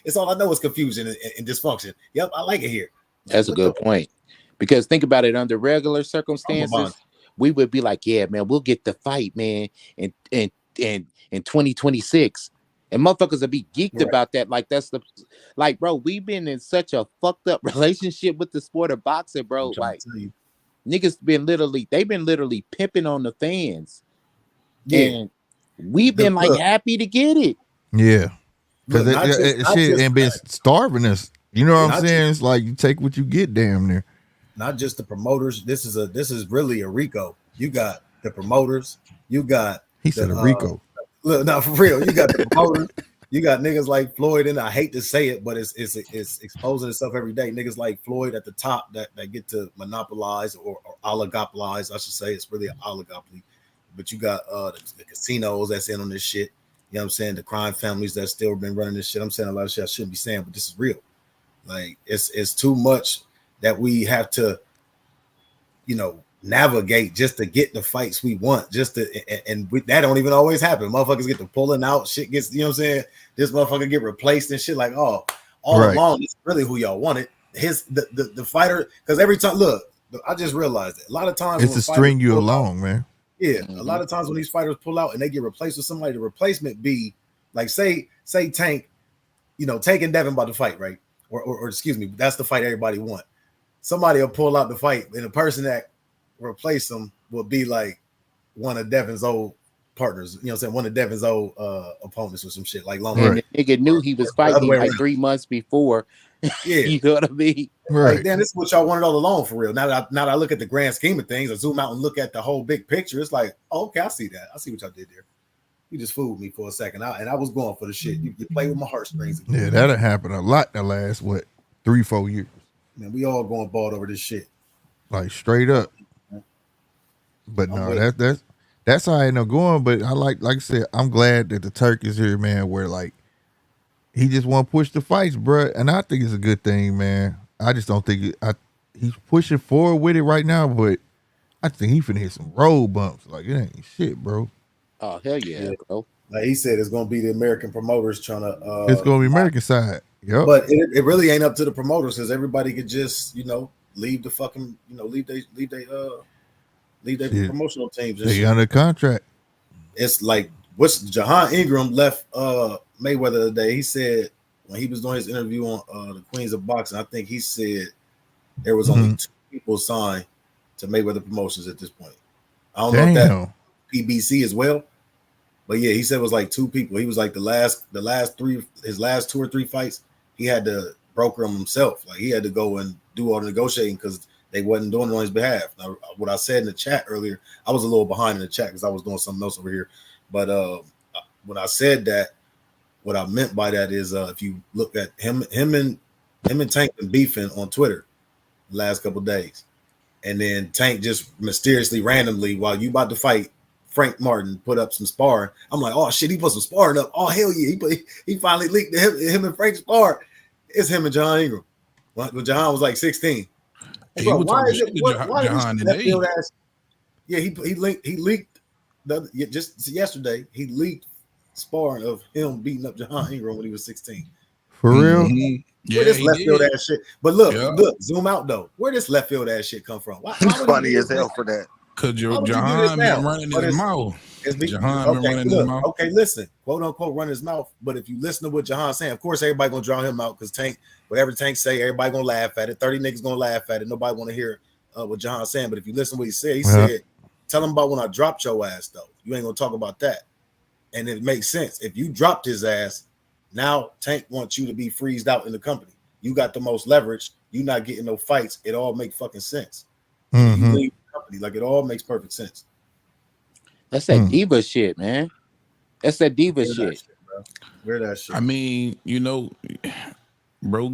It's all I know is confusion and dysfunction. Yep, I like it here. That's a good point. Because think about it, under regular circumstances, we would be like, yeah, man, we'll get the fight, man, in 2026. And motherfuckers will be geeked about that. Like, bro, we've been in such a fucked up relationship with the sport of boxing, bro. Like, niggas been literally pimping on the fans. Yeah. And we've been happy to get it. Yeah. Because shit ain't been starving us. You know what I'm saying? It's like you take what you get, damn near. Not just the promoters. This is really a RICO. You got the promoters. You got said a RICO. Look, no, for real. You got the promoters. You got niggas like Floyd, and I hate to say it, but it's exposing itself every day. Niggas like Floyd at the top that get to monopolize or oligopolize. I should say it's really an oligopoly. But you got the casinos that's in on this shit. You know what I'm saying? The crime families that still been running this shit. I'm saying a lot of shit I shouldn't be saying, but this is real. Like it's too much that we have to, navigate just to get the fights we want. Just to and that don't even always happen. Motherfuckers get to pulling out. Shit gets, you know what I'm saying? This motherfucker get replaced and shit. Like, all along, it's really who y'all wanted. The fighter, because every time, look, I just realized that a lot of times it's to string you along, man. Yeah, a lot of times when these fighters pull out and they get replaced with somebody, the replacement be like say Tank, Tank and Devin about to fight, right? Or excuse me, that's the fight everybody want. Somebody will pull out the fight, and the person that replace them will be like one of Devin's old partners. You know what I'm saying? One of Devin's old opponents or some shit like long. And the nigga knew he was fighting like 3 months before. Yeah, you know what I mean? Right. Like, damn, this is what y'all wanted all along for real. Now that I look at the grand scheme of things, I zoom out and look at the whole big picture. It's like, oh, okay, I see that. I see what y'all did there. You just fooled me for a second. I was going for the shit. You play with my heartstrings. Yeah, that'll happen a lot the last 3-4 years. Man, we all going bald over this shit. Like straight up. But no, that's how I end up going. But I like I said, I'm glad that the Turk is here, man, where like he just want to push the fights, bro. And I think it's a good thing, man. I just don't think he's pushing forward with it right now, but I think he finna hit some road bumps. Like it ain't shit, bro. Oh, hell yeah, bro. Like he said, it's gonna be the American promoters trying to it's gonna be American side. Yep. But it really ain't up to the promoters because everybody could just, leave the fucking, leave their promotional teams. They under contract. It's like Jahan Ingram left Mayweather today. He said when he was doing his interview on the Queens of Boxing, I think he said there was only 2 people signed to Mayweather Promotions at this point. I don't know if that PBC as well, but yeah, he said it was like 2 people. He was like the last 3, his last 2 or 3 fights, he had to broker them himself. Like he had to go and do all the negotiating because they wasn't doing it on his behalf. Now, what I said in the chat earlier, I was a little behind in the chat because I was doing something else over here. But when I said that, what I meant by that is if you look at him and Tank been beefing on Twitter the last couple of days. And then Tank just mysteriously, randomly, while you about to fight Frank Martin, put up some sparring. I'm like, oh shit, he put some sparring up. Oh hell yeah, he finally leaked him and Frank spar. It's him and John Ingram. When John was like 16. He Bro, was why talking is shit it? to Why is Jahan this and left field they. ass? Yeah, he leaked just yesterday. He leaked sparring of him beating up John Ingram when he was 16. For real? Mm-hmm. Where Yeah, this he left field did. ass shit? But look, Yeah. zoom out though. Where this left field ass shit come from? Why He's would funny he do as this hell now? for that. Cause Why would you do this Jahan now? been running But his mouth. Jahan been okay, running his look, mouth. okay, listen, quote unquote, run his mouth. But if you listen to what Jahan's saying, of course, everybody gonna draw him out because Tank, whatever Tank say, everybody gonna laugh at it. 30 niggas gonna laugh at it. Nobody want to hear what Jahan's saying. But if you listen to what he said, tell him about when I dropped your ass though. You ain't gonna talk about that. And it makes sense. If you dropped his ass, now Tank wants you to be freezed out in the company. You got the most leverage. You not getting no fights. It all makes fucking sense. Mm-hmm. You leave the company, like it all makes perfect sense. That's that diva shit, man. That's that diva shit. Where that shit? I mean, you know, bro,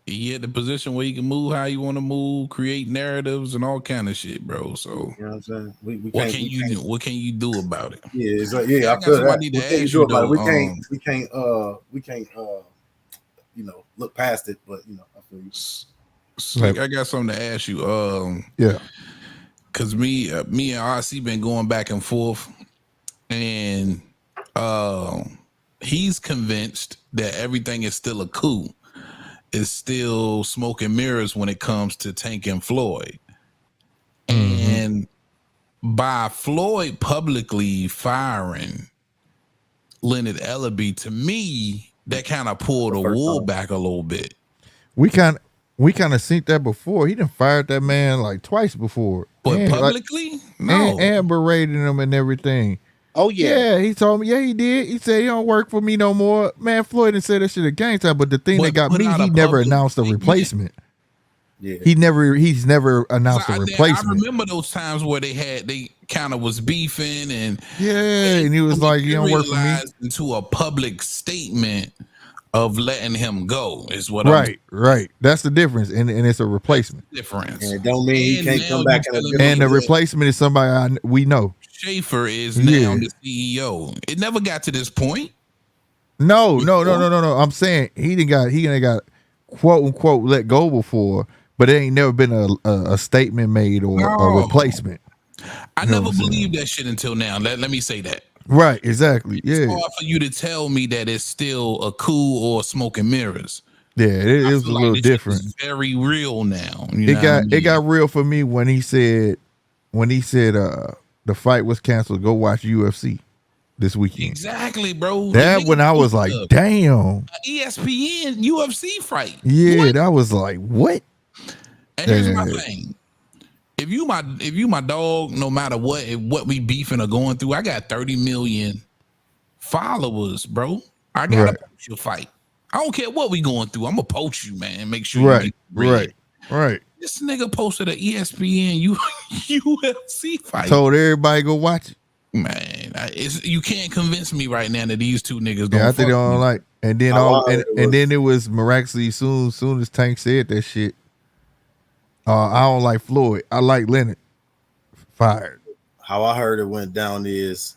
he at the position where he can move how you want to move, create narratives and all kind of shit, bro. So you know what I'm saying? What can you do about it? Yeah, it's like, I got somebody to ask you though. We can't you know, look past it, but you know, I feel you. Slick, I got something to ask you. Yeah. Cause me and RC been going back and forth, and he's convinced that everything is still a coup. It's still smoke and mirrors when it comes to Tank and Floyd. And by Floyd publicly firing Mayweather-Elby, to me, that kind of pulled the wool back a little bit. We kind of seen that before. He done fired that man like twice before. But and, publicly? No. And berated him and everything. Oh yeah. Yeah, he told me, yeah, he did. He said he don't work for me no more. Man, Floyd didn't say that shit a gang time, but the thing that got me, he never announced a replacement. Yeah. He's never announced a replacement. I remember those times where they kind of was beefing and he was like, you don't work for me. Into a public statement of letting him go is what right. That's the difference, and it's a replacement. Difference. And it don't mean he can't come back. And the replacement is somebody we know. Schaefer is now the CEO. It never got to this point. No. I'm saying he didn't got quote unquote let go before, but it ain't never been a statement made or a replacement. I never believed that shit until now. Let me say that. Right, exactly. It's hard for you to tell me that it's still a coup or smoke and mirrors. Yeah, it was a little different. It's very real now. It got real for me when he said the fight was canceled. Go watch UFC this weekend. Exactly, bro. That when I was like, damn. ESPN UFC fight. Yeah, that was like, what? And here's my thing. If you my dog, no matter what we beefing or going through, I got 30 million followers, bro. I gotta poach your fight. I don't care what we going through. I'm gonna poach you, man. Make sure you right. This nigga posted an ESPN UFC fight. Told everybody go watch it. Man, you can't convince me right now that these two niggas don't. Yeah, I think they don't like. And then then it was miraculously soon as Tank said that shit. I don't like Floyd. I like Leonard. Fired. How I heard it went down is,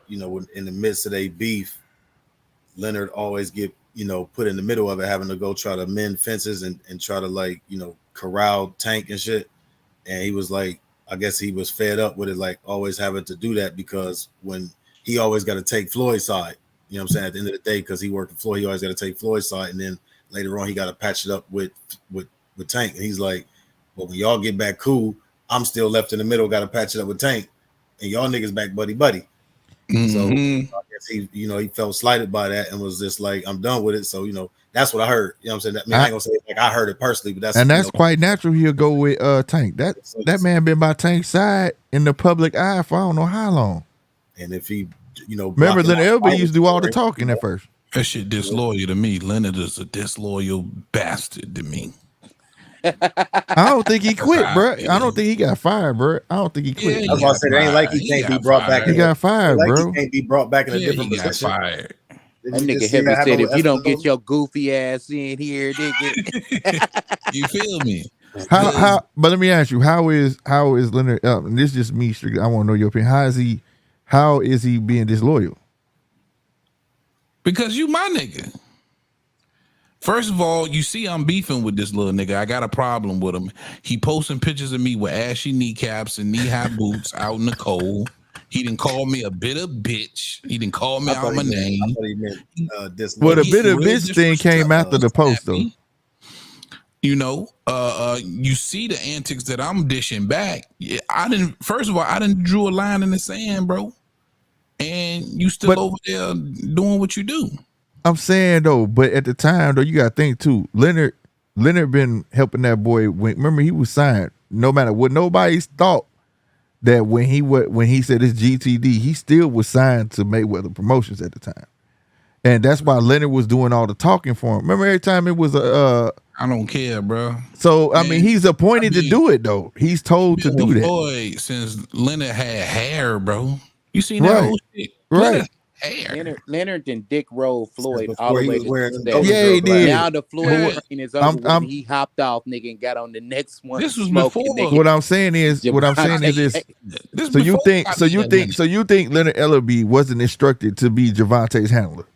you know, in the midst of their beef, Leonard always get, you know, put in the middle of it, having to go try to mend fences and try to, like, you know, corral Tank and shit. And he was like, I guess he was fed up with it, like always having to do that, because when he always got to take Floyd's side, you know what I'm saying? At the end of the day, because he worked for Floyd, he always got to take Floyd's side. And then later on, he got to patch it up with Tank. And he's like, well, when y'all get back cool, I'm still left in the middle, got to patch it up with Tank, and y'all niggas back buddy. So I guess he felt slighted by that and was just like, I'm done with it. So, you know, that's what I heard. You know what I'm saying? I ain't gonna say like I heard it personally, but that's quite natural. He'll go with Tank. That man been by Tank's side in the public eye for I don't know how long. And if he, you know, remember Leonard-Elby used to do all the talking at first. That shit disloyal to me. Leonard is a disloyal bastard to me. I don't think he quit, bro. I don't think he got fired, bro. I don't think he quit. That's why I said it ain't like he can't be brought back. He got fired, bro. He can't be brought back in a different position. Fired. That nigga Heavy said, if you don't get your goofy ass in here, nigga. You feel me? Because But let me ask you, how is Leonard? And this is just me strictly. I want to know your opinion. How is he being disloyal? because you my nigga. First of all, you see I'm beefing with this little nigga. I got a problem with him. He posting pictures of me with ashy kneecaps and knee-high boots out in the cold. He didn't call me a bitter bitch. He didn't call me out my name. I thought he meant Well, the disloyal. bitter bitch thing came after the post, though. You know, you see the antics that I'm dishing back. I didn't. First of all, I didn't drew a line in the sand, bro. And you still over there doing what you do. I'm saying though, but at the time though, you gotta think too. Leonard been helping that boy. Remember, he was signed. No matter what nobody's thought that when he said it's GTD, he still was signed to Mayweather Promotions at the time, and that's why Leonard was doing all the talking for him. Remember, every time it was I don't care, bro. So I mean, he's appointed to do it though. He's told to do that. Boy, since Leonard had hair, bro. You seen that whole shit? Right. Leonard and Dick rolled Floyd all the way to yeah, he did. Now the Floyd train is over. He hopped off, nigga, and got on the next one. This was before. What I'm saying is this. So you think Leonard-Elby wasn't instructed to be Gervonta's handler?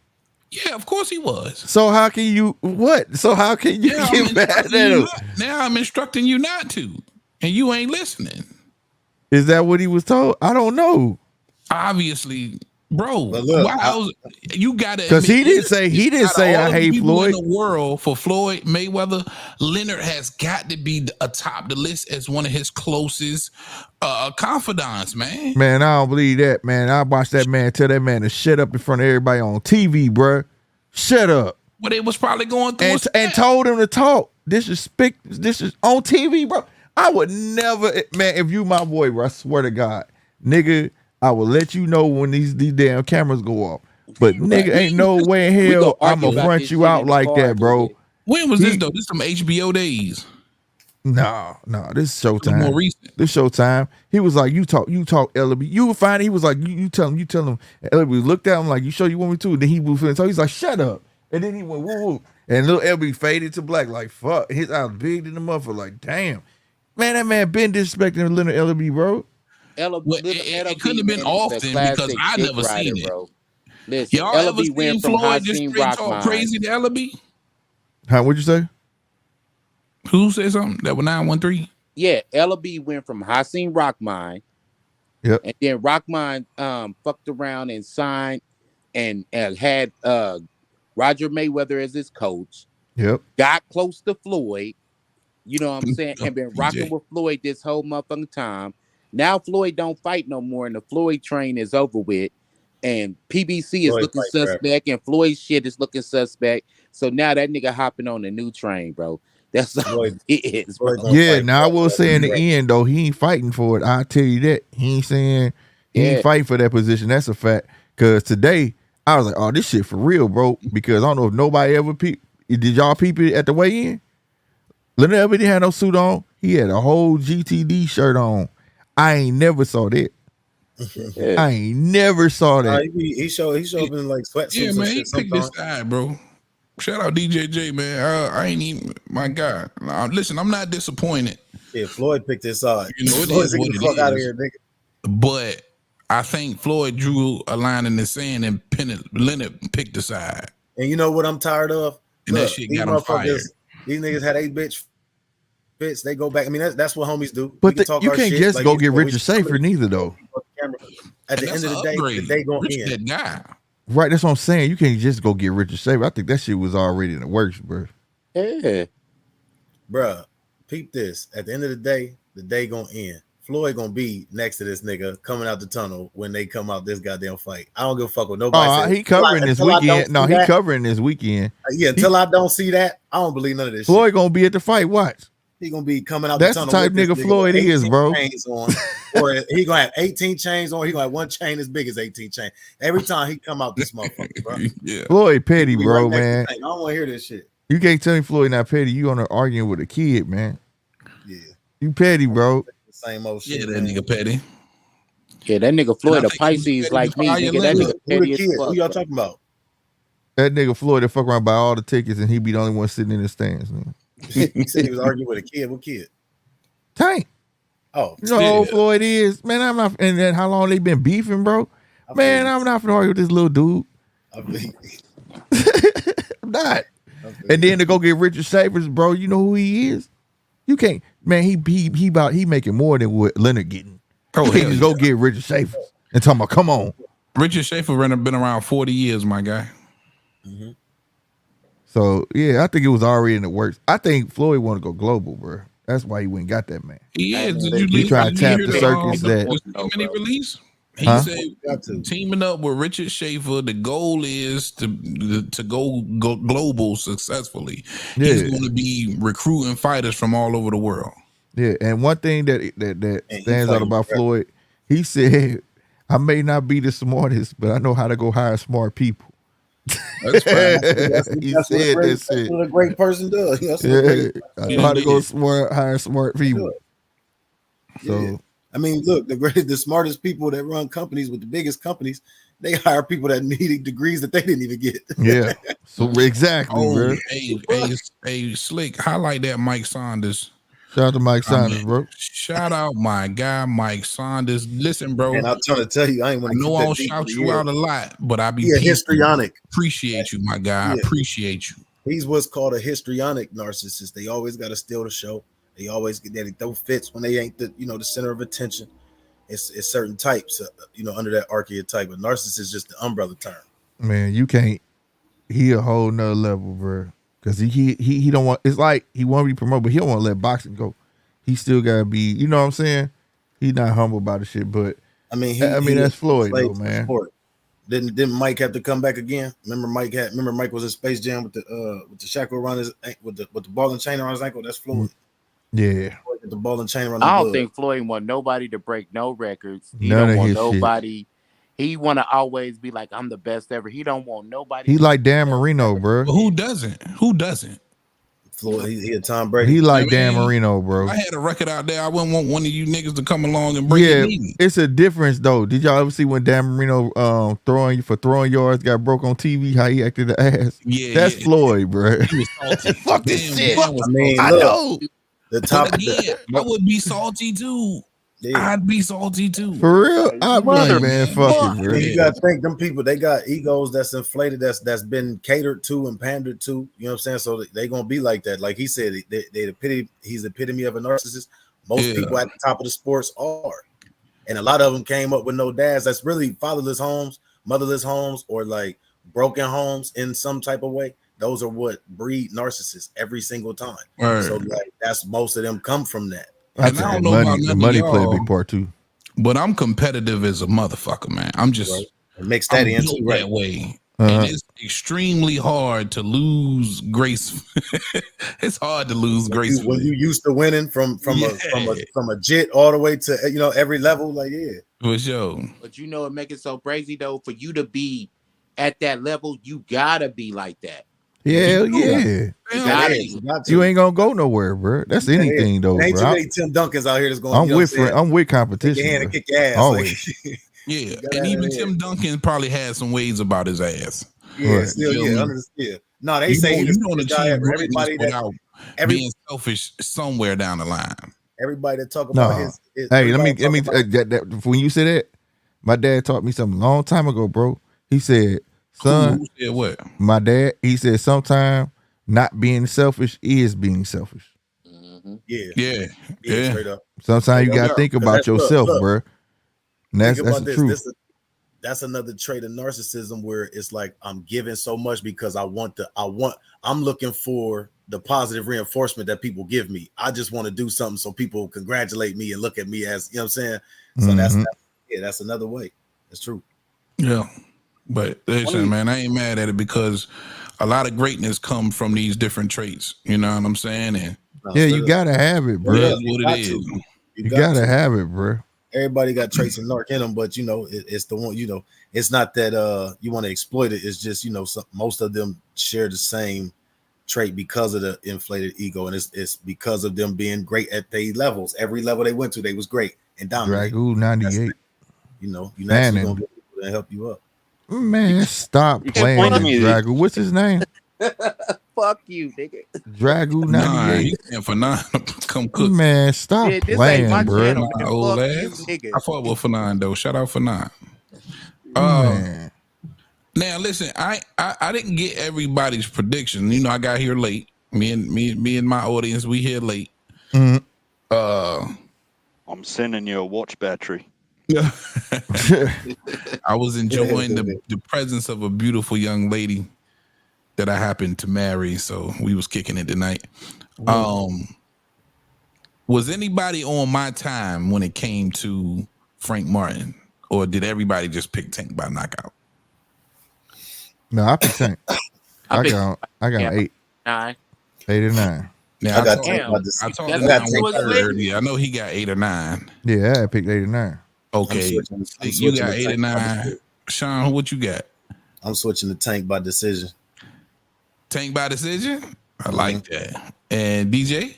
Yeah, of course he was. So how can you get mad at him? Now I'm instructing you not to, and you ain't listening. Is that what he was told? I don't know. Obviously, bro. Look, you got to, because he didn't say I hate Floyd. In the world for Floyd Mayweather, Leonard has got to be atop the list as one of his closest confidants, man. Man, I don't believe that, man. I watched that man tell that man to shut up in front of everybody on TV, bro. Shut up. But it was probably going through and told him to talk. This is on TV, bro. I would never, man. If you my boy, bro, I swear to God, nigga, I will let you know when these damn cameras go off. But nigga, ain't no way in hell I'm gonna front you out like that, bro. When was this though? This some HBO days. No, this is Showtime. More recent. This Showtime. He was like, you talk, Elby. You would find it. He was like, you tell him. And Elby looked at him like, you sure you want me to? And then he moved in. So he's like, shut up. And then he went, woo woo. And little Elby faded to black, like fuck. His eyes big in the motherfucker, like damn. Man, that man been disrespecting Leonard-Elby, bro. It couldn't have been often because I never seen it. Bro. Listen, y'all ever seen Floyd just straight talk crazy to Elby? How? What'd you say? Who said something? That was 913? Yeah, Elby went from Hassim Rockmine. Yep. And then Rockmine fucked around and signed and had Roger Mayweather as his coach. Yep. Got close to Floyd. You know what I'm saying? And been rocking with Floyd this whole motherfucking time. Now Floyd don't fight no more, and the Floyd train is over with. And PBC is looking suspect, and Floyd's shit is looking suspect. So now that nigga hopping on the new train, bro. That's all it is, bro. Yeah, now I will say in the end, though, he ain't fighting for it. I'll tell you that. He ain't saying he ain't fighting for that position. That's a fact. Because today, I was like, oh, this shit for real, bro. Because I don't know if nobody ever did y'all peep it at the weigh-in? Leonard Elby didn't have no suit on. He had a whole GTD shirt on. I ain't never saw that. I ain't never saw that. He showed up in like sweatsuits. Yeah, man, he picked this side, bro. Shout out DJJ, man. I ain't even my guy. Listen, I'm not disappointed. Yeah, Floyd picked this side. You know, Floyd get the fuck out of here, nigga. But I think Floyd drew a line in the sand and Leonard picked the side. And you know what I'm tired of? And that shit got him fired. These niggas had 8 bitch fits. They go back. I mean, that's what homies do. But you can't just go get Richard Safer neither, though. At the end of the day, they gonna end. That guy. Right, that's what I'm saying. You can't just go get Richard Saber. I think that shit was already in the works, bro. Yeah. Bruh, peep this. At the end of the day gonna end. Floyd gonna be next to this nigga coming out the tunnel when they come out this goddamn fight. I don't give a fuck what nobody says. He covering this weekend. No, he covering this weekend. Yeah, until I don't see that, I don't believe none of this Floyd shit. gonna be at the fight. Watch. He gonna be coming out That's the tunnel. That's the type nigga Floyd is, bro. On, or he gonna have 18 chains on. He gonna have one chain as big as 18 chains. Every time he come out this motherfucker, bro. Yeah. Floyd petty, bro, man. I don't want to hear this shit. You can't tell me Floyd not petty. You on there arguing with a kid, man. Yeah. You petty, bro. Same old shit. Yeah, that nigga petty. Yeah, that nigga Floyd a Pisces like me. Nigga, that nigga petty as fuck. Who y'all talking about? That nigga Floyd that fuck around buy all the tickets and he be the only one sitting in the stands, man. He said he was arguing with a kid. What kid? Tank. Oh, You know how old Floyd is? Man, I'm not, and then how long they been beefing, bro? Man, I'm not finna argue with this little dude. I'm not. And then to go get Richard Schaefer's, bro, you know who he is? You can't, man, he making more than what Leonard getting. You can't just go get Richard Schaefer's and tell him, come on. Richard Schaefer been around 40 years, my guy. Mm-hmm. So, yeah, I think it was already in the works. I think Floyd want to go global, bro. That's why he went and got that man. He is. He trying to tap the circus that. Many release? He said teaming up with Richard Schaefer, the goal is to go global successfully. Yeah. He's going to be recruiting fighters from all over the world. Yeah, and one thing that stands out about Floyd, he said, I may not be the smartest, but I know how to go hire smart people. That's fine. That's what a great person does. I know how to go hire smart people. So. Yeah. I mean, look, the smartest people that run companies with the biggest companies, they hire people that need degrees that they didn't even get. Yeah. So exactly, bro. Hey, Slick, highlight that Mike Saunders. Shout out to Mike Saunders, bro. Shout out my guy, Mike Saunders. Listen, bro. And I'm trying to tell you, I I'll shout you out a lot, but I be histrionic. Appreciate you, my guy. I appreciate you. He's what's called a histrionic narcissist. They always got to steal the show. They always get that. They throw fits when they ain't the center of attention. It's certain types, under that archetype. But narcissist is just the umbrella term. Man, you can't. He a whole nother level, bro. Because he don't want. It's like he want to be promoted, but he don't want to let boxing go. He still gotta be. You know what I'm saying? He's not humble about the shit. But I mean, that's Floyd, though, man. Sport. Didn't Mike have to come back again? Remember Mike was in Space Jam with the shackle around his with the ball and chain around his ankle. That's Floyd. Yeah. The ball and chain around I don't think Floyd want nobody to break no records. He None don't of want his nobody. Shit. He want to always be like, I'm the best ever. He don't want nobody. He like Dan Marino, bro. Well, who doesn't? Floyd, he a Tom Brady. He like Dan Marino, bro. I had a record out there. I wouldn't want one of you niggas to come along and break it. Yeah, it's a difference though. Did y'all ever see when Dan Marino throwing yards got broke on TV? How he acted the ass? Yeah, that's Floyd, bro. He was salty. Fuck this shit. I know. The top again, I would be salty too. Yeah. I'd be salty too. For real? I'd be like, man, fuck it, bro. You gotta think them people, they got egos that's inflated, that's been catered to and pandered to. You know what I'm saying? So they gonna be like that. Like he said, he's the epitome of a narcissist. Most people at the top of the sports are. And a lot of them came up with no dads. That's really fatherless homes, motherless homes, or like broken homes in some type of way. Those are what breed narcissists every single time. Right. So like that's most of them come from that. And I don't know about the money play a big part too. But I'm competitive as a motherfucker, man. I'm just mix that in too, that way. And it's extremely hard to lose grace. It's hard to lose grace when you used to winning from a jet all the way to every level. Like for sure. But it make it so crazy though. For you to be at that level, you gotta be like that. Yeah. You ain't gonna go nowhere, bro. That's anything though, ain't bro. Too many Tim Duncans out here that's going. I'm with competition. Kick your hand and kick your ass. Always. Yeah, and even Tim Duncan probably had some ways about his ass. Yeah, No, they say you don't achieve everybody without being selfish somewhere down the line. Everybody that talk about his hey, let me when you say that, my dad taught me something a long time ago, bro. He said, son, who said what? My dad, he said, sometimes not being selfish is being selfish. Mm-hmm. Yeah. Straight up. Sometimes you gotta think about yourself, bro. And that's the truth. That's another trait of narcissism where it's like I'm giving so much because I'm looking for the positive reinforcement that people give me. I just want to do something so people congratulate me and look at me as, you know what I'm saying? So that's another way. That's true. Yeah. But listen, man, I ain't mad at it because a lot of greatness comes from these different traits. You know what I'm saying? And you gotta have it, bro. That's what it is. You gotta have it, bro. Everybody got traits of narc in them, but it's the one. It's not that you want to exploit it. It's just most of them share the same trait because of the inflated ego, and it's because of them being great at their levels. Every level they went to, they was great and dominant. Dragoo 98. You naturally gonna get people to help you up. Man, stop playing with Dragoo. What's his name? fuck you, nigga. Dragu Nah, 98. he stand for 9. Come cook. Man, stop Yeah, this ain't my playing, bro. channel, man. Old Fuck you, ass. nigga. I fought with for 9 though. Shout out for 9. Man. Now listen, I didn't get everybody's prediction. You know, I got here late. Me and my audience, we here late. Mhm. I'm sending you a watch battery. I was enjoying the presence of a beautiful young lady that I happened to marry, so we was kicking it tonight. Was anybody on my time when it came to Frank Martin, or did everybody just pick Tank by knockout? No, I picked Tank. I picked- got yeah. 8. 9. 8 or 9. Now I got talked Tank by I decision. talked That's to what 9 you with was Turk lit. earlier. I know he got 8 or 9. Yeah, I picked 8 or 9. Okay, I'm you switching got to 8 or Tank by 9. decision. Sean, what you got? I'm switching to Tank by decision. Tank by decision. I like that. And DJ.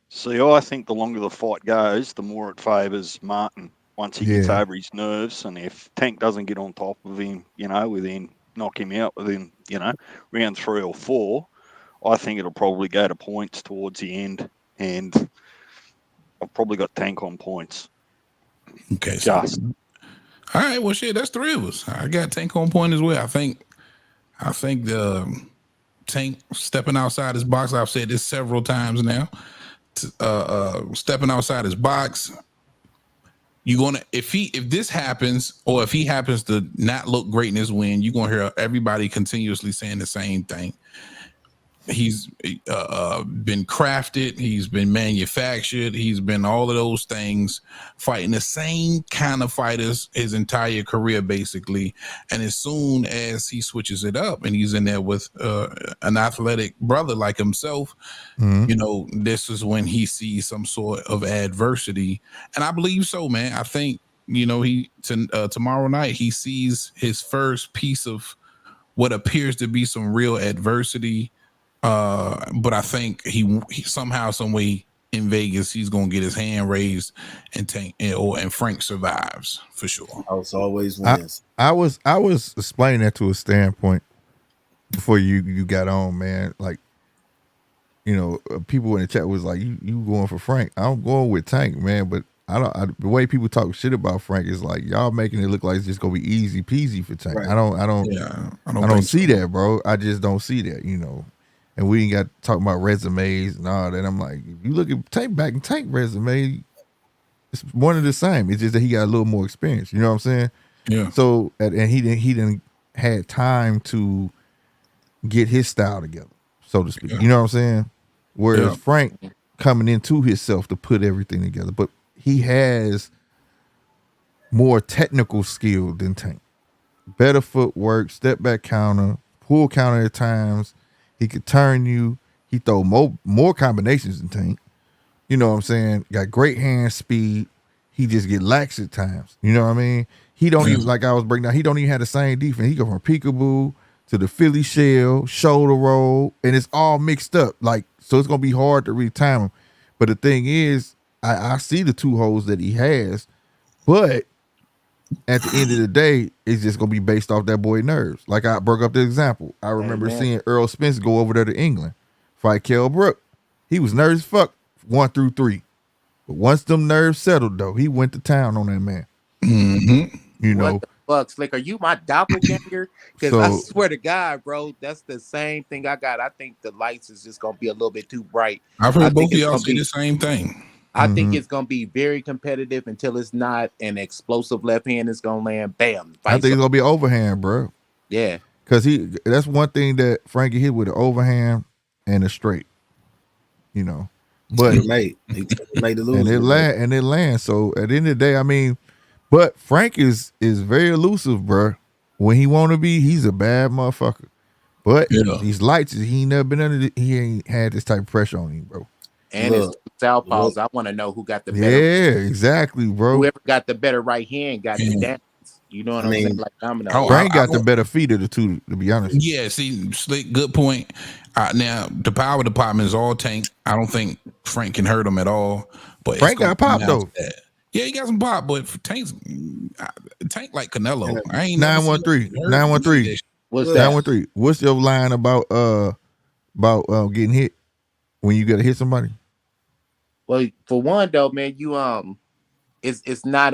See, I think the longer the fight goes, the more it favours Martin once he gets over his nerves. And if Tank doesn't get on top of him, within knock him out within, round 3 or 4, I think it'll probably go to points towards the end. And I've probably got Tank on points. Okay, so all right. Well, shit, that's 3 of us. I got Tank on point as well. I think the Tank stepping outside his box. I've said this several times now. Stepping outside his box. You're gonna if this happens, or if he happens to not look great in this win, you're gonna hear everybody continuously saying the same thing. He's been crafted, he's been manufactured, he's been all of those things, fighting the same kind of fighters his entire career, basically. And as soon as he switches it up and he's in there with an athletic brother like himself, this is when he sees some sort of adversity. And I believe so, man. I think, tomorrow night he sees his first piece of what appears to be some real adversity. But I think he somehow, some way in Vegas, he's gonna get his hand raised and Tank and Frank survives for sure. House always wins. I was explaining that to a standpoint before you got on, man. Like, people in the chat was like, "You going for Frank?" I'm going with Tank, man. But the way people talk shit about Frank is like y'all making it look like it's just gonna be easy peasy for Tank. Right. I don't see that, bro. I just don't see that, And we ain't got to talk about resumes and all that. I'm like, if you look at Tank back in Tank resume, it's one of the same. It's just that he got a little more experience. You know what I'm saying? Yeah. So and he didn't had time to get his style together, so to speak. Yeah. You know what I'm saying? Whereas Frank coming into himself to put everything together, but he has more technical skill than Tank. Better footwork, step back counter, pull counter at times. He could turn you. He throw more combinations than Tank. You know what I'm saying? Got great hand speed. He just get lax at times. You know what I mean? He don't even, like I was breaking down, he don't even have the same defense. He go from peekaboo to the Philly shell, shoulder roll, and it's all mixed up. Like, so it's going to be hard to retime him. But the thing is, I see the 2 holes that he has, but at the end of the day, it's just gonna be based off that boy nerves. Like I broke up the example. I remember seeing Earl Spence go over there to England, fight Kell Brook. He was nervous as fuck 1 through 3. But once them nerves settled, though, he went to town on that man. Mm-hmm. What the fuck, Slick? Are you my doppelganger? Because I swear to God, bro, that's the same thing I got. I think the lights is just gonna be a little bit too bright. I've heard both of y'all say the same thing. I think it's going to be very competitive until it's not an explosive left hand is going to land. Bam. I think it's going to be an overhand, bro. Yeah. Because that's one thing that Frankie hit with an overhand and a straight. But he made the lose. And it lands. So at the end of the day, I mean, but Frank is very elusive, bro. When he want to be, he's a bad motherfucker. But these lights, he ain't never been under he ain't had this type of pressure on him, bro. And it's southpaws. I want to know who got the better. Yeah, exactly, bro. Whoever got the better right hand got the dance. You know what I mean? Like domino. Frank got the better feet of the 2, to be honest. Yeah, see, Slick, good point. Now, the power department is all Tank. I don't think Frank can hurt him at all. But Frank got pop, though. Yeah, he got some pop, but Tank like Canelo. I ain't 913. 913. What's that? 913. What's your line about getting hit when you gotta hit somebody? Well, for one though, man, you it's not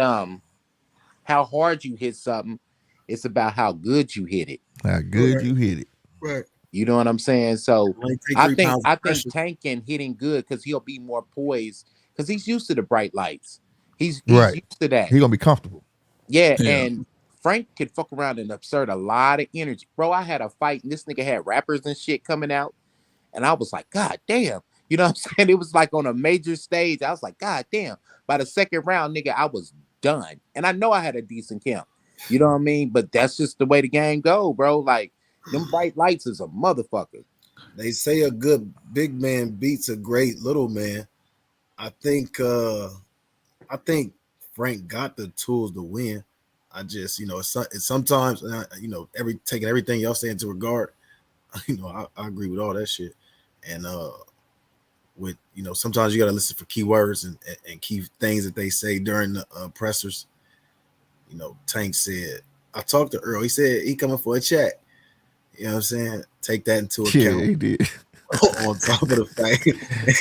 how hard you hit something. It's about how good you hit it. How good you hit it. Right. You know what I'm saying? So Only take I 3 think pounds I of think pressure. Tank can hitting good because he'll be more poised because he's used to the bright lights. He's Right. used to that. He gonna be comfortable. Yeah, Yeah. and Frank could fuck around and exert a lot of energy. Bro, I had a fight and this nigga had rappers and shit coming out. And I was like, God damn. You know what I'm saying? It was like on a major stage. I was like, God damn. By the second round, nigga, I was done. And I know I had a decent camp. You know what I mean? But that's just the way the game go, bro. Like, them bright lights is a motherfucker. They say a good big man beats a great little man. I think Frank got the tools to win. I just, it's sometimes, taking everything y'all say into regard, I agree with all that shit. And with, sometimes you got to listen for keywords and key things that they say during the pressers. Tank said, I talked to Earl. He said he coming for a check. You know what I'm saying? Take that into account. Yeah, he did. On top of the fact,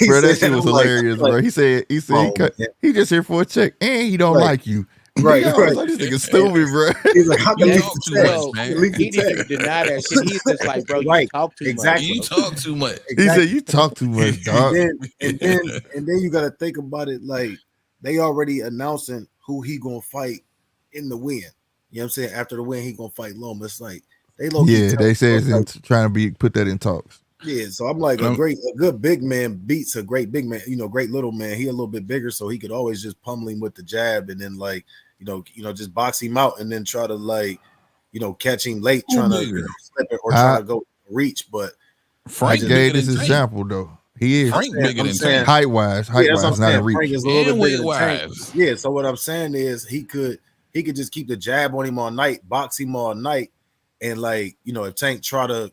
bro, that shit was hilarious, bro. He said he just here for a check and he don't like you. Right, I was like, this nigga stupid, bro. He's like, how can You you talk too much, man. He didn't even deny that shit. He's just like, bro, you talk too exactly. You talk too much. He said you talk too much, dog. And then you got to think about it like they already announcing who he gonna fight in the win. You know what I'm saying? After the win, he gonna fight Loma. It's like they they say it's trying to put that in talks. Yeah, so I'm like a good big man beats a great big man, great little man. He a little bit bigger, so he could always just pummel him with the jab and then just box him out and then try to catch him late, trying to slip it or trying to go reach. But Frank gave this example though. He is Frank bigger than Tank. Height wise, not a reach. Frank is a little bit bigger than Tank. Yeah, so what I'm saying is he could just keep the jab on him all night, box him all night, and if Tank try to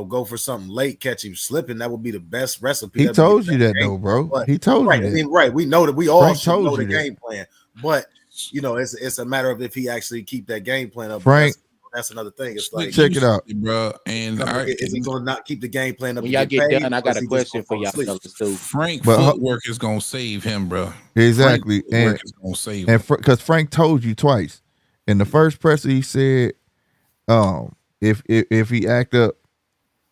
go for something late, catch him slipping, that would be the best recipe. He told you that though, bro. He told you that. I mean, right. We know that we all should know the game plan, but it's a matter of if he actually keep that game plan up. Frank, that's another thing. It's like check it out, bro. And is he gonna not keep the game plan up? When y'all get done, I got a question for y'all fellas too. Frank footwork is gonna save him, bro. Exactly, and is gonna save him. Because Frank told you twice in the first presser, he said, if he act up,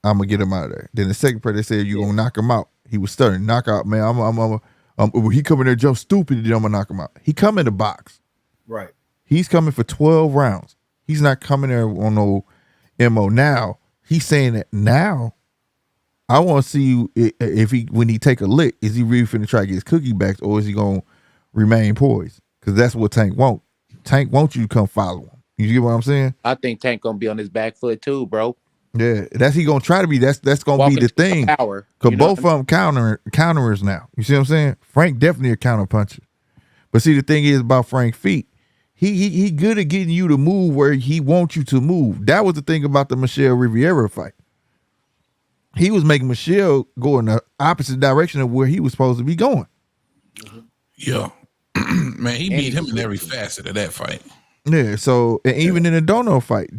I'm gonna get him out of there. Then the second presser, they said you gonna knock him out. He was stuttering, knock out, man. He come in there jump stupid, then I'm gonna knock him out. He come in the box, right? He's coming for 12 rounds. He's not coming there on no MO. Now he's saying that now I want to see you when he take a lick, is he really finna try to get his cookie back or is he gonna remain poised? Because that's what Tank want. Tank wants you to come follow him. You get what I'm saying? I think Tank gonna be on his back foot too, bro. Yeah, that's he gonna try to be. That's gonna Walking be the thing. Because both of them counterers now. You see what I'm saying? Frank definitely a counter puncher. But see, the thing is about Frank feet. He good at getting you to move where he wants you to move. That was the thing about the Michelle Riviera fight. He was making Michelle go in the opposite direction of where he was supposed to be going. Yeah. Man, he beat him in every facet of that fight. Yeah, so and even in the Dono fight,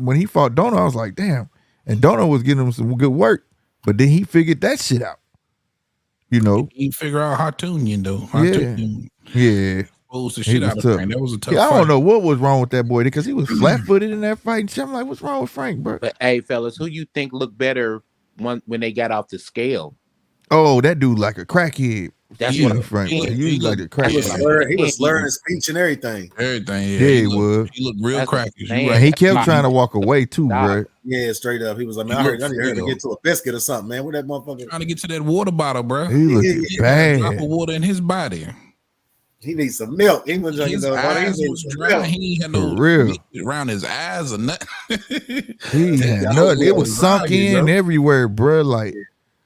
when he fought Dono, I was like, damn. And Dono was getting him some good work, but then he figured that shit out. He figured out Hartunian though. Yeah. Exposed the shit out of Frank. That was a tough fight. I don't know what was wrong with that boy because he was flat-footed in that fight. And I'm like, what's wrong with Frank, bro? But hey, fellas, who you think looked better when they got off the scale? Oh, that dude like a crackhead. That's what Frank. He like a crackhead. He was slurring his speech and everything. Everything. Yeah, he was. He looked real cracky. And he kept trying to walk away too, bro. Yeah, straight up. He was like, man, I heard to get to a biscuit or something, man. Where that motherfucker? Trying to get to that water bottle, bro. He looked bad. Drop of water in his body. He needs some milk. He was drinking his eyes was dry. He had no real around his eyes or nothing. He had nothing. It was sunk in everywhere, bro. Like,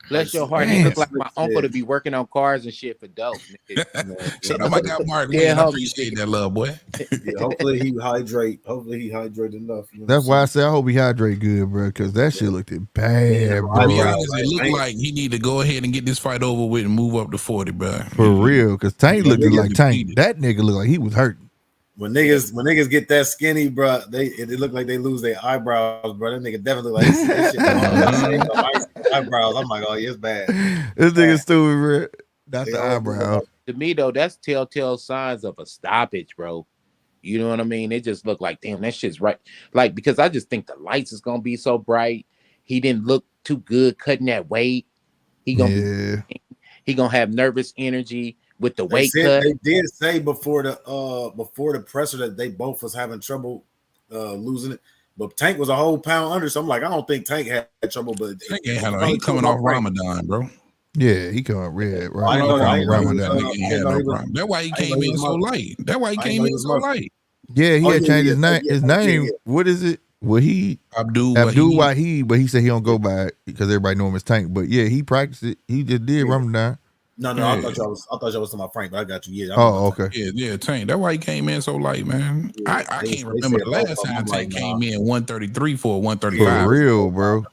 bless your heart. He looked like my uncle to be working on cars and shit for dope. Shout out my guy Mark. Yeah, I appreciate that love, boy. Yeah, hopefully he hydrate. Hopefully he hydrate enough. That's why I said I hope he hydrate good, bro, because that shit looked bad, bro. It looked like he need to go ahead and get this fight over with and move up to 40, bro. For real, because Tank looked like Tank. That nigga looked like he was hurting. When niggas get that skinny, bro, it look like they lose their eyebrows, bro. That nigga definitely like this shit. Eyebrows. I'm like, oh, yeah, it's bad. This nigga stupid, bro. Not the eyebrows. To me though, that's telltale signs of a stoppage, bro. You know what I mean? It just looked like, damn, that shit's right. Like, because I just think the lights is gonna be so bright. He didn't look too good cutting that weight. He gonna have nervous energy with the weight cut. They did say before the presser that they both was having trouble losing it. But Tank was a whole pound under, so I'm like, I don't think Tank had trouble, but Tank he coming off Ramadan, bro. Yeah, he coming red. Ramadan. That's why he came in so light. That's why he came in so light. Yeah, he had changed his name. His name, what is it? Well, he Abdul Wahid, but he said he don't go by it because everybody know him as Tank. But yeah, he practiced it. He just did Ramadan. No, I thought y'all was talking about Frank, but I got you. Yeah. Okay. Yeah, Tank. That's why he came in so light, man. Yeah, I can't remember the last time Tank came in 133 for 135. For real, bro.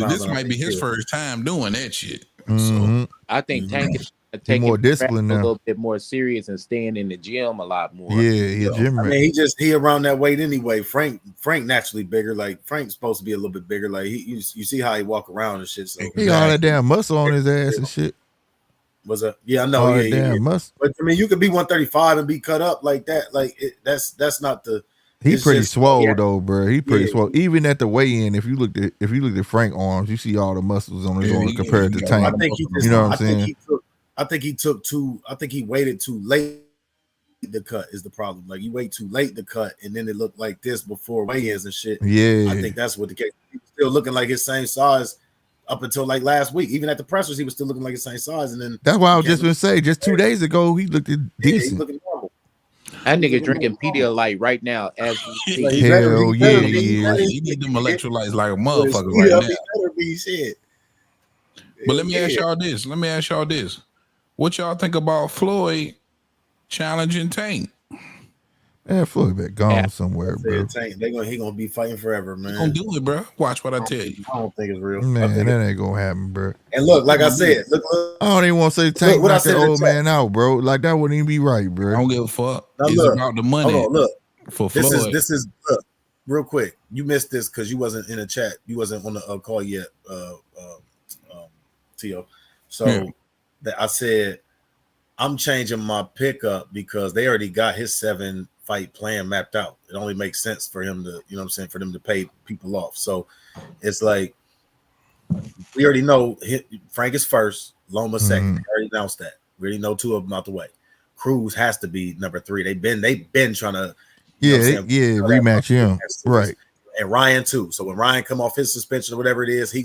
This might be his first time doing that shit. Mm-hmm. So I think Tank is taking more discipline now, a little bit more serious and staying in the gym a lot more. Yeah, he's gym. I mean, he around that weight anyway. Frank naturally bigger. Like Frank's supposed to be a little bit bigger. Like you see how he walk around and shit. So he got all that damn muscle on his ass and shit. Was a I know. All that damn muscle. But I mean, you could be 135 and be cut up like that. Like that's not the. He's pretty swole though, bro. He pretty swole. Even at the weigh-in, if you looked at Frank arms, you see all the muscles on his arms compared to Tank. I think you know what I'm saying? I think he waited too late to cut is the problem. Like you wait too late to cut, and then it looked like this before weigh-ins and shit. Yeah, I think that's what the case. He was still looking like his same size up until like last week. Even at the pressers, he was still looking like his same size. And then that's why I was just gonna say, just 2 days ago, he looked decent. He's looking normal. That nigga drinking Pedialyte right now as we speak. Hell yeah, he need them electrolytes like a motherfucker right now. Better be shit. But let me ask y'all this. What y'all think about Floyd challenging Tank? Man, Floyd been gone somewhere, bro. He gonna be fighting forever, man. He gonna do it, bro. Watch what I tell you. I don't think it's real. Man, that ain't gonna happen, bro. And look, like I said, look. I don't even want to say Tank knock that old man out, bro. Like that wouldn't even be right, bro. I don't give a fuck. It's about the money. Hold on, look. For Floyd. This is look, real quick. You missed this because you wasn't in the chat. You wasn't on the call yet, Tio. So I said I'm changing my pickup because they already got his 7-fight plan mapped out. It only makes sense for him to, you know what I'm saying, for them to pay people off. So it's like we already know Frank is first, Loma second. I already announced that. We already know 2 of them out the way. Cruz has to be number 3. They've been trying to rematch him. Right. And Ryan too. So when Ryan come off his suspension or whatever it is, he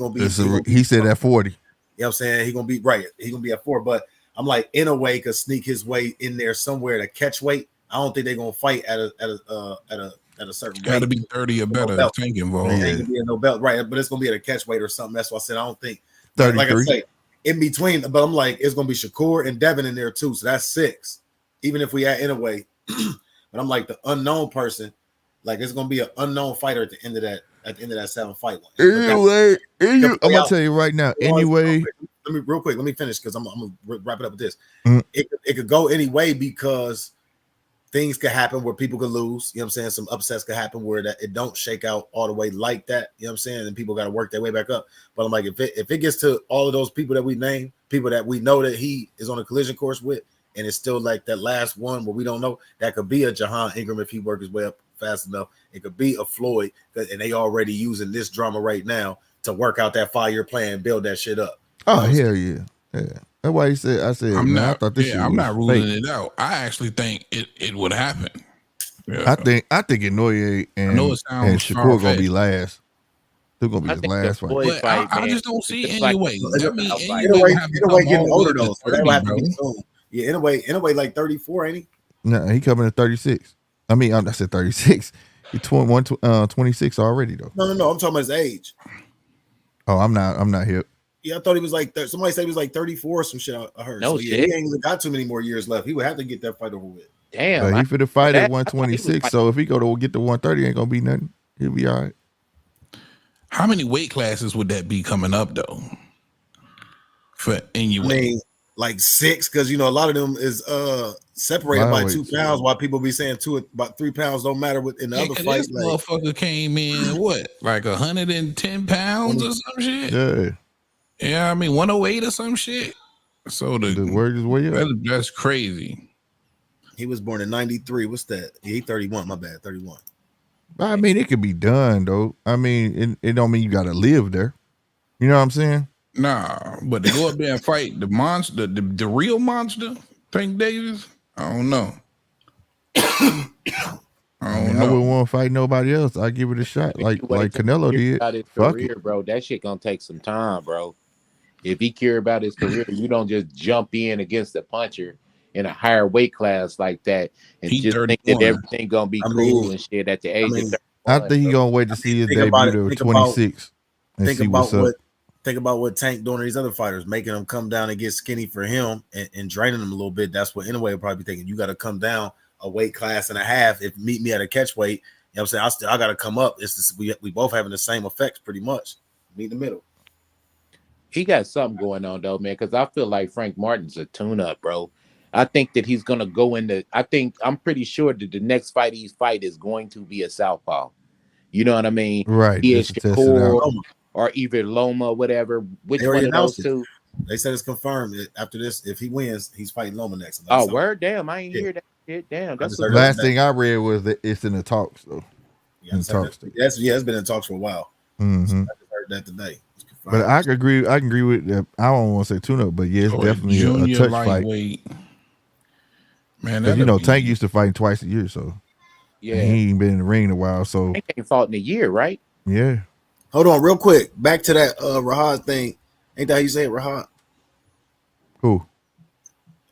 said at 40. You know what I'm saying? He gonna be right. He gonna be at 4. But I'm like, in a way, could sneak his way in there somewhere to catch weight. I don't think they're gonna fight at a certain weight. Got to be 30 or better. Tank involved. It ain't gonna be a no belt, right? But it's gonna be at a catch weight or something. That's why I said I don't think. 33. Like I say, in between. But I'm like, it's gonna be Shakur and Devin in there too. So that's 6. Even if we add in a way, but I'm like the unknown person. Like it's gonna be an unknown fighter at the end of that 7-fight one. Anyway, I'm gonna tell you right now. Anyway. Let me finish because I'm gonna wrap it up with this. It could go any way because things could happen where people could lose. You know what I'm saying? Some upsets could happen where that it don't shake out all the way like that. You know what I'm saying? And people got to work their way back up. But I'm like, if it gets to all of those people that we name, people that we know that he is on a collision course with, and it's still like that last one where we don't know, that could be a Jahan Ingram if he works his way up fast enough. It could be a Floyd, and they already using this drama right now to work out that 5-year plan, build that shit up. Oh, hell yeah. That's why I said, I thought this shit I'm not ruling fake. it out. I actually think it would happen. Yeah. I think Inoue and Shakur gonna be last. They're gonna be his last fight. But I just don't see any way. Inoue getting older though, so that will have to be soon. Yeah, Inoue like 34, ain't he? No, he coming at 36. I mean, I said 36. He's 26 already though. No. I'm talking about his age. Oh, I'm not hip. Yeah, I thought he was like somebody said he was like 34 or some shit. I heard. No so, shit. He ain't even got too many more years left. He would have to get that fight over with. Damn, he finna fight at 126. So if he go to get to 130, ain't gonna be nothing. He'll be all right. How many weight classes would that be coming up though? For Inoue, I mean, like 6, because a lot of them is separated by 2 pounds, while people be saying about 3 pounds don't matter in the other fight. This motherfucker came in like 110 pounds or some shit. Yeah, I mean 108 or some shit. So the word is way up. That's crazy. He was born in 93. What's that? He 31. My bad, 31. I mean, it could be done though. I mean, it don't mean you got to live there. You know what I'm saying? Nah, but to go up there and fight the monster, the real monster, Tank Davis, I don't know. I wouldn't want to fight nobody else. I give it a shot, like Canelo did. Fuck career, bro. That shit gonna take some time, bro. If he care about his career, you don't just jump in against a puncher in a higher weight class like that and just think that everything gonna be cool and shit at the age of 31. I think he gonna wait to see his debut to 26 and see what's up. Think about what Tank doing to these other fighters, making them come down and get skinny for him and draining them a little bit. That's what anyway will probably be thinking. You got to come down a weight class and a half. If meet me at a catch weight, you know what I'm saying? I got to come up. We both having the same effects pretty much. Meet in the middle. He got something going on though, man. Because I feel like Frank Martin's a tune-up, bro. I think that he's gonna go into. I'm pretty sure that the next fight he's fight is going to be a southpaw. You know what I mean? Right. He is Shakur or either Loma, whatever. Which one of those two? They said it's confirmed that after this, if he wins, he's fighting Loma next. Oh, word, damn! I ain't hear that shit. Damn, that's the last thing I read was that it's in the talks though. Yeah, it's been in talks for a while. Mm-hmm. So I just heard that today. But I can agree with that. I don't want to say tune-up, but yeah, it's definitely a touch fight. Man, you know, Tank used to fight twice a year, so yeah, he ain't been in the ring in a while. So Tank ain't fought in a year, right? Yeah. Hold on, real quick. Back to that Rahad thing. Ain't that how you say it, Rahad? Who?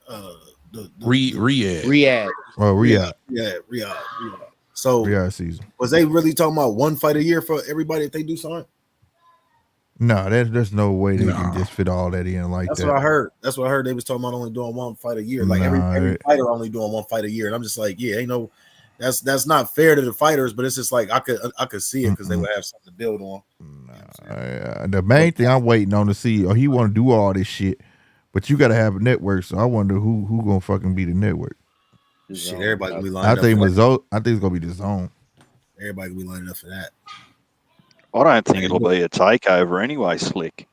Riyadh. Oh, Riyadh. Yeah, Riyadh. So Riyadh season. Was they really talking about one fight a year for everybody if they do something? No, there's no way they can just fit all that in like that. That's what I heard. That's what I heard. They was talking about only doing one fight a year. Like every fighter only doing one fight a year. And I'm just like, yeah, ain't no. That's not fair to the fighters, but it's just like I could see it because they would have something to build on. The main thing I'm waiting on to see, he want to do all this shit, but you got to have a network. So I wonder who gonna fucking be the network. Shit, everybody gonna be lined up. I think it's gonna be the Zone. Everybody gonna be lining up for that. I don't think it'll be a takeover anyway, Slick.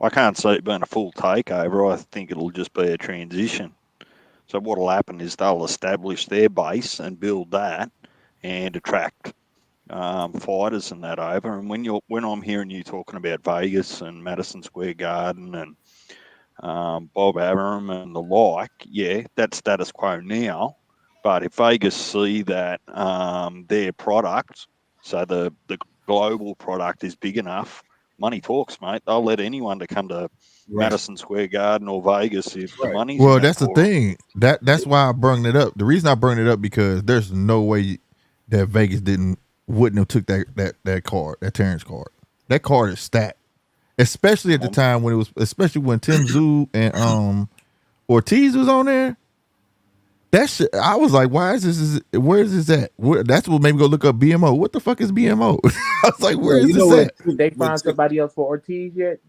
I can't see it being a full takeover. I think it'll just be a transition. So what'll happen is they'll establish their base and build that and attract fighters and that over. And when I'm hearing you talking about Vegas and Madison Square Garden and Bob Arum and the like, yeah, that's status quo now. But if Vegas see that their product, so the global product is big enough, money talks, mate. They'll let anyone to come to Madison Square Garden or Vegas if the money's well, that's the thing. That's why I brought it up. The reason I brought it up because there's no way that Vegas wouldn't have took that card, that Terrence card. That card is stacked, especially at the time when especially when Tim Tszyu and Ortiz was on there. That shit, I was like, why is this? Where is this at? That's what made me go look up BMO. What the fuck is BMO? I was like, where is this at? Did they find somebody else for Ortiz yet?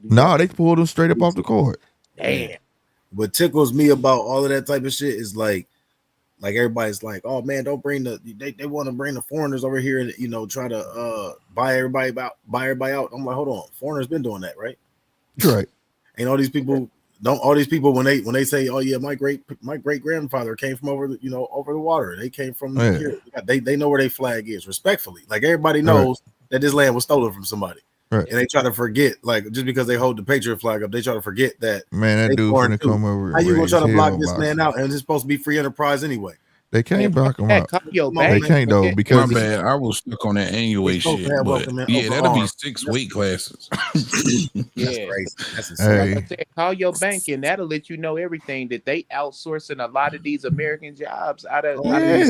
No, they pulled him straight up off the card. Damn. What tickles me about all of that type of shit is like everybody's like, oh man, don't bring they want to bring the foreigners over here and try to buy everybody out. I'm like, hold on, foreigners been doing that, right? Right. And all these people. Don't all these people when they say, oh yeah, my great grandfather came from over the water. They came from here. They know where their flag is. Respectfully, like everybody knows that this land was stolen from somebody, and they try to forget. Like just because they hold the Patriot flag up, they try to forget that. Man, that dude's gonna come over. How you gonna try to block this man out? And it's supposed to be free enterprise anyway. They can't block him out. They can't though because my bad. I was stuck on that annual shit. But yeah, that'll be 6 weight classes. That's crazy. That's insane. Like I said, call your bank and that'll let you know everything that they outsourcing a lot of these American jobs out of. That's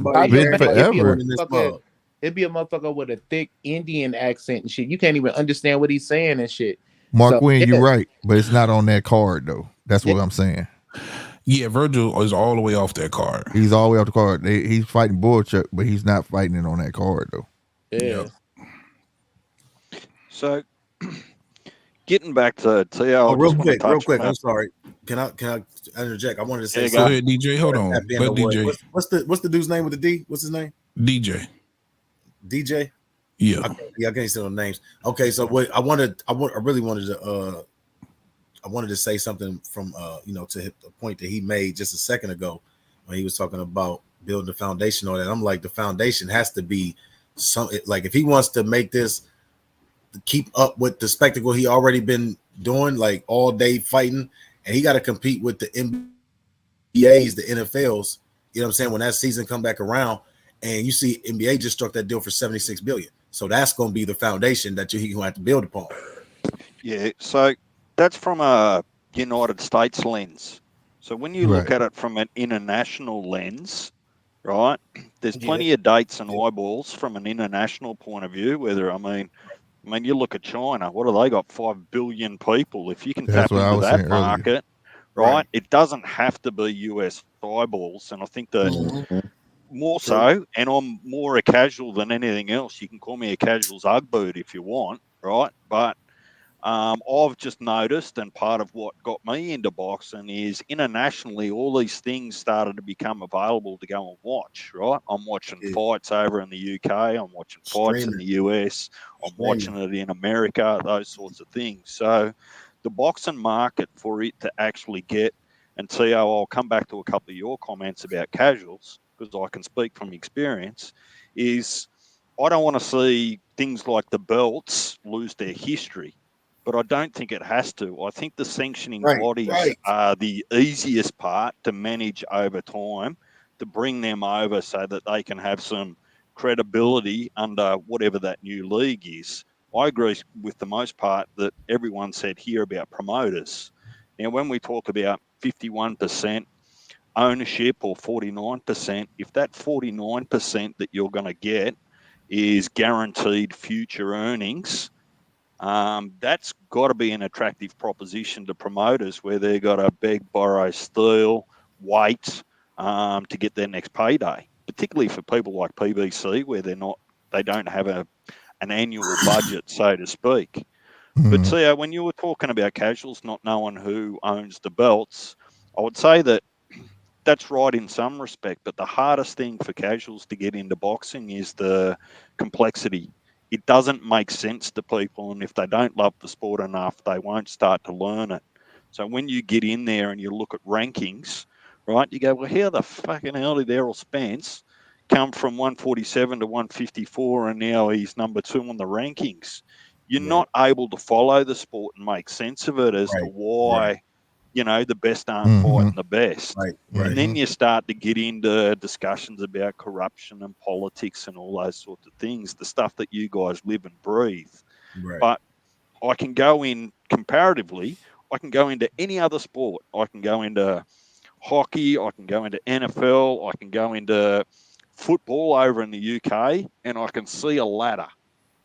been forever. It'd be a motherfucker with a thick Indian accent and shit. You can't even understand what he's saying and shit. Mark Wynn, you're right, but it's not on that card though. That's what I'm saying. Yeah, Virgil is all the way off that card. He's all the way off the card. He's fighting Bullchuck, but he's not fighting it on that card though. Yeah. So, getting back to TL, real quick. I'm sorry. Can I interject? I wanted to say Go something. ahead, DJ. Hold on. Let DJ. What's the dude's name with the D? What's his name? DJ. DJ. Yeah. I can't say no names. Okay, so what I really wanted to I wanted to say something from to hit the point that he made just a second ago when he was talking about building the foundation on that. I'm like, the foundation has to be like, if he wants to make this keep up with the spectacle he already been doing, like all day fighting, and he got to compete with the NBAs, the NFLs, you know what I'm saying, when that season come back around, and you see NBA just struck that deal for $76 billion. So that's going to be the foundation that you're going to have to build upon. Yeah, so that's from a United States lens. So when you look at it from an international lens, right, there's plenty of dates and eyeballs from an international point of view. I mean, you look at China. What do they got? 5 billion people. If you can tap into that market, right, it doesn't have to be US eyeballs. And I think that more so, and I'm more a casual than anything else. You can call me a casual's Ugg boot if you want, right? But I've just noticed, and part of what got me into boxing is internationally, all these things started to become available to go and watch, right? I'm watching fights over in the UK. I'm watching fights in the US. I'm watching it in America, those sorts of things. So the boxing market, for it to actually get, and see how I'll come back to a couple of your comments about casuals, because I can speak from experience, is I don't want to see things like the belts lose their history. But I don't think it has to. I think the sanctioning bodies are the easiest part to manage over time, to bring them over so that they can have some credibility under whatever that new league is. I agree with the most part that everyone said here about promoters. Now, when we talk about 51% ownership or 49%, if that 49% that you're going to get is guaranteed future earnings, that's got to be an attractive proposition to promoters, where they've got to beg, borrow, steal, wait to get their next payday. Particularly for people like PBC, where they don't have an annual budget, so to speak. But see, when you were talking about casuals not knowing who owns the belts, I would say that that's right in some respect. But the hardest thing for casuals to get into boxing is the complexity. It doesn't make sense to people, and if they don't love the sport enough, they won't start to learn it. So when you get in there and you look at rankings, right, you go, well, how the fucking hell did Errol Spence come from 147 to 154, and now he's number 2 on the rankings? You're not able to follow the sport and make sense of it as to why, the best aren't fighting the best. And then you start to get into discussions about corruption and politics and all those sorts of things, the stuff that you guys live and breathe. But I can go in comparatively, I can go into any other sport. I can go into hockey, I can go into NFL, I can go into football over in the UK, and I can see a ladder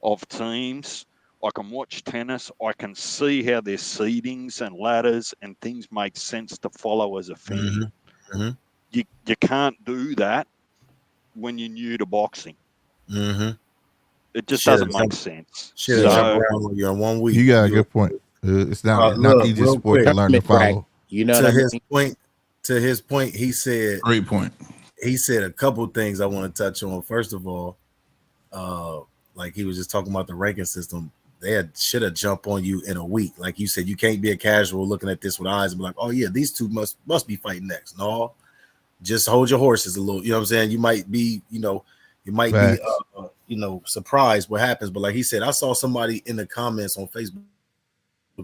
of teams. I can watch tennis. I can see how their seedings and ladders and things make sense to follow as a fan. You can't do that when you're new to boxing. It just doesn't make sense. Jump around when you're in 1 week. You got a good point. It's not easy sport to learn to follow. You know, to his point, he said, great point. He said a couple of things I want to touch on. First of all, like he was just talking about the ranking system. They should have jumped on you in a week. Like you said, you can't be a casual looking at this with eyes and be like, oh yeah, these two must be fighting next. No, just hold your horses a little. You know what I'm saying? You might be, surprised what happens. But like he said, I saw somebody in the comments on Facebook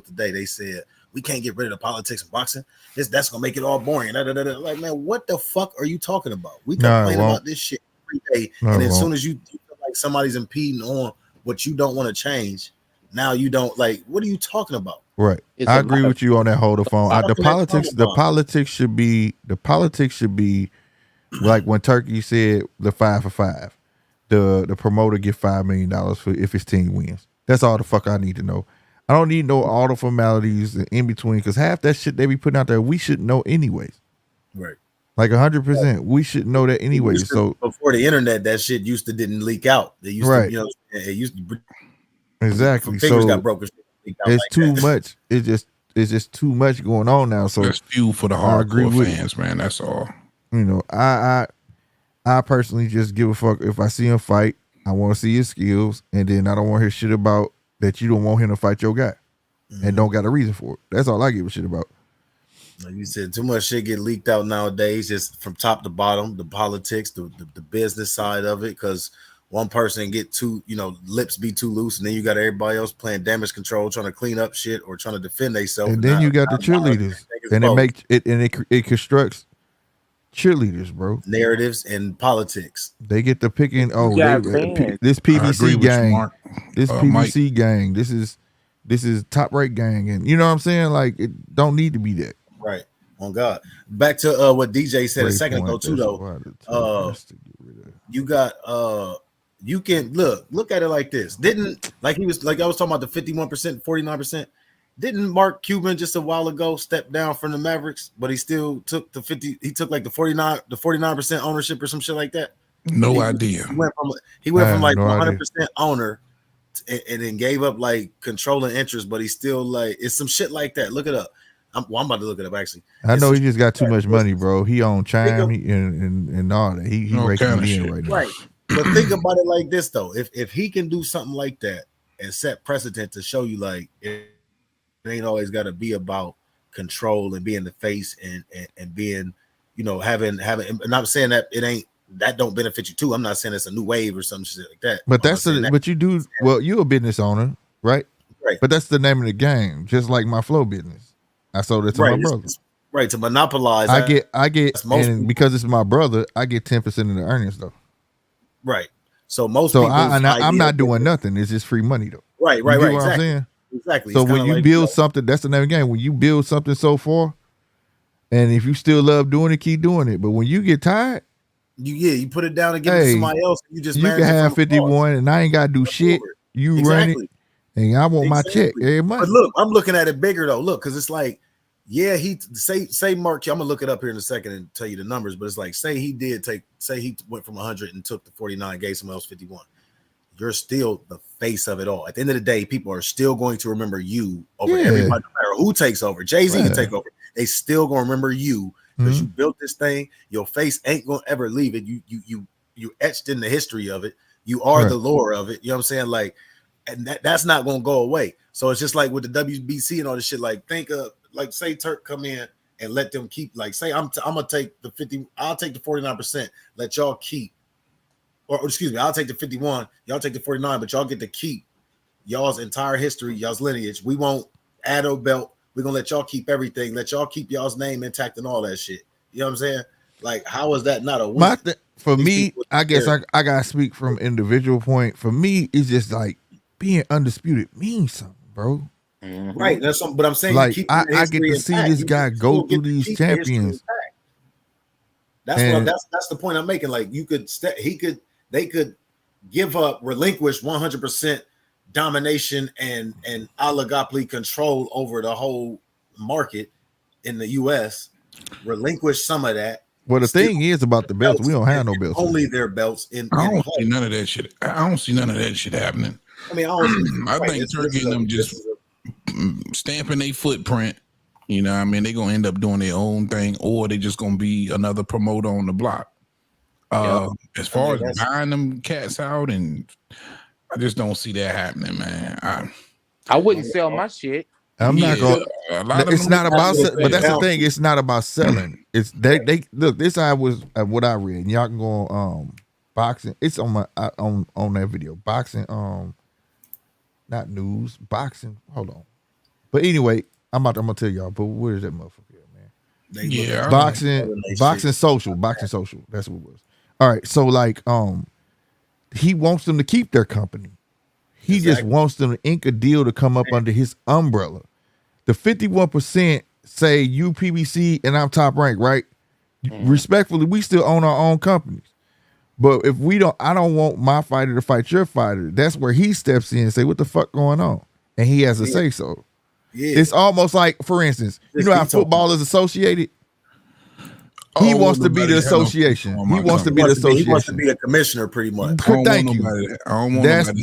today. They said, we can't get rid of the politics of boxing. That's gonna make it all boring. Like, man, what the fuck are you talking about? We complain about this shit every day, and as soon as you feel like somebody's impeding on what you don't want to change, now you don't like. What are you talking about? Right. I agree with you on that. Hold the phone. The politics should be like when Turkey said the 5 for 5. The promoter get $5 million for if his team wins. That's all the fuck I need to know. I don't need no all the formalities in between, because half that shit they be putting out there we should know anyways. Right. Like 100%, we should know that anyway. So before the internet, that shit didn't leak out. They used to, it used to. Exactly. Fingers so got broken. It's too much. It's just just too much going on now. So that's fuel for the I agree hardcore with fans, man. That's all. you know, I personally just give a fuck if I see him fight. I want to see his skills, and then I don't want to hear shit about that you don't want him to fight your guy, and don't got a reason for it. That's all I give a shit about. Like you said, too much shit get leaked out nowadays, just from top to bottom. The politics, the business side of it, because one person get too, lips be too loose, and then you got everybody else playing damage control, trying to clean up shit or trying to defend themselves. And then you got the cheerleaders, and it constructs cheerleaders, bro. Narratives and politics. They get to picking. This I agree PBC with gang, you, Mark. this PBC gang, this is top rate gang, and you know what I'm saying? Like, it don't need to be that. Right. On God. Back to what DJ said a second ago too, though. You got you can look at it like this. I was talking about the 51%, 49%. Didn't Mark Cuban just a while ago step down from the Mavericks, but he still took the 49% ownership or some shit like that? No idea. He went from like 100% owner and then gave up like controlling interest, but he's still like, it's some shit like that. Look it up. I'm about to look it up actually. I know he just got too much money, bro. He on Chime and all that. He raking it in right now. Right. But think about it like this though. If he can do something like that and set precedent to show you like it ain't always got to be about control and being the face and being, having. And I'm saying that that don't benefit you too. I'm not saying it's a new wave or some shit like that. But but you do well. You're a business owner, right? Right. But that's the name of the game. Just like my flow business, I sold it to my brother. Right, to monopolize. I get, and because it's my brother, I get 10% of the earnings though. Right. So I'm not doing nothing. It's just free money though. Right. You know what I'm saying? Exactly. So when you build something, that's the name of the game. When you build something so far, and if you still love doing it, keep doing it. But when you get tired, you put it down and give it to somebody else. You can have 51, and I ain't got to do shit. You run it, and I want my check every month. But look, I'm looking at it bigger though. Look, because it's like, he say Mark. I'm gonna look it up here in a second and tell you the numbers. But it's like, say he went from 100 and took the 49, gave someone else 51. You're still the face of it all. At the end of the day, people are still going to remember you over everybody, no matter who takes over. Jay-Z can take over. They still gonna remember you because you built this thing. Your face ain't gonna ever leave it. You etched in the history of it. You are the lore of it. You know what I'm saying? Like, and that's not gonna go away. So it's just like with the WBC and all this shit. Like, think of say Turk come in and let them keep. Like, say I'm gonna take the 50. I'll take the 49%. Let y'all keep. Or excuse me, I'll take the 51, y'all take the 49, but y'all get to keep y'all's entire history, y'all's lineage. We won't add a belt. We're gonna let y'all keep everything, let y'all keep y'all's name intact and all that shit. You know what I'm saying? Like, how is that not a win? For me, I guess I gotta speak from individual point. For me, it's just like being undisputed means something, bro. Mm-hmm. Right. That's something, but I'm saying like I get to see this guy go through these champions. That's the point I'm making. Like, they could relinquish 100% domination and oligopoly control over the whole market in the US, relinquish some of that. Well, the thing is about the belts, we don't have no belts. Only their belts I don't see none of that shit. I don't see none of that shit happening. I mean, I think Turkey and them just stamping their footprint. You know what I mean? They're going to end up doing their own thing, or they just going to be another promoter on the block. As far as buying them cats out, and I just don't see that happening, man. I wouldn't sell my shit. I'm not going. It's not about, but that's the thing. It's not about selling. It's they look. This I was what I read. And y'all can go on boxing. It's on my on that video. Boxing. Not news. Boxing. Hold on. But anyway, I'm gonna tell y'all. But where is that motherfucker, man? Boxing social. That's what it was. All right, so like, he wants them to keep their company. He just wants them to ink a deal to come up under his umbrella. The 51% say you PBC and I'm Top Rank, right? Respectfully, we still own our own companies. But if I don't want my fighter to fight your fighter. That's where he steps in and say, "What the fuck going on?" And he has to say so. Yeah. It's almost like, for instance, you know how football is associated. He wants to be the association. He wants to be the association. He wants to be a commissioner, pretty much. Thank you.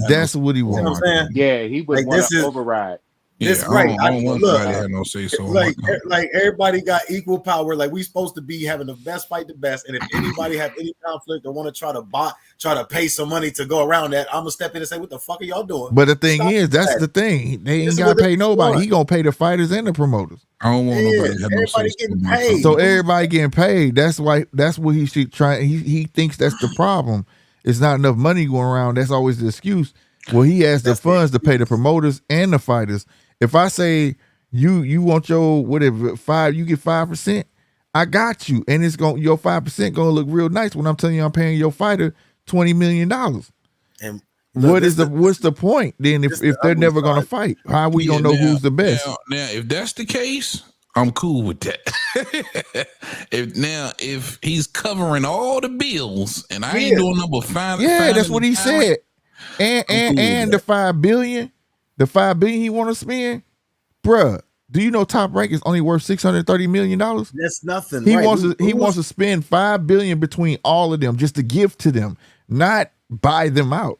That's what he wants. You know what I'm saying? Yeah, he would want to override. It's I right. don't want Look, nobody to have no say so on like, my company. like everybody got equal power. Like we supposed to be having the best fight the best. And if anybody have any conflict or want to try to pay some money to go around that, I'm gonna step in and say, what the fuck are y'all doing? But the thing is, that's the thing. They ain't got to pay nobody. He gonna pay the fighters and the promoters. I don't want nobody to have no say everybody so getting on my paid. company. So everybody getting paid. That's why. That's what he should try. He thinks that's the problem. It's not enough money going around. That's always the excuse. Well, he has the funds to pay the promoters and the fighters. If I say you want your whatever 5, you get 5%. I got you, and it's going your 5% gonna look real nice when I'm telling you I'm paying your fighter $20 million. And what's the point then if they're never gonna fight? How are we gonna know who's the best? Now, if that's the case, I'm cool with that. if he's covering all the bills and I ain't doing number five, that's what he said. And the $5 billion, he want to spend, bruh. Do you know Top Rank is only worth $630 million? That's nothing. He wants to spend $5 billion between all of them just to give to them, not buy them out.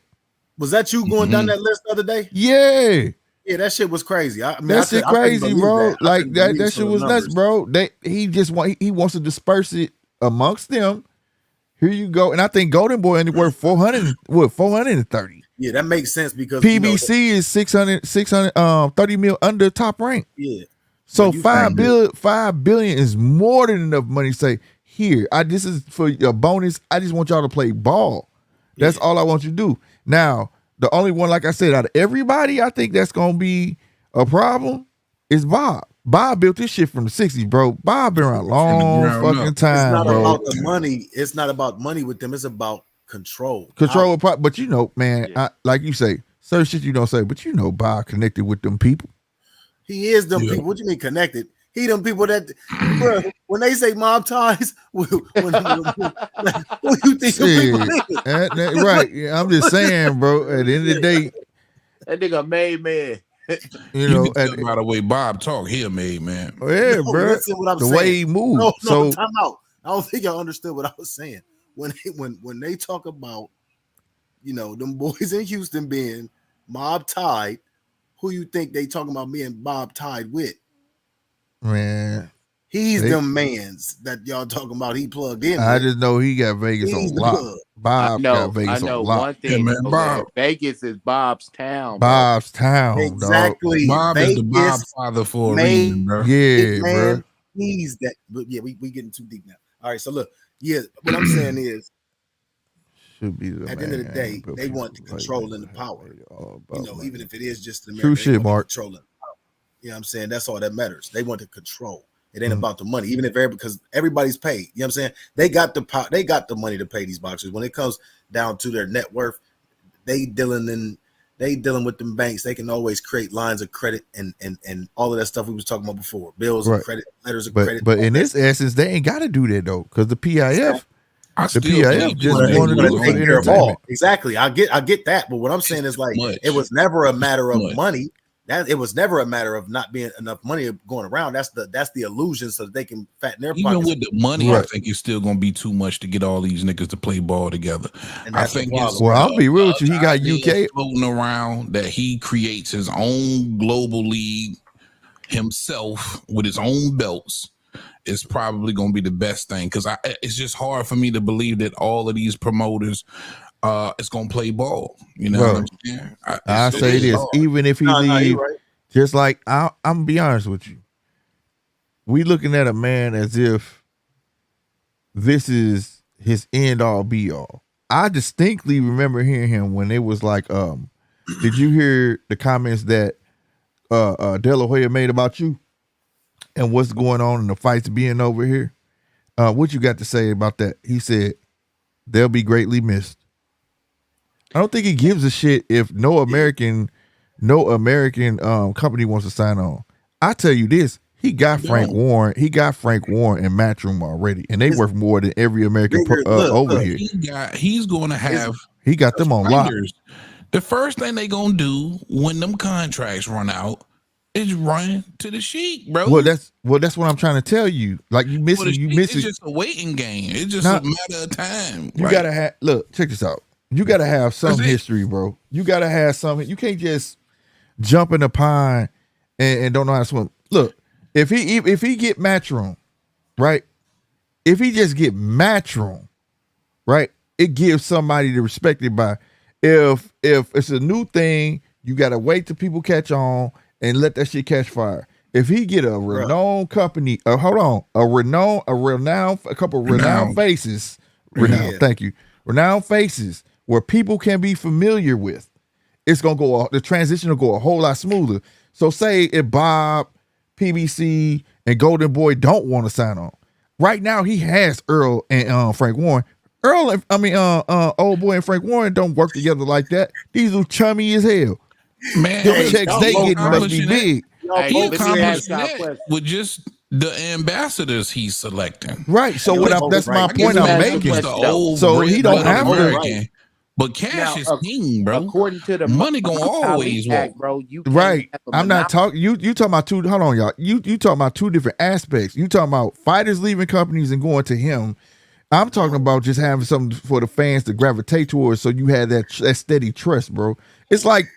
Was that you going down that list the other day? Yeah. Yeah, that shit was crazy. That shit crazy, bro. Like that shit was nuts, bro. He wants to disperse it amongst them. Here you go. And I think Golden Boy only worth 430. Yeah, that makes sense because PBC is 630 mil under Top Rank. Yeah. So $5 billion is more than enough money to say, here, this is for a bonus. I just want y'all to play ball. That's all I want you to do. Now, the only one, like I said, out of everybody, I think that's gonna be a problem is Bob. Bob built this shit from the 60s, bro. Bob been around a long fucking time, it's not bro. about the money. It's not about money with them. It's about control. But you know, man, like you say, certain shit you don't say, but you know Bob connected with them people. He is them people. What you mean connected? He them people that, bro, when they say mob ties, who you think them people is? Right. Yeah, I'm just saying, bro, at the end of the day, that nigga made man. You know, by the way Bob talk, he a made man. Yeah, bro. Listen what I'm the saying. way he moves. No, time out. I don't think y'all understood what I was saying. When they talk about, you know, them boys in Houston being mob tied, who you think they talking about being mob tied with? Man, he's them mans that y'all talking about. He plugged in. I just know he got Vegas on lock. Bob got Vegas on lock. One thing, man, Bob. Vegas is Bob's town. Bob's town, exactly. Bob Vegas is the Bob father for a reason, bro. Yeah, bro. He's that. But yeah, we getting too deep now. All right, so look, what I'm saying is, should be at the end of the day, they want the control and the power. You know, even if it is just the true shit, Mark. Controlling. You know what I'm saying? That's all that matters. They want the control. It ain't about the money, even if because everybody's paid. You know what I'm saying? They got the money to pay these boxers. When it comes down to their net worth, they dealing with them banks. They can always create lines of credit and all of that stuff we was talking about before. Bills and credit, letters of credit. But in this essence, they ain't gotta do that though, because the PIF. The PIF just wanted to do it for the entertainment. Exactly. I get that. But what I'm saying is like it was never a matter of money. It was never a matter of not being enough money going around. That's the illusion so that they can fatten their pockets. Even with the money, I think it's still gonna be too much to get all these niggas to play ball together. And I think I'll be real with you. He got UK floating around that he creates his own global league himself with his own belts. Is probably gonna be the best thing because it's just hard for me to believe that all of these promoters is gonna play ball. You know what I'm saying? I say this, even if he leave, just like I'm gonna be honest with you. We looking at a man as if this is his end all be all. I distinctly remember hearing him when it was like, did you hear the comments that De La Hoya made about you and what's going on in the fights being over here? What you got to say about that? He said they'll be greatly missed. I don't think he gives a shit if no American company wants to sign on. I tell you this, he got Frank Warren. He got Frank Warren and Matchroom already, and they worth more than every American over here. He's going to have. He got them on lock. The first thing they gonna do when them contracts run out is run to the Sheik, bro. Well, that's what I'm trying to tell you. Like you miss it. It's just a waiting game. It's just a matter of time. You gotta have. Look, check this out. You gotta have some history, bro. You gotta have something. You can't just jump in the pine and don't know how to swim. Look, if he get Matchroom, right? If he just get Matchroom, right? It gives somebody to respect it by. If it's a new thing, you gotta wait till people catch on and let that shit catch fire. If he get a renowned company, a couple of renowned faces, thank you, renowned faces where people can be familiar with, it's gonna the transition will go a whole lot smoother. So say if Bob, PBC, and Golden Boy don't want to sign on. Right now he has Earl and Frank Warren. Old boy and Frank Warren don't work together like that. These are chummy as hell. Man, the checks they getting must be big. He accomplished that with just the ambassadors he's selecting. Right. So that's my point I'm making. So he don't have to. But cash is king, bro. According to the money gonna always work, bro. You right. I'm not talking. You talking about two? Hold on, y'all. You talking about two different aspects. You talking about fighters leaving companies and going to him. I'm talking about just having something for the fans to gravitate towards, so you had that steady trust, bro. It's like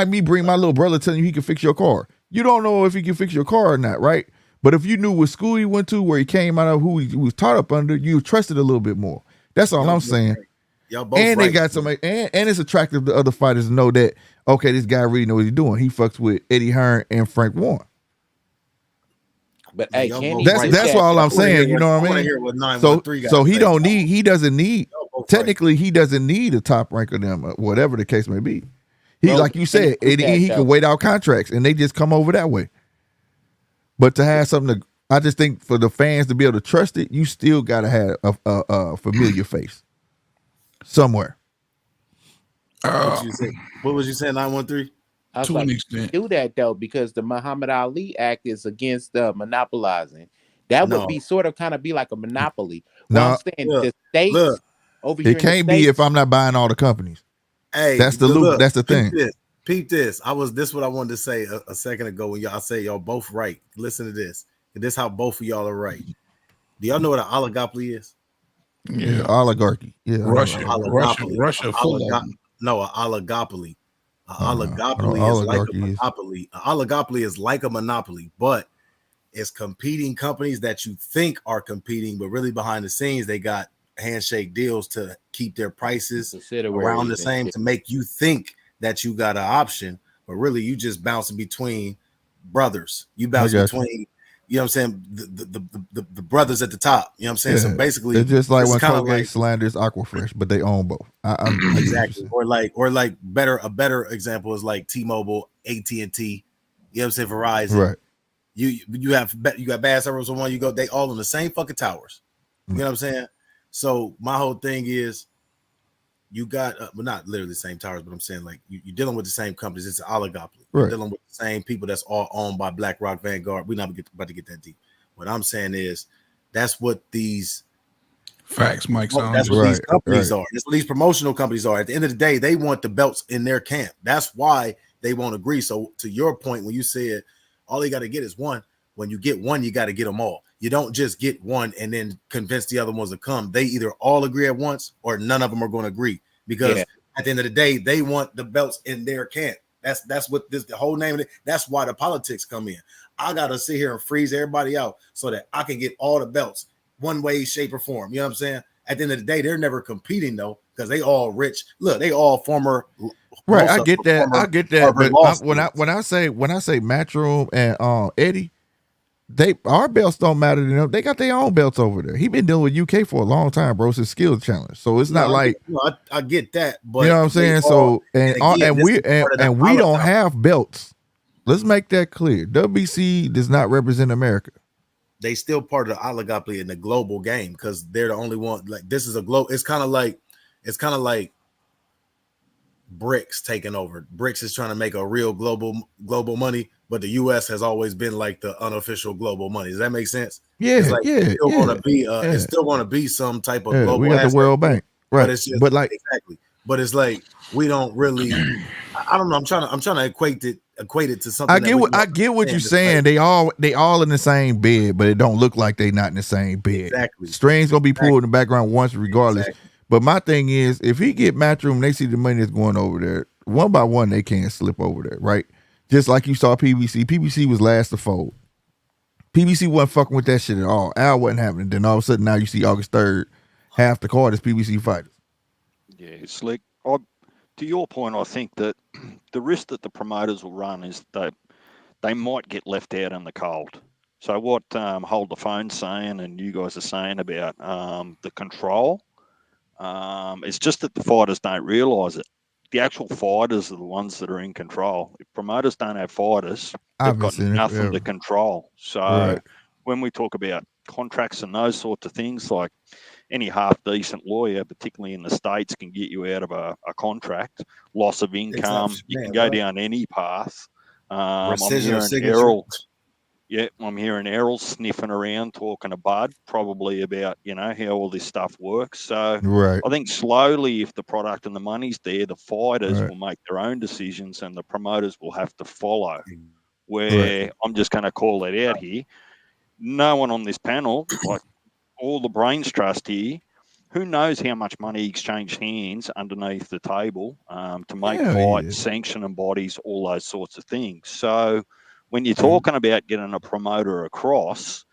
me bring my little brother telling you he can fix your car. You don't know if he can fix your car or not, right? But if you knew what school he went to, where he came out of, who he was taught up under, you trusted a little bit more. That's all I'm saying. Y'all both and right, they got somebody, and it's attractive to other fighters to know that, okay, this guy really knows what he's doing. He fucks with Eddie Hearn and Frank Warren. But hey, that's all I'm saying. You know what I mean? So he don't need. He doesn't need. Technically, he doesn't need a top rank of them, whatever the case may be. He, like you said, he can wait out contracts, and they just come over that way. But to have something, I just think for the fans to be able to trust it, you still got to have a familiar face somewhere. What was you saying? 913. I was like, do that though, because the Muhammad Ali Act is against monopolizing. That would be kind of be like a monopoly. I'm saying the states over here. It can't be if I'm not buying all the companies. Hey, that's the loop. That's the thing. Peep this. This what I wanted to say a second ago when y'all say y'all both right. Listen to this. This how both of y'all are right. Do y'all know what an oligopoly is? Yeah, oligarchy. Yeah, Russia full of no, an oligopoly. Oligopoly is like a monopoly. An oligopoly is like a monopoly, but it's competing companies that you think are competing, but really behind the scenes they got handshake deals to keep their prices around the same to make you think that you got an option, but really you just bouncing between brothers. You bounce between, you know what I'm saying, the brothers at the top. You know what I'm saying? Yeah. So basically, it's just like when Colgate slanders Aquafresh, but they own both. Exactly. Or like a better example is like T-Mobile, AT&T. You know what I'm saying? Verizon. Right. You got bad service on one. They all on the same fucking towers. You know what I'm saying? So my whole thing is, you got, well, not literally the same towers, but I'm saying like you're dealing with the same companies. It's an oligopoly. Right. You're dealing with the same people that's all owned by BlackRock, Vanguard. We're not about to get that deep. What I'm saying is, that's what these facts, Mike. That's what these companies are. That's what these promotional companies are. At the end of the day, they want the belts in their camp. That's why they won't agree. So to your point, when you said all you got to get is one, when you get one, you got to get them all. You don't just get one and then convince the other ones to come. They either all agree at once or none of them are going to agree, because at the end of the day, they want the belts in their camp. That's what the whole name of it. That's why the politics come in. I got to sit here and freeze everybody out so that I can get all the belts one way, shape, or form. You know what I'm saying? At the end of the day, they're never competing though, because they all rich. Look, they all former. Right, I get that. But when I say Matchroom and Eddie, our belts don't matter to them. They got their own belts over there. He been dealing with UK for a long time, bro. It's a skill challenge, so it's not like I get that, but you know what I'm saying. So we don't have belts. Let's make that clear. WBC does not represent America. They still part of the oligopoly in the global game because they're the only one. Like this is a global. It's kind of like BRICS taking over. BRICS is trying to make a real global money, but the U.S. has always been like the unofficial global money. Does that make sense? Yeah, it's still going to be. It's still going to be some type of global. We got the World Bank, right? But it's just, exactly. But it's like we don't really. I don't know. I'm trying to equate it to something. I get what you're saying. They all in the same bed, but it don't look like they not in the same bed. Exactly. Strings gonna be pulled in the background once, regardless. Exactly. But my thing is, if he get Matchroom, they see the money that's going over there. One by one, they can't slip over there, right? Just like you saw PBC. PBC was last to fold. PBC wasn't fucking with that shit at all. Al wasn't happening. Then all of a sudden now you see August 3rd, half the card is PBC fighters. Yeah, Slick. To your point, I think that the risk that the promoters will run is that they might get left out in the cold. So what Hold the Phone's saying and you guys are saying about the control, it's just that the fighters don't realise it. The actual fighters are the ones that are in control. If promoters don't have fighters, they've got nothing to control. So when we talk about contracts and those sorts of things, like any half-decent lawyer, particularly in the States, can get you out of a contract, loss of income. You can go down any path. I'm hearing Errol sniffing around talking to Bud probably about, how all this stuff works. So I think slowly, if the product and the money's there, the fighters will make their own decisions and the promoters will have to follow. Where I'm just going to call it out here. No one on this panel, like all the brains trust here, who knows how much money exchanged hands underneath the table to make fights, sanctioning bodies, all those sorts of things. So when you're talking about getting a promoter across,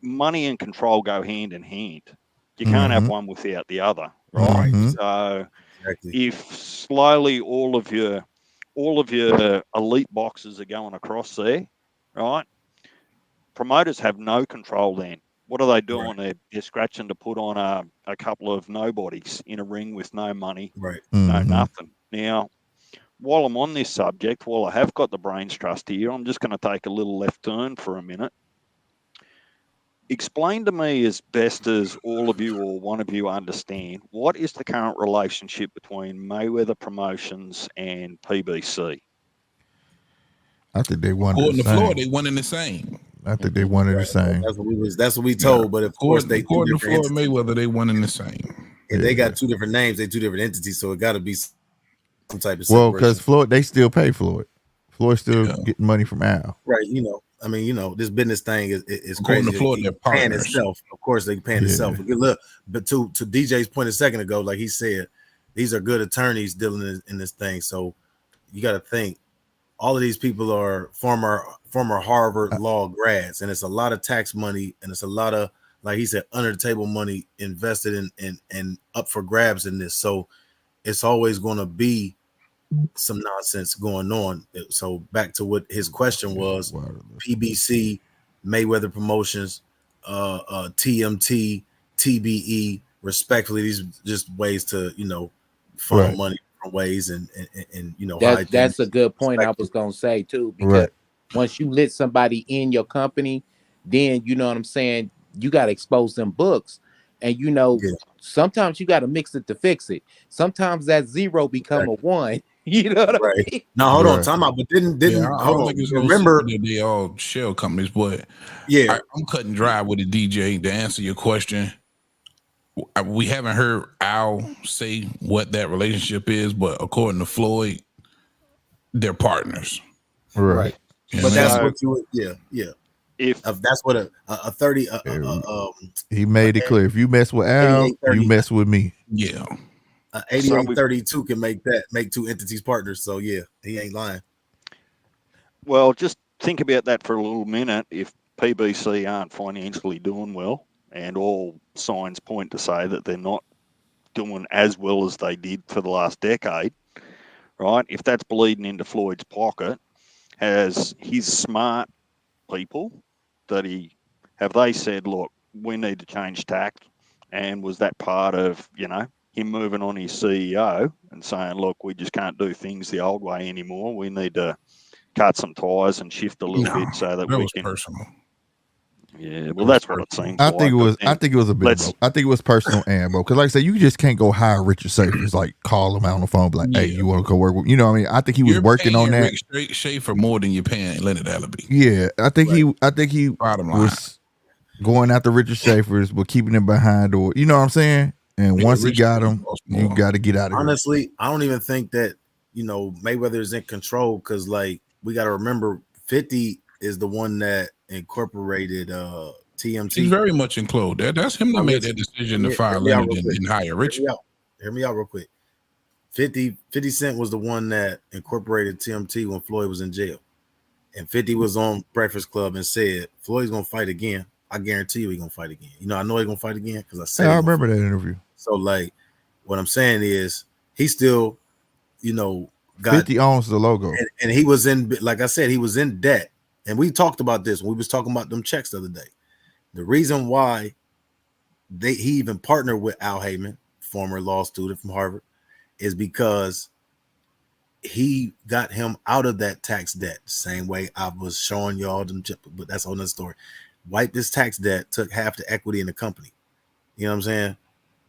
money and control go hand in hand. You can't have one without the other, right? So if slowly all of your elite boxers are going across there, right? Promoters have no control then. What are they doing? They're scratching to put on a couple of nobodies in a ring with no money, no nothing. Now, while I'm on this subject, while I have got the brains trust here, I'm just going to take a little left turn for a minute. Explain to me as best as all of you or one of you understand, what is the current relationship between Mayweather Promotions and PBC? I think they wanted According the to same. Floyd, they wanted the same. I think they wanted the same. That's what we told. But of course, they according to Floyd Mayweather, they wanted the same. And they got two different names. They two different entities, so it got to be some type of separation. Well, because Floyd, they still pay Floyd. Floyd still getting money from Al. Right. This business thing is according crazy. To Floyd, they're paying itself. Of course, they paying itself. Look, but to DJ's point a second ago, like he said, these are good attorneys dealing in this thing. So you got to think. All of these people are former Harvard law grads, and it's a lot of tax money, and it's a lot of, like he said, under the table money invested in and up for grabs in this. So it's always going to be some nonsense going on. So back to what his question was: PBC, Mayweather Promotions, TMT, TBE. Respectfully, these are just ways to funnel money ways and that's a good point. I was gonna say too, because once you let somebody in your company, then you know what I'm saying, you got to expose them books, and sometimes you got to mix it to fix it. Sometimes that zero become a one. You know what I mean? No, hold on, time out. But didn't hold on. Remember, they all shell companies, but I'm cutting dry with the DJ to answer your question. We haven't heard Al say what that relationship is, but according to Floyd, they're partners. Right. But that's what you If that's what a 30 he made it clear. If you mess with Al, you mess with me. Yeah. 8832 can make two entities partners. So he ain't lying. Well, just think about that for a little minute. If PBC aren't financially doing well, and all signs point to say that they're not doing as well as they did for the last decade, right? If that's bleeding into Floyd's pocket, has his smart people have they said, look, we need to change tact? And was that part of, him moving on his CEO and saying, look, we just can't do things the old way anymore. We need to cut some ties and shift a little bit so that we can. Personal. Yeah, well, that's what it seems. I think it was a bit. I think it was personal, ammo. Because, like I said, you just can't go hire Richard Schaefer's, like call him out on the phone, be like, "Hey, you want to go work with?" You know what I mean? I think he was working on that. Rick Schaefer more than you're paying Mayweather-Elby. Yeah, I think he was going after Richard Schaefer's, but keeping him behind, or you know what I'm saying. And once he got him, you got to get out of here. Honestly, I don't even think that Mayweather is in control, because like we got to remember, 50 is the one that incorporated TMT. He's very much included. That's him that made that decision to fire Leonard and hire Richard. Hear me out real quick. 50 Cent was the one that incorporated TMT when Floyd was in jail. And 50 was on Breakfast Club and said, Floyd's going to fight again. I guarantee you he's going to fight again. You know, I know he's going to fight again because I said I remember that interview. So, like, what I'm saying is he still, you know, got 50 owns the logo. And he was in, like I said, he was in debt. And we talked about this when we was talking about them checks the other day. The reason why he even partnered with Al Heyman, former law student from Harvard, is because he got him out of that tax debt. Same way I was showing y'all them, but that's another story. Wiped his tax debt, took half the equity in the company. You know what I'm saying?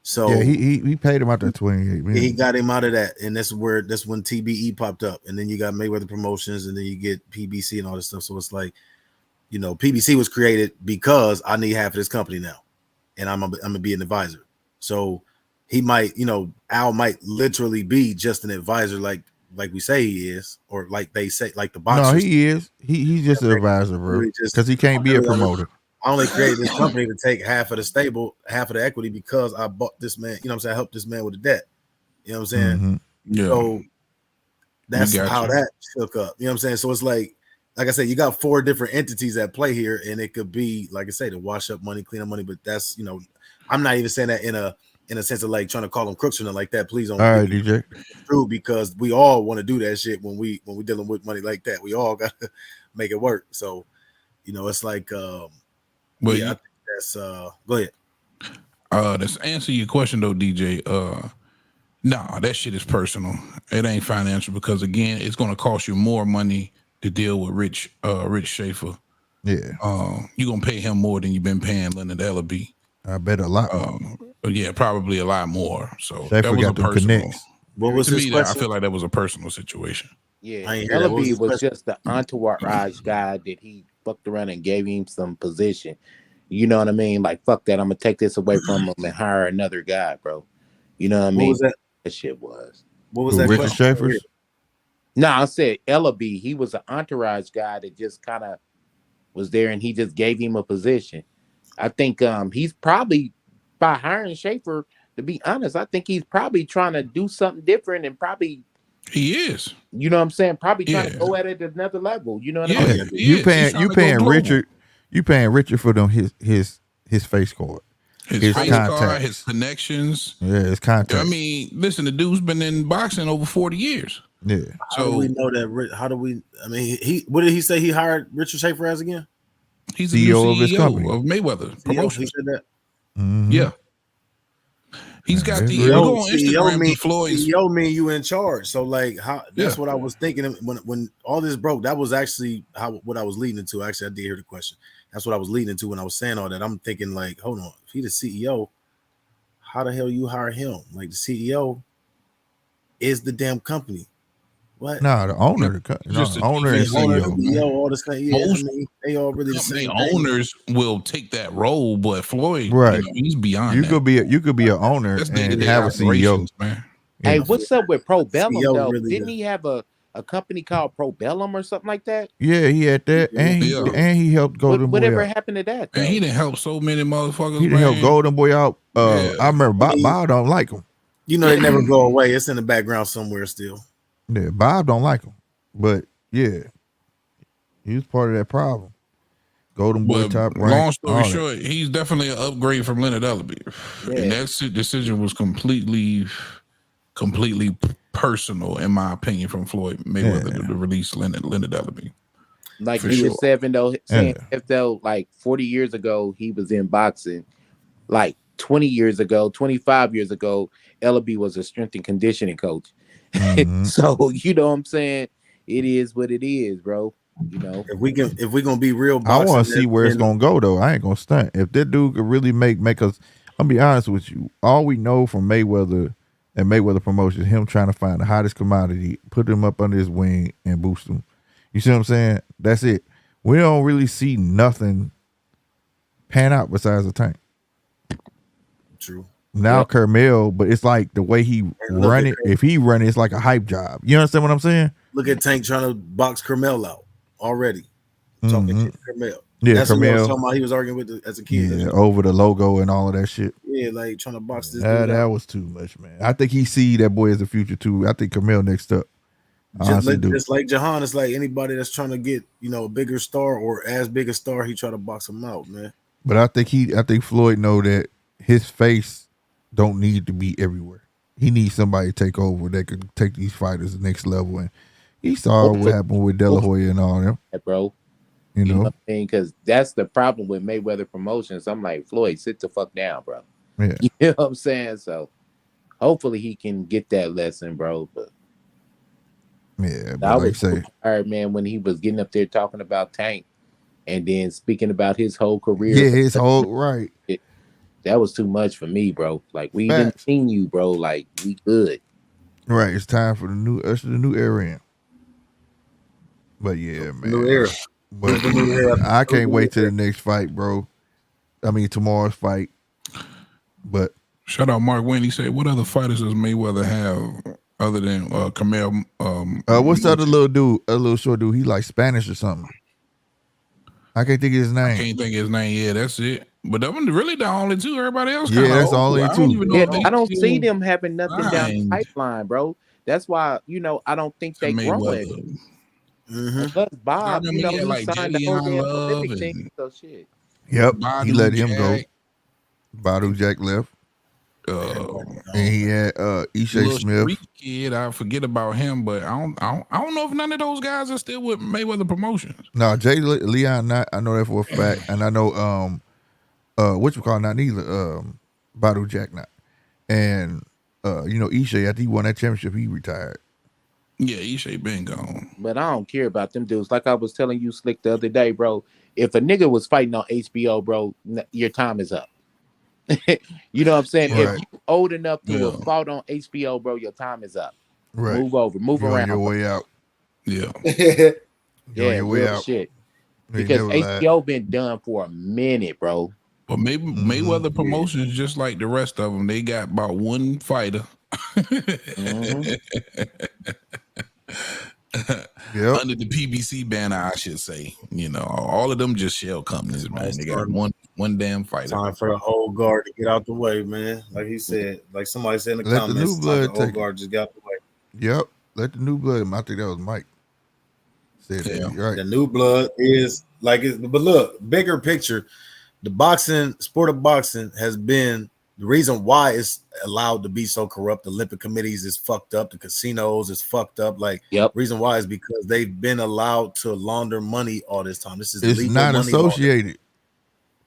So yeah, he paid him out that 28 million. He got him out of that, and that's when TBE popped up, and then you got Mayweather Promotions, and then you get PBC and all this stuff. So it's like, you know, PBC was created because I need half of this company now, and I'm gonna be an advisor. So he might, you know, Al might literally be just an advisor, like we say he is, or like they say, like the boxers. No, he is. He's just an advisor, bro. Because he can't be a promoter. I only created this company to take half of the stable, half of the equity because I bought this man. You know what I'm saying? I helped this man with the debt. You know what I'm saying? Mm-hmm. Yeah. So that's how that shook up. You know what I'm saying? So it's like I said, you got 4 different entities at play here, and it could be, like I say, to wash up money, clean up money. But that's, you know, I'm not even saying that in a sense of like trying to call them crooks or nothing like that. Please don't. All right, DJ. True, because we all want to do that shit when we dealing with money like that. We all got to make it work. So, you know, it's like, well, yeah, I think that's go ahead. To answer your question though, DJ. Nah, that shit is personal. It ain't financial because again, it's gonna cost you more money to deal with Rich Schaefer. Yeah. You're gonna pay him more than you've been paying Leonard-Elby. I bet a lot. Yeah, probably a lot more. So Schaefer that was got a personal. connects. What was to his me? question? I feel like that was a personal situation. Yeah, Elby was just the entourage guy that he fucked around and gave him some position. You know what I mean? Like, fuck that. I'm gonna take this away from him and hire another guy, bro. You know what I mean? What was that? That shit was. What was that? Richard Schaefer's? No, I said Elby. He was an entourage guy that just kind of was there, and he just gave him a position. I think he's probably, by hiring Schaefer, to be honest, I think he's probably trying to do something different and probably. He is. You know what I'm saying? Probably trying to go at it at another level. You know what I mean? You paying Richard. You paying Richard for them his face card. His face card, his connections. Yeah, his contacts. I mean, listen, the dude's been in boxing over 40 years. Yeah. How do we know that? How do we? I mean, what did he say he hired Richard Schaefer as again? He's the CEO of his company of Mayweather Promotions. He said that. Mm-hmm. Yeah. He's got the you go on Instagram. Floyd's CEO mean you in charge. So like, how? That's what I was thinking when all this broke. That was actually what I was leading into. Actually, I did hear the question. That's what I was leading into when I was saying all that. I'm thinking like, hold on, if he's the CEO, how the hell you hire him? Like the CEO is the damn company. What? No, the owner, just the owner and CEO. All the same. Yeah, I mean, they all really the same. Owners will take that role, but Floyd, right? You know, he's beyond. You could be an owner and have a CEO. Man. Hey, what's up with Pro Bellum though? Really Didn't he have a company called Pro Bellum or something like that? Yeah, he had that, and he helped Golden Boy whatever out. happened to that? Though? And he didn't help so many motherfuckers. He didn't help Golden Boy out. I remember Bob don't like him. You know, they never go away. It's in the background somewhere still. Yeah, Bob don't like him. But yeah, he was part of that problem. Golden Boy top rank. Long story short, he's definitely an upgrade from Leonard-Elby. Yeah. And that decision was completely personal, in my opinion, from Floyd Mayweather to release Leonard-Elby. Like he was saying if though, like 40 years ago, he was in boxing, like 20 years ago, 25 years ago, Elby was a strength and conditioning coach. Mm-hmm. So, you know what I'm saying? It is what it is, bro. You know, if we gonna be real boxing, I want to see where it's gonna go though. I ain't gonna stunt. If that dude could really make us, I'll be honest with you. All we know from Mayweather and Mayweather Promotions, him trying to find the hottest commodity, put him up under his wing and boost him. You see what I'm saying? That's it. We don't really see nothing pan out besides the Tank. True. Now Carmel, but it's like the way he run it. If he run it, it's like a hype job. You understand what I'm saying? Look at Tank trying to box Carmel out already. Talking shit to Carmel. Yeah, that's Carmel. what I was talking about. He was arguing with as a kid. Yeah, over the logo and all of that shit. Yeah, like trying to box this dude That out. was too much, man. I think he see that boy as the future too. I think Camille next up. Just like Jahan, it's like anybody that's trying to get a bigger star or as big a star, he try to box him out, man. But I think Floyd know that his face don't need to be everywhere. He needs somebody to take over that can take these fighters to the next level. And he saw what happened with De La Hoya and all them, bro. You know what I mean? Because that's the problem with Mayweather Promotions. I'm like, Floyd, sit the fuck down, bro. Yeah. You know what I'm saying? So hopefully he can get that lesson, bro. But yeah, but I like was so tired, man, when he was getting up there talking about Tank and then speaking about his whole career. Yeah, his whole right. That was too much for me, bro. Like we didn't seen you, bro. Like we good. Right, it's time for the new era in. But yeah, man. New era. But I can't wait till the next fight, bro. I mean tomorrow's fight. But shout out Mark Wayne. He said, "What other fighters does Mayweather have other than Camille?" What's the other little dude? A little short dude. He like Spanish or something. I can't think of his name. I can't think of his name. Yeah, that's it. But that was really the only two. Everybody else, that's the only two. I don't see them having nothing down the pipeline, bro. That's why I don't think they grow it. Plus Bob, he like signed the whole damn Olympic team. So shit. Yep, he let him go. Badu Jack left. And he had Ishe Smith. Kid, I forget about him, but I don't know if none of those guys are still with Mayweather Promotions. No, Jay Leon not. I know that for a fact, and I know what you call not neither. Badu Jack not, and Ishe after he won that championship, he retired. Yeah, Ishe been gone. But I don't care about them dudes. Like I was telling you, Slick, the other day, bro. If a nigga was fighting on HBO, bro, your time is up. You know what I'm saying? Right. If you're old enough to have fought on HBO, bro, your time is up. Right. Move over. Move around. Your way out. Yeah. Your way out. Shit. Because HBO been done for a minute, bro. But maybe Mayweather Promotions, just like the rest of them, they got about one fighter. Under the PBC banner, I should say. All of them just shell companies, man. They got one damn fighter. Time for the old guard to get out the way, man. Like he said, like somebody said in the comments, the old guard just got out the way. Yep, let the new blood. I think that was Mike. Said that, right. The new blood is like it, but look, bigger picture. The sport of boxing has been the reason why it's allowed to be so corrupt. The Olympic committees is fucked up. The casinos is fucked up. Reason why is because they've been allowed to launder money all this time. This is it's not associated.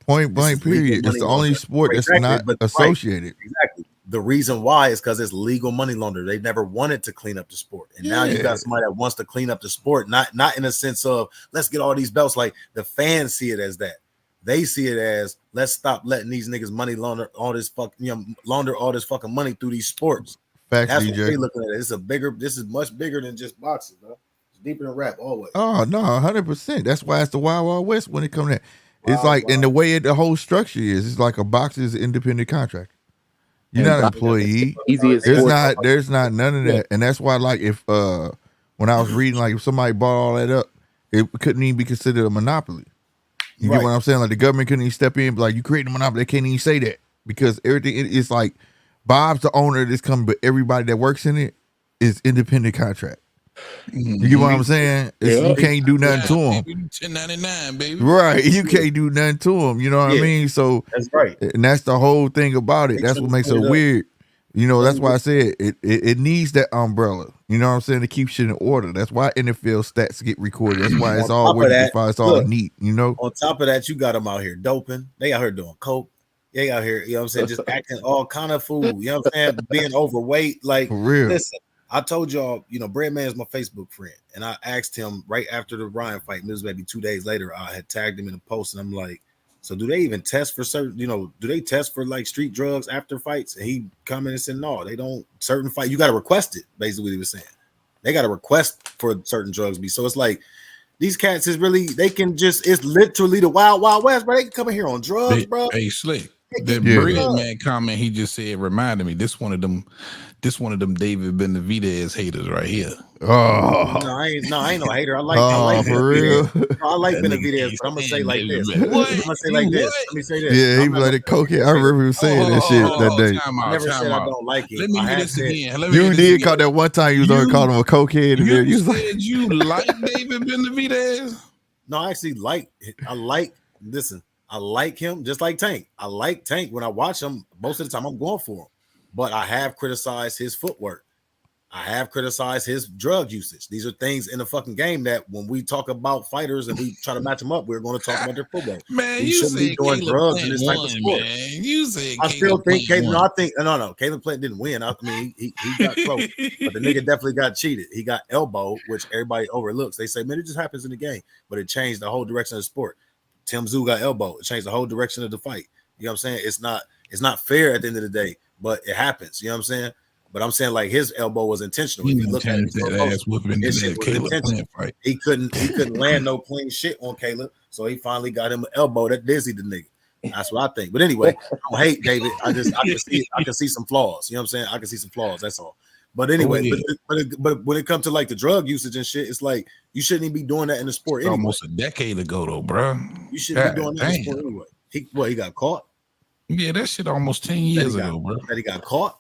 Point blank. Period. It's the only sport that's not associated. Exactly. The reason why is because it's legal money launder. They never wanted to clean up the sport, and now you got somebody that wants to clean up the sport. Not in a sense of let's get all these belts. Like the fans see it as that. They see it as let's stop letting these niggas money launder all this fucking money through these sports. Facts, that's DJ. what they looking at. This is much bigger than just boxing, bro. It's deeper than rap always. Oh no, 100%. That's why it's the Wild Wild West when it comes to. It's in the way the whole structure is. It's like a boxer's independent contract. You're not an employee. There's not none of that, and that's why if when I was reading if somebody bought all that up, it couldn't even be considered a monopoly. You get what I'm saying? Like the government couldn't even step in, but you create a monopoly. They can't even say that because everything it's like Bob's the owner of this company, but everybody that works in it is independent contract. You get what I'm saying? You can't do nothing to them. 1099, baby. Right. You can't do nothing to them. You know what I mean? So that's right. And that's the whole thing about it. That's what makes it weird. That's why I said it needs that umbrella. You know what I'm saying? To keep shit in order. That's why NFL stats get recorded. That's why it's all it's all neat. On top of that, you got them out here doping. They out here doing coke. They out here, what I'm saying, just acting all kind of fool. You know what I'm saying? Being overweight. Like, for real. Listen, I told y'all, Breadman is my Facebook friend. And I asked him right after the Ryan fight, and this was maybe 2 days later, I had tagged him in a post, and I'm like, so do they even test for certain, do they test for street drugs after fights? And he commented and said, no, they don't. Certain fight, you got to request it, basically what he was saying. They got to request for certain drugs be. So it's like, these cats is really, they can just, it's literally the Wild Wild West, bro. They can come in here on drugs, bro. Hey, Slick. That bread man comment he just said reminded me. This one of them David Benavidez haters right here. Oh no, I ain't no hater. I like for real. No, I like Benavidez, but I'm gonna say like this. What? I'm gonna say like this. Let me say this. Yeah, he was like the cokehead. I remember him saying that shit that day. I never said I don't like it. Let me hear this again. You did call that one time you was on calling him a cokehead. You said you like David Benavidez? No, I actually listen, I like him just like Tank. I like Tank. When I watch him, most of the time I'm going for him. But I have criticized his footwork. I have criticized his drug usage. These are things in the fucking game that when we talk about fighters and we try to match them up, we're going to talk about their football. Man, you shouldn't be doing drugs in this type of sport. Man. You said I still think Caleb. No, Caleb Plant didn't win. I mean, he got close, but the nigga definitely got cheated. He got elbowed, which everybody overlooks. They say, man, it just happens in the game, but it changed the whole direction of the sport. Tim Tszyu got elbowed. It changed the whole direction of the fight. You know what I'm saying? It's not fair at the end of the day, but it happens. You know what I'm saying? But I'm saying like his elbow was intentional. If you look at it, he couldn't land no clean shit on Caleb, so he finally got him an elbow that dizzied the nigga. That's what I think. But anyway, I don't hate David. I can see some flaws. You know what I'm saying? I can see some flaws. That's all. But anyway, but when it comes to like the drug usage and shit, it's like you shouldn't even be doing that in the sport. Anyway. Almost a decade ago, though, bro. You shouldn't be doing that in the sport anyway. He got caught. Yeah, that shit almost 10 years ago, bro. That he got caught.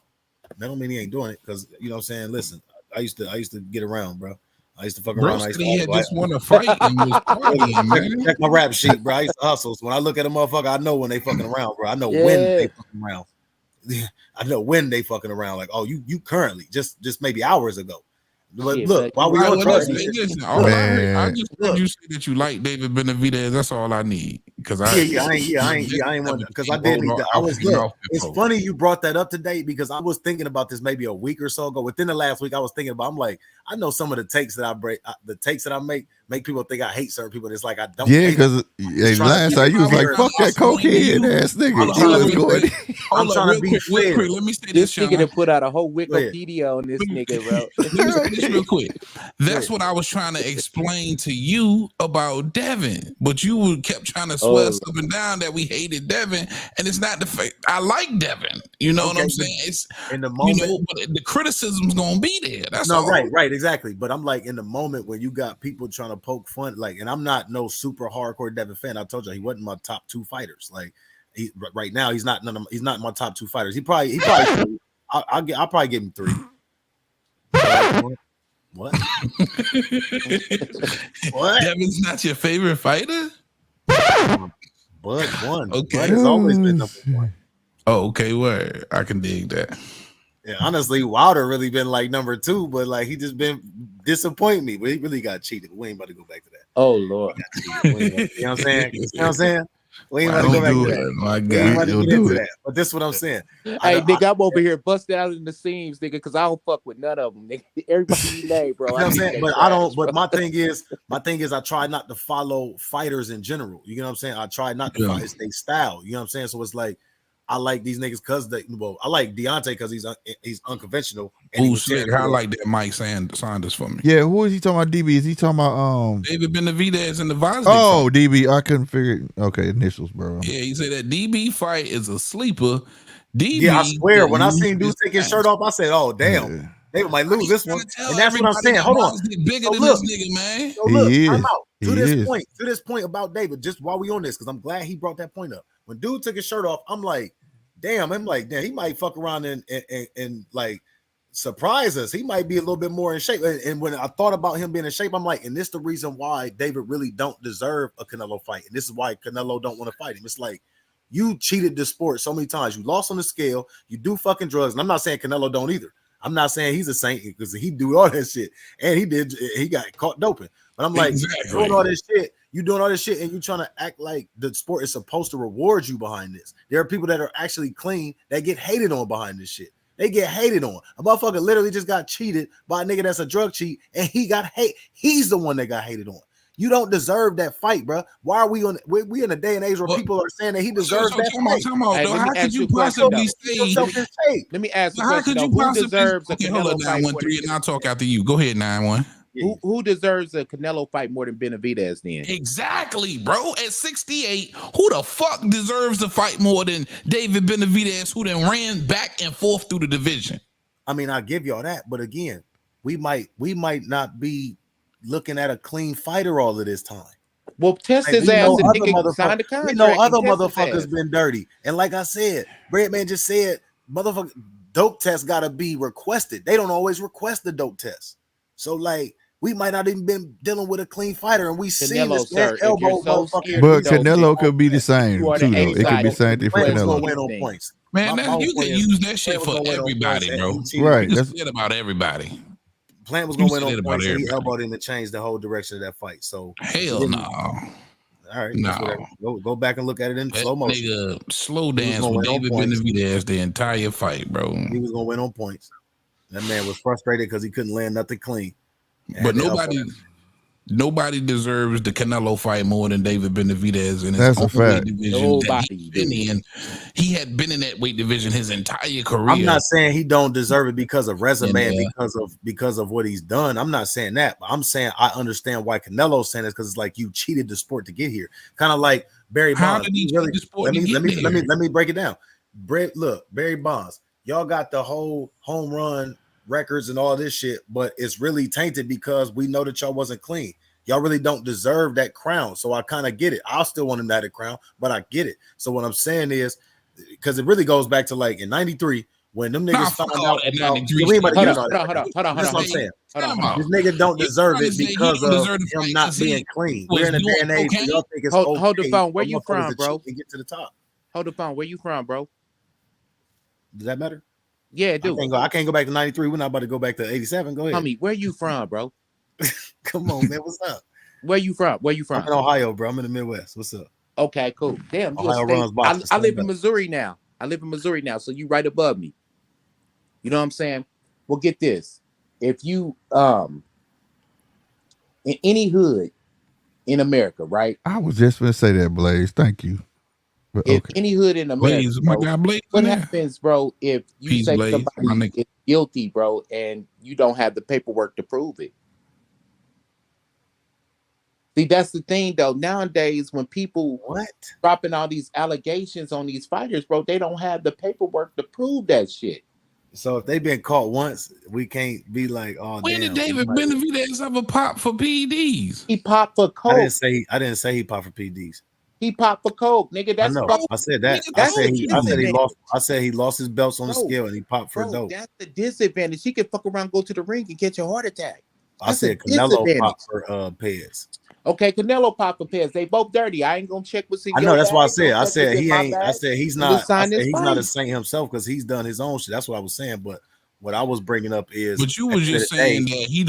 That don't mean he ain't doing it because you know what I'm saying. Listen, I used to get around, bro. I used to fuck around. He had just won a fight and was partying, man. Check my rap sheet, bro. I used to hustle. So when I look at a motherfucker, I know when they fucking around, bro. I know when they fucking around. I know when they fucking around. Like, oh, you currently just maybe hours ago. But look, while we on drugs, I just heard you say that you like David Benavidez. That's all I need. Because I ain't want because I did. I was good. It's funny you brought that up today because I was thinking about this maybe a week or so ago. Within the last week, I was thinking about. I'm like, I know some of the takes that I break, the takes that I make people think I hate certain people. And it's like I don't. Yeah, because last time you was like, "Fuck that cocaine ass nigga." I'm trying to be fair. Let me say this nigga to put out a whole Wikipedia on this nigga, bro. Let me say this real quick. That's what I was trying to explain to you about Devin, but you kept trying to swear up and down that we hated Devin, and it's not the fact. I like Devin. You know what I'm saying? It's in the moment, but the criticism's gonna be there. That's no, all. Right, exactly. But I'm like in the moment when you got people trying to poke fun, like, and I'm not no super hardcore Devin fan. I told you he wasn't my top 2 fighters. Like, right now he's not he's not my top 2 fighters. He probably I'll probably give him 3. What? What? Devin's not your favorite fighter? Bud won. Okay. Bud has always been number 1. Oh, okay. Word. I can dig that. Yeah, honestly, Wilder really been like number 2, but like he just been disappointing me. But he really got cheated. We ain't about to go back to that. Oh Lord. You know what I'm saying? You know what I'm saying? We ain't about to go back to that. My God, get into that. But this is what I'm saying. Hey, nigga, I'm over here busted out in the seams, nigga, because I don't fuck with none of them, nigga. Everybody you name, bro. You know what I'm saying? But I don't. But my thing is, I try not to follow fighters in general. You know what I'm saying? I try not to follow their style. You know what I'm saying? So it's like I like these niggas because I like Deontay because he's unconventional. Who's slick? I like that Mike Saunders for me. Yeah, who is he talking about? DB? Is he talking about David Benavidez in the Vosnick? Oh, fight. DB. I couldn't figure it. Okay, initials, bro. Yeah, he said that DB fight is a sleeper. DB. Yeah, I swear when I seen dude take his shirt off, I said, "Oh damn." Yeah. David might lose this one, and that's what I'm saying. Hold on, bigger than this nigga, man. So look, I'm out to this point about David. Just while we on this, because I'm glad he brought that point up. When dude took his shirt off, I'm like, damn, he might fuck around and like surprise us. He might be a little bit more in shape. And when I thought about him being in shape, I'm like, and this is the reason why David really don't deserve a Canelo fight. And this is why Canelo don't want to fight him. It's like you cheated the sport so many times. You lost on the scale. You do fucking drugs. And I'm not saying Canelo don't either. I'm not saying he's a saint because he do all that shit. And he got caught doping. But I'm like, doing all this shit. You doing all this shit and you trying to act like the sport is supposed to reward you behind this. There are people that are actually clean that get hated on behind this shit. They get hated on. A motherfucker literally just got cheated by a nigga that's a drug cheat and he got hate. He's the one that got hated on. You don't deserve that fight, bro. Why are we on? We in a day and age where people are saying that he deserves that fight. How could you possibly say? Let me ask you. How could you possibly? Okay, hold on, 913, and I'll talk after you. Go ahead, 91. Who deserves a Canelo fight more than Benavidez then? Exactly, bro. At 68, who the fuck deserves to fight more than David Benavidez, who then ran back and forth through the division? I mean, I give y'all that, but again, we might not be looking at a clean fighter all of this time. Well, test his ass and nigga signed a contract. We know other motherfuckers been dirty. And like I said, Breadman just said, motherfucker, dope test gotta be requested. They don't always request the dope test. So like we might not even been dealing with a clean fighter, and we see this man elbow motherfucker. But Canelo could be the same too, though. It could be the same thing for Canelo. Win on points. Man, you can use that shit for everybody, bro. Right. That's it about everybody. Plant was gonna win on points, and he elbowed him to change the whole direction of that fight. So hell no. All right, no. Go back and look at it in slow motion. Nigga, slow dance with David Benavidez the entire fight, bro. He was gonna win on points. That man was frustrated because he couldn't land nothing clean. But nobody deserves the Canelo fight more than David Benavidez in his That's a fact. division. He had been in that weight division his entire career. I'm not saying he don't deserve it because of resume and because of what he's done. I'm not saying that, but I'm saying I understand why Canelo's saying this, because it's like you cheated the sport to get here. Kind of like Barry Bonds. How did he cheat the sport let me break it down. Look, Barry Bonds, y'all got the whole home run records and all this shit, but it's really tainted because we know that y'all wasn't clean. Y'all really don't deserve that crown. So I kind of get it. I still want him to have a crown, but I get it. So what I'm saying is, because it really goes back to like in 93 when them niggas found out about hold on. That's what I'm saying. This nigga don't deserve it because of him not being clean. We're in a day and age where y'all think it's okay. Hold the phone. Where you from, bro? Get to the top. Hold the phone. Where you from, bro? Does that matter? Yeah, dude. I can't go back to 93. We're not about to go back to 87. Go ahead. Homie, where you from, bro? Come on, man. What's up? Where you from? I'm in Ohio, bro. I'm in the Midwest. What's up? Okay, cool. Damn, Ohio runs Boston. I live in Missouri now. So you right above me. You know what I'm saying? Well, get this. If you in any hood in America, right? I was just gonna say that, Blaze. Thank you. But, if any hood in America, Blaze, bro, my guy Blaze, what happens, bro, if you say Blaze, somebody is guilty, bro, and you don't have the paperwork to prove it? See, that's the thing, though. Nowadays, when people dropping all these allegations on these fighters, bro, they don't have the paperwork to prove that shit. So if they've been caught once, we can't be like, oh, when did David Benavidez ever pop for PEDs? He popped for coke. I didn't say he popped for PEDs. He popped for coke, nigga. That's I know. I said that. I said he lost his belts on the scale and he popped for dope. That's the disadvantage. He could fuck around, go to the ring, and get your heart attack. I said Canelo popped for Pez. Okay, Canelo popped for Pez. They both dirty. I ain't gonna check what's in. I know. That's what I said. I said he ain't. I said he's not. I said he's not a saint himself because he's done his own shit. That's what I was saying. But what I was bringing up is, but you was just saying that he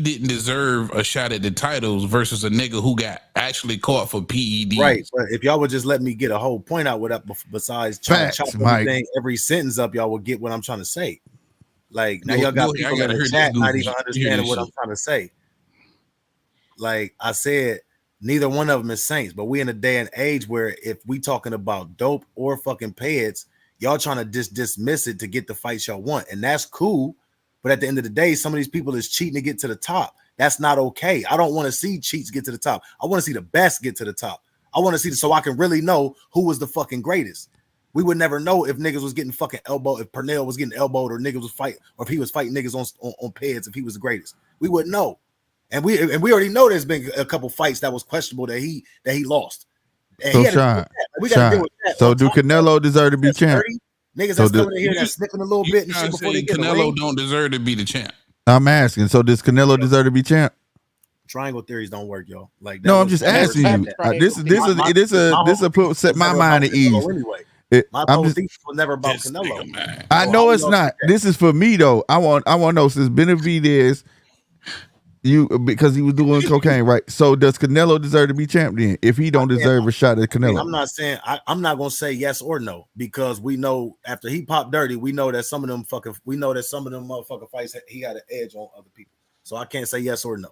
didn't deserve a shot at the titles versus a nigga who got actually caught for PED. Right. But if y'all would just let me get a whole point out with that, besides trying to chop everything, every sentence up, y'all will get what I'm trying to say. Like now, y'all got people in the chat not even understanding what I'm trying to say. Like I said, neither one of them is saints, but we in a day and age where if we talking about dope or fucking peds, y'all trying to dismiss it to get the fights y'all want, and that's cool. But at the end of the day, some of these people is cheating to get to the top. That's not okay. I don't want to see cheats get to the top. I want to see the best get to the top. I want to see so I can really know who was the fucking greatest. We would never know if niggas was getting fucking elbowed, if Pernell was getting elbowed, or niggas was fighting, or if he was fighting niggas on peds, if he was the greatest. We wouldn't know. And we already know there's been a couple fights that was questionable that he lost. And so Sean, so do Canelo deserve to be champ? Niggas that's coming in here that's sniffing a little bit and shit before they get Canelo don't deserve to be the champ. I'm asking. So does Canelo deserve to be champ? Triangle theories don't work, y'all. Like no, I'm just asking you. This put set my mind at ease. My whole thesis was never about Canelo. I know it's not. This is for me though. I want to know since Benavidez. Because he was doing cocaine, right? So does Canelo deserve to be champ then? If he don't deserve a shot at Canelo, I'm not saying I'm not gonna say yes or no because we know after he popped dirty, we know that some of them motherfucking fights he had an edge on other people. So I can't say yes or no.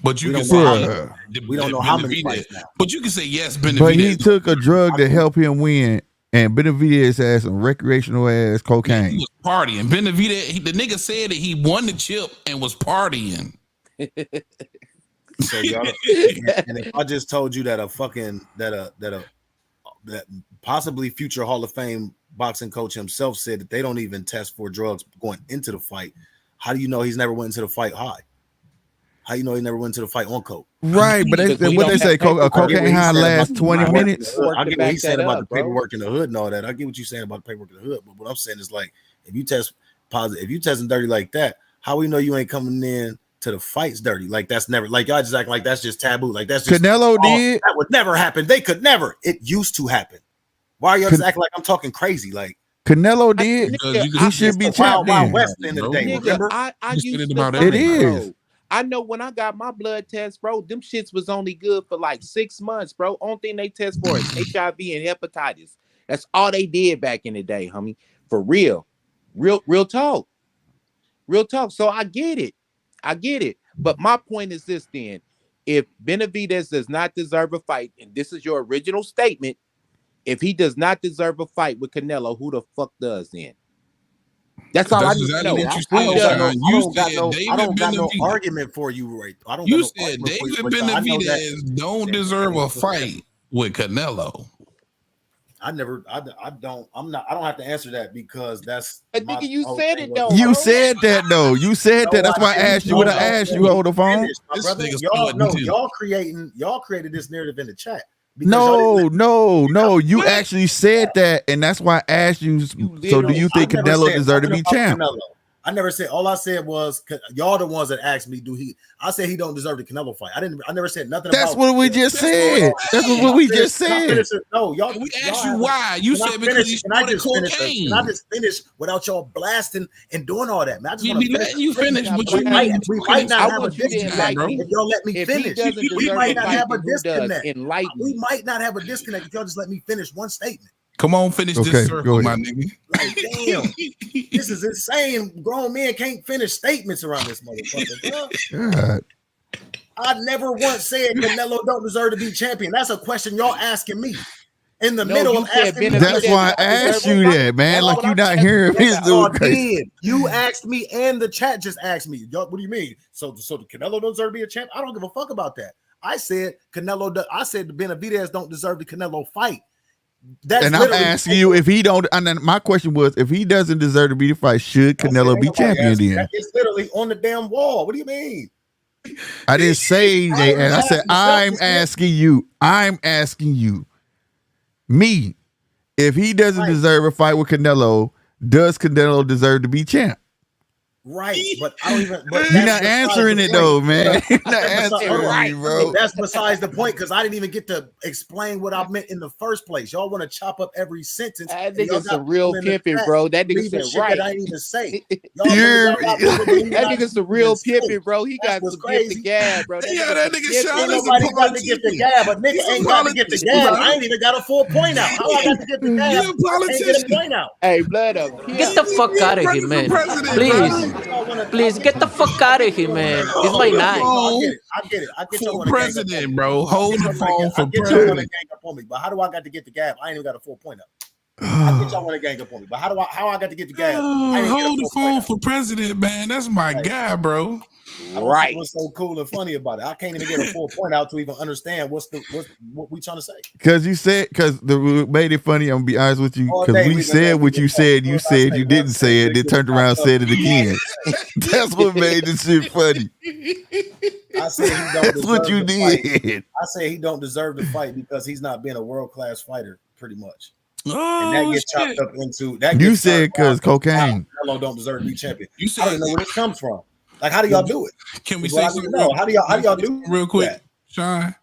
But you can say we don't know how many fights now. But you can say yes, Benavidez. But he took a drug to help him win, and Benavidez had some recreational ass cocaine. He was partying. Benavidez, the nigga said that he won the chip and was partying. So y'all, and if I just told you that that possibly future Hall of Fame boxing coach himself said that they don't even test for drugs going into the fight, how do you know he's never went into the fight high? How you know he never went to the fight on coke? Right, but what they say, cocaine high lasts 20 minutes. I get what he's saying about the paperwork in the hood and all that. I get what you're saying about the paperwork in the hood, but what I'm saying is like, if you test positive, if you testing dirty like that, how we know you ain't coming in to the fights dirty? Like that's never, like y'all just acting like that's just taboo. Like that's just Canelo did. That would never happen. They could never. It used to happen. Why are y'all just acting like I'm talking crazy? Like Canelo did. He should be champion. West in the day. Remember? I used to about it is. I know when I got my blood test, bro, them shits was only good for like 6 months, bro. Only thing they test for is HIV and hepatitis. That's all they did back in the day, homie. For real. Real talk. Real talk. So I get it. But my point is this then. If Benavidez does not deserve a fight, and this is your original statement, if he does not deserve a fight with Canelo, who the fuck does then? That's all I need to know. I don't got no argument for you, right? I don't. You said David Benavidez don't deserve a fight with Canelo. I don't have to answer that because that's. Nigga, you said it though. You said that though. You said that. That's why I asked you what I asked you over the phone. Y'all created this narrative in the chat. No. You actually said that, and that's why I asked you. So, do you think Canelo deserves to be champ? I never said. All I said was y'all the ones that asked me. I said he don't deserve the Canelo fight. I never said nothing. That's what we just said. That's what we just said. No, y'all. We asked you why. You said because he snorted cocaine. Can I just finish without y'all blasting and doing all that, man? I just want to let you finish, but we might not have a disconnect if y'all let me finish. We might not have a disconnect. We might not have a disconnect if y'all just let me finish one statement. Come on, finish this circle, my nigga. Like, damn, this is insane. Grown men can't finish statements around this motherfucker. God. I never once said Canelo don't deserve to be champion. That's a question y'all asking me in the middle of asking me. That's why I asked you that, man. Like you're not hearing his dude. You asked me, and the chat just asked me. What do you mean? So the Canelo don't deserve to be a champ? I don't give a fuck about that. I said I said the Benavidez don't deserve the Canelo fight. And I'm asking you if he don't. And then my question was, if he doesn't deserve to be the fight, should Canelo be champion? Then it's literally on the damn wall. What do you mean? I didn't say that. And I said I'm asking you. Me, if he doesn't deserve a fight with Canelo, does Canelo deserve to be champ? Right, but I don't even. But you're not answering it though, man. You're not answering it, bro. That's besides the point because I didn't even get to explain what I meant in the first place. Y'all want to chop up every sentence. That nigga's a real pimping, bro. That nigga said right. That I didn't even say. That nigga's a real pimping, bro. He got to get the gab, bro. Yeah, that nigga shot. Nobody got to get the gab, but nigga ain't got to get the gab. I ain't even got a full point out. How I got to get the gab? Ain't get a point out. Hey, blood up. Get the fuck out of here, man. Please get the fuck out of here, man. It's my night. I get it. For president, bro. Hold the phone for president. But how do I got to get the gab? I ain't even got a full point up. I get y'all want to gang up on me, but how I got to get the gab? Hold the phone for president, man. That's my guy, bro. Right. What's so cool and funny about it? I can't even get a full point out to even understand what we trying to say. Because you said, made it funny. I'm gonna be honest with you. Because we said what you said. You said you didn't say it. Then turned around and said it again. That's what made this shit funny. I said he don't. That's what you did. I said he don't deserve to fight because he's not being a world class fighter, pretty much. Oh, and that gets chopped up into that. You said because cocaine. Hello, don't deserve to be champion. You said, I don't know where this comes from. Like, how do y'all do it? Can we say something? How do y'all do real quick, that? Sean?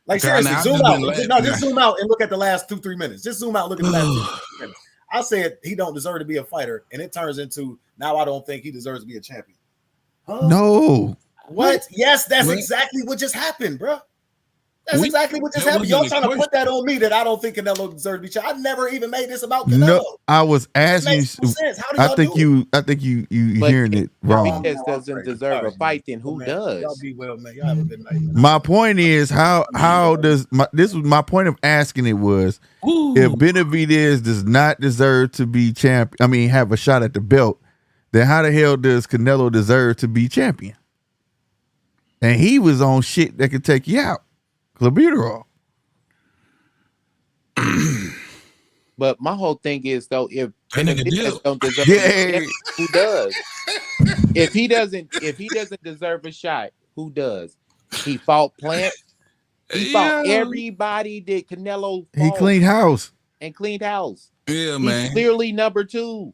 Like seriously, zoom out. Just zoom out and look at the last 2-3 minutes. Just zoom out, look at the last 2-3 minutes. I said he don't deserve to be a fighter, and it turns into now I don't think he deserves to be a champion. Huh? No. What? Yes, that's exactly what just happened, bro. That's exactly what just happened. Y'all trying to put that on me that I don't think Canelo deserves to be champion. I never even made this about Canelo. No, I was asking you. I think you hearing it wrong. If he doesn't deserve a fight, then who does? Y'all be well, man. Y'all haven't been nice. My point is how does this was my point of asking it was if Benavidez does not deserve to be champion, I mean have a shot at the belt, then how the hell does Canelo deserve to be champion? and he was on shit that could take you out. Clenbuterol. But my whole thing is though, if Benavidez don't deserve yeah. who does? If he doesn't deserve a shot, who does? He fought Plant. He fought everybody that Canelo fought. He cleaned house. Yeah, He's man. clearly number 2.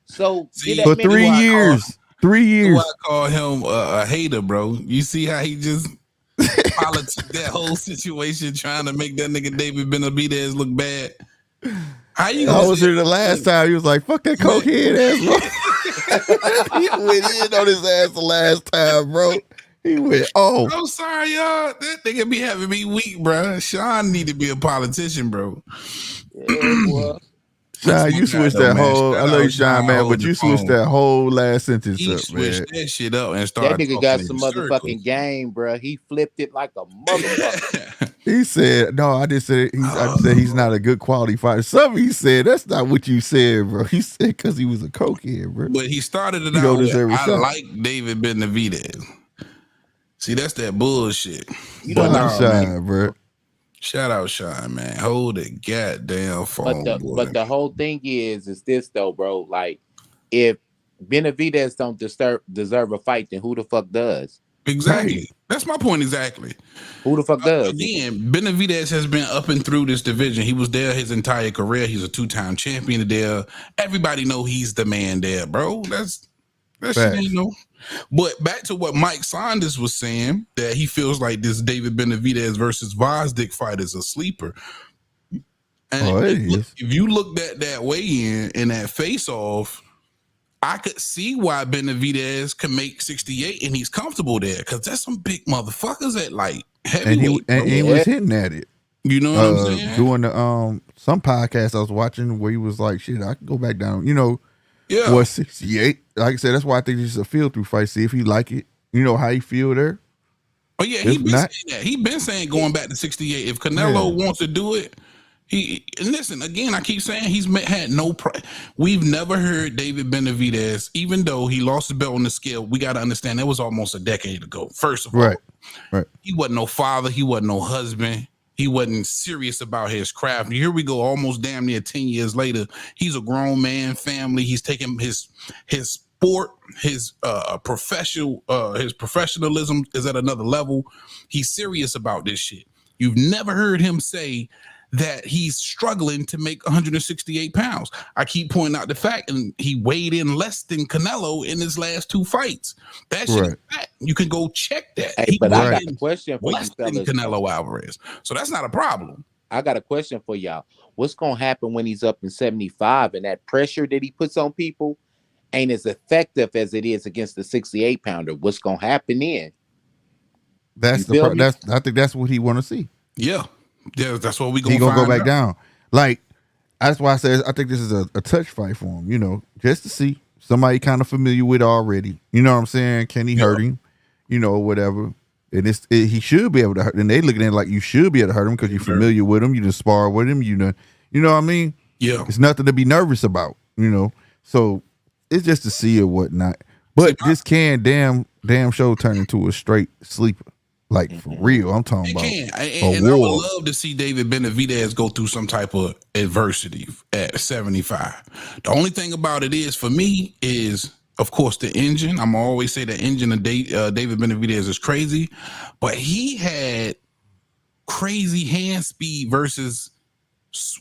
So for 3 years. 3 years. I call him a hater, bro. You see how he just politics that whole situation, trying to make that nigga David Benavidez look bad. How you? I was here the last time. He was like, "Fuck that cokehead ass, bro." He went in on his ass the last time, bro. He went, "Oh, I'm sorry, y'all. That nigga be having me weak, bro. Sean need to be a politician, bro." Yeah, well. Sean, you switched that whole. I know you, Sean, man, but you switched that whole last sentence up, man. Switched that shit up and started. That nigga got some motherfucking game, bro. He flipped it like a motherfucker. He said, "No, I just said I said he's not a good quality fighter." Something he said, that's not what you said, bro. He said because he was a cokehead, bro. But he started it out with, I like David Benavidez. See, that's that bullshit. You don't know, Sean, bro. Shout out, Sean, man. Hold it, goddamn phone. But the whole thing is this though, bro. Like, if Benavidez don't deserve a fight, then who the fuck does? Exactly. Right. That's my point. Exactly. Who the fuck does? Again, Benavidez has been up and through this division. He was there his entire career. He's a 2-time champion there. Everybody know he's the man there, bro. That shit ain't no. But back to what Mike Saunders was saying, that he feels like this David Benavidez versus Vosdick fight is a sleeper. And if you looked at that weigh-in and that face-off, I could see why Benavidez can make 68 and he's comfortable there, because that's some big motherfuckers at like heavyweight. And he was hitting at it. You know what I'm saying? Doing the some podcast I was watching where he was like, shit, I can go back down, Yeah. What, 68? Like I said, that's why I think it's a feel through fight. See if he like it. You know how he feel there. Oh yeah, he been saying that. He been saying going back to 68. If Canelo wants to do it, and listen again. I keep saying he's had no. We've never heard David Benavidez, even though he lost the belt on the scale. We got to understand that was almost a decade ago. First of all, right. He wasn't no father. He wasn't no husband. He wasn't serious about his craft. Here we go, almost damn near 10 years later. He's a grown man, family. He's taking his sport, his professionalism is at another level. He's serious about this shit. You've never heard him say that he's struggling to make 168 pounds. I keep pointing out the fact, and he weighed in less than Canelo in his last 2 fights. That shit is fact. You can go check that. Hey, but I got a question for less than Canelo Alvarez. So that's not a problem. I got a question for y'all. What's going to happen when he's up in 75 and that pressure that he puts on people ain't as effective as it is against the 68 pounder? What's going to happen then? I think that's what he want to see. Yeah, that's what we gonna. He gonna go back down. Like that's why I said I think this is a touch fight for him. Just to see somebody kind of familiar with already. You know what I'm saying? Can he hurt him? Whatever. And he should be able to hurt. And they looking at it like you should be able to hurt him because you're familiar with him. You just spar with him. You know what I mean? Yeah. It's nothing to be nervous about. So it's just to see or whatnot. But this can damn show turn into a straight sleeper. Like for real, I'm talking about. And I would love to see David Benavidez go through some type of adversity at 75. The only thing about it is, for me, is of course the engine. I'm always say the engine of David Benavidez is crazy, but he had crazy hand speed versus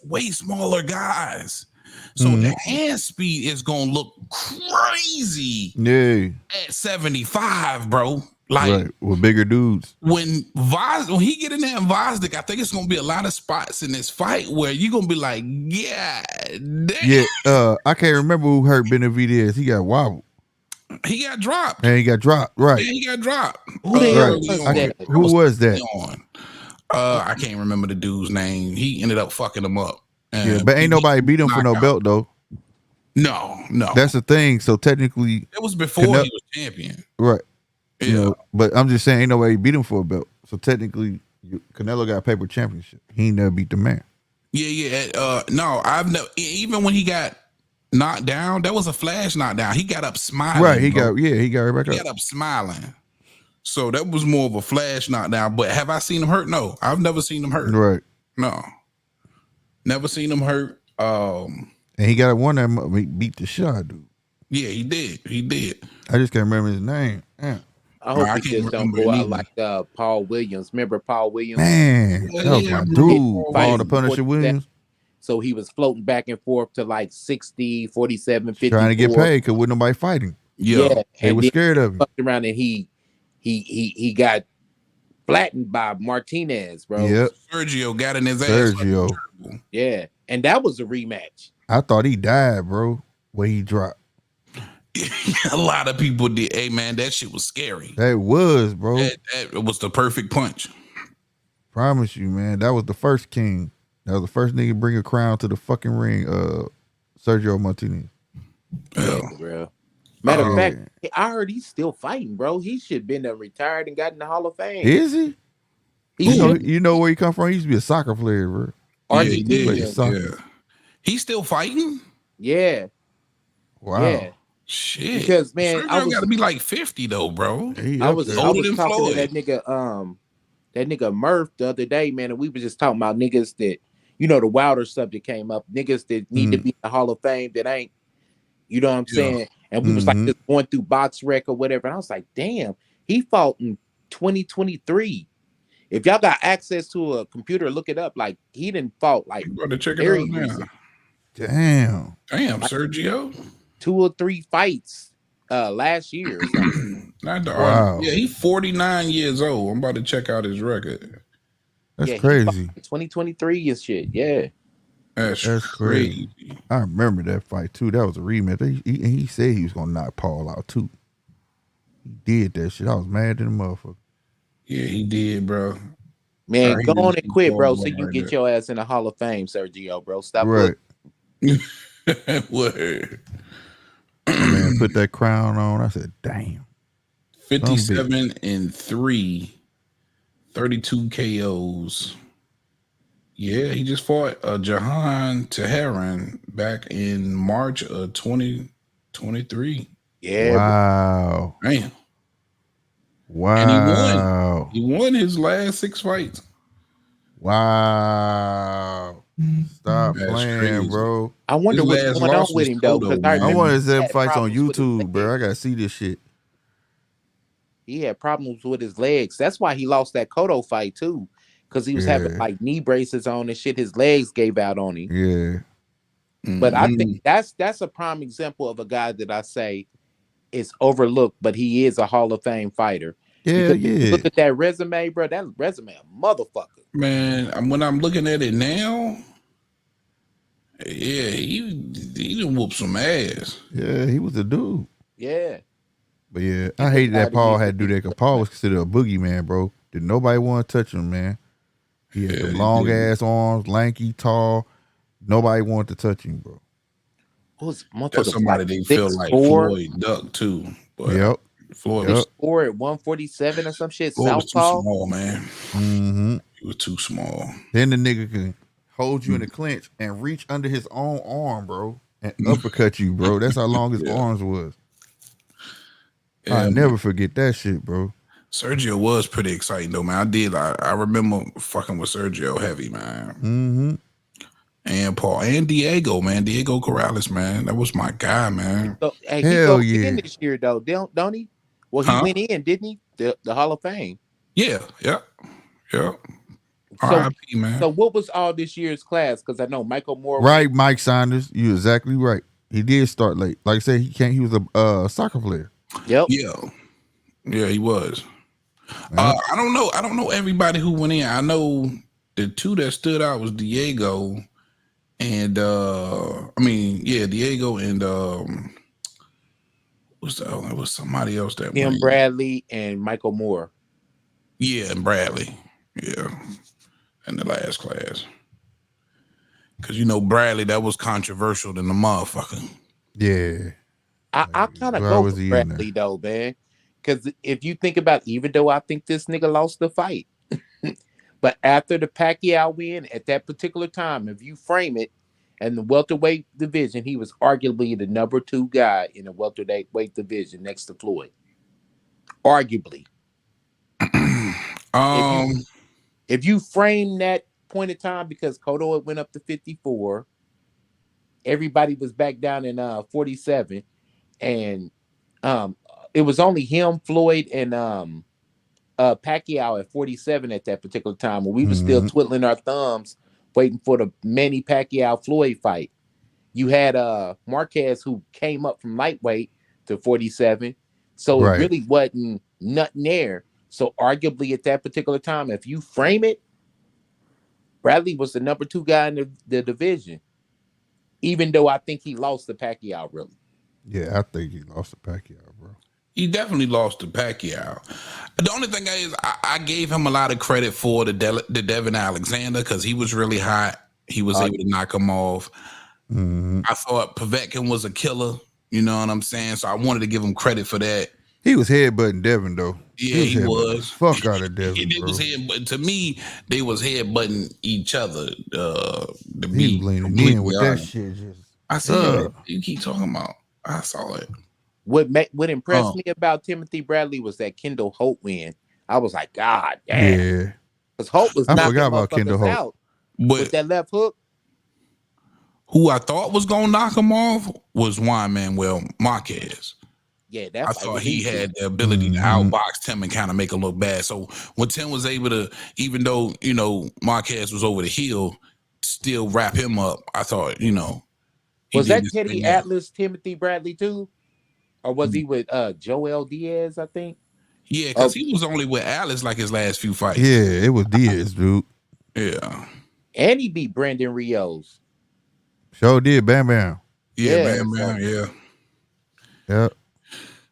way smaller guys. So the hand speed is gonna look crazy at 75, bro. Like with bigger dudes. When he get in there in Vosdick, I think it's gonna be a lot of spots in this fight where you're gonna be like, yeah, damn. Yeah. I can't remember who hurt Benavidez. He got wobbled. He got dropped. And he got dropped. Right. Yeah, he got dropped. Who was that? I can't remember the dude's name. He ended up fucking him up. Yeah, but ain't nobody beat him for no belt though. No. That's the thing. So technically, it was before he was champion. Right. Yeah. But I'm just saying, ain't nobody beat him for a belt. So technically, Canelo got a paper championship. He ain't never beat the man. Yeah. No, I've never. Even when he got knocked down, that was a flash knockdown. He got up smiling. Right. He got right back up. He got up smiling. So that was more of a flash knockdown. But have I seen him hurt? No, I've never seen him hurt. Right. No, never seen him hurt. And he got one that beat the shot, dude. Yeah, he did. He did. I just can't remember his name. Yeah. I hope I he can't just don't remember go it out either. like Paul Williams. Remember Paul Williams? Man, that was my dude. Paul the Punisher Williams. So he was floating back and forth to like 60, 47, 54. Trying to get paid because with nobody fighting. Yeah. They were scared of him. Fucked around and he got flattened by Martinez, bro. Yep. Sergio got in his ass. Sergio. Yeah. And that was a rematch. I thought he died, bro, where he dropped. A lot of people did. Hey, man, that shit was scary. That was, bro. That was the perfect punch. Promise you, man. That was the first king. That was the first nigga to bring a crown to the fucking ring, Sergio Martinez. Yeah, bro. Matter of fact, I heard he's still fighting, bro. He should have been retired and got in the Hall of Fame. Is he? You know where he come from? He used to be a soccer player, bro. Yeah. He's still fighting? Yeah. Wow. Yeah. Shit. Because, man, Sergio got to be like 50, though, bro. I was talking to that nigga Murph the other day, man, and we were just talking about niggas that, the Wilder subject came up, niggas that need to be in the Hall of Fame that ain't, you know what I'm saying? And we was like just going through box rec or whatever, and I was like, damn, he fought in 2023. If y'all got access to a computer, look it up. Like, he didn't fought like check it out now. Damn, like, Sergio. 2 or 3 fights last year or something. Wow. Yeah, he's 49 years old. I'm about to check out his record. That's crazy. 2023 and shit. Yeah. That's crazy. I remember that fight too. That was a rematch. He said he was gonna knock Paul out too. He did that shit. I was mad at the motherfucker. Yeah, he did, bro. Man, go on and quit, bro, so you get your ass in the Hall of Fame, Sergio, bro. Stop. Right. Word. Man, put that crown on. I said, damn. 57-3, 32 KOs. Yeah, he just fought Jahan Teheran back in March of 2023. Yeah. Wow. Damn. Wow. And he won his last 6 fights. Wow. Stop playing, crazy. bro. I wonder what's going on with him, though. I want to see fights on YouTube, bro. I got to see this shit. He had problems with his legs. That's why he lost that Cotto fight, too. Because he was having, like, knee braces on and shit. His legs gave out on him. Yeah. But I think that's a prime example of a guy that I say is overlooked, but he is a Hall of Fame fighter. Yeah, yeah. Look at that resume, bro. That resume, a motherfucker. Man, when I'm looking at it now, yeah, he done whooped some ass. Yeah, he was a dude. Yeah. But yeah, I hated that Paul had to do that because Paul was considered a boogeyman, bro. Did nobody want to touch him, man. He had the long ass arms, lanky, tall. Nobody wanted to touch him, bro. That's somebody they feel like Floyd Duck too. But Floyd was 4 at 147 or some shit. Floyd was too Southpaw. small, man. Mm-hmm. He was too small. Then the nigga can hold you in the clinch and reach under his own arm, bro, and uppercut you, bro. That's how long his arms was. Yeah, I never forget that shit, bro. Sergio was pretty exciting though, man. I remember fucking with Sergio heavy, man. Mm-hmm. And Paul and Diego, man. Diego Corrales, man. That was my guy, man. So, hey, Hell he yeah. in this year though, don't he? Well, he went in, didn't he? The Hall of Fame. Yeah. R.I.P., man. So what was all this year's class? Because I know Michael Moore. Right, Mike Saunders. You're exactly right. He did start late. Like I said, he was a soccer player. Yep. Yeah, he was. I don't know everybody who went in. I know the 2 that stood out was Diego and Diego and it was somebody else that Him, went. Bradley, and Michael Moore. Yeah, and Bradley. Yeah. In the last class. Because Bradley, that was controversial than the motherfucker. Yeah. I kind of go with Bradley though, man. Because if you think about, even though I think this nigga lost the fight, but after the Pacquiao win at that particular time, if you frame it in the welterweight division, he was arguably the number 2 guy in the welterweight division next to Floyd. Arguably. If you frame that point of time, because Cotto had went up to 54, everybody was back down in 47, and it was only him, Floyd, and Pacquiao at 47 at that particular time, when we were still twiddling our thumbs waiting for the Manny Pacquiao Floyd fight. You had Marquez, who came up from lightweight to 47, so it really wasn't nothing there. So arguably at that particular time, if you frame it, Bradley was the number 2 guy in the division, even though I think he lost to Pacquiao, really. Yeah, I think he lost to Pacquiao, bro. He definitely lost to Pacquiao. The only thing is, I gave him a lot of credit for the Devin Alexander, because he was really hot. He was able to knock him off. I thought Povetkin was a killer. You know what I'm saying? So I wanted to give him credit for that. He was headbutting Devin, though. Yeah, he was. Fuck out of Devin, bro. To me, they was headbutting each other. He was leaning in with that shit. I see you keep talking about. I saw it. What impressed me about Timothy Bradley was that Kendall Holt win. I was like, God damn. Yeah. Because Holt was I forgot about Kendall Holt. out with that left hook. Who I thought was going to knock him off was Juan Manuel Marquez. Yeah, I thought he had the ability to outbox Tim and kind of make him look bad. So when Tim was able to, even though, you know, Marquez was over the heel, still wrap him up, I thought, you know. Was that Teddy Atlas, Timothy Bradley too? Or was he with Joel Diaz, I think? Yeah, because he was only with Atlas like his last few fights. Yeah, it was Diaz, dude. Yeah. And he beat Brandon Rios. Sure did, Bam Bam. Yeah, Bam Bam, yeah. Yep.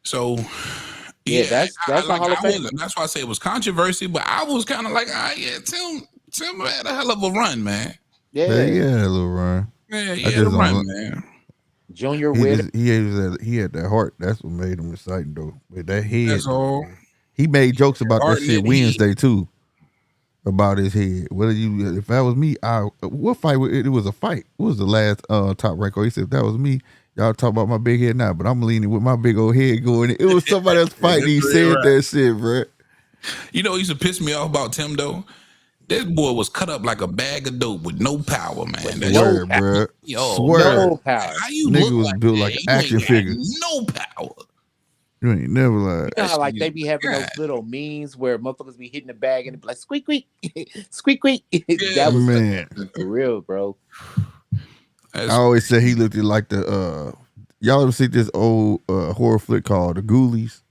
So, that's a Hall of Fame. That's why I say it was controversy, but I was kind of like, Tim had a hell of a run, man. Yeah, he had a little run. Yeah, he had a run, man. Junior he had that heart. That's what made him exciting, though. With that head. That's all. He made jokes about that shit Wednesday too. About his head. If that was me, what fight? It was a fight. What was the last top record? He said, if that was me, y'all talk about my big head now, but I'm leaning with my big old head going. It was somebody else fighting. He said that shit, bro. You know, it used to piss me off about Tim though. This boy was cut up like a bag of dope with no power, man. Swear, bro. No power. How you nigga look was like built that? like an action figure. No power. You ain't never lied. You know how like they be having those little memes where motherfuckers be hitting the bag and it be like squeak squeak, squeak squeak. That was man for real, bro. I always say he looked like the y'all ever see this old horror flick called The Ghoulies?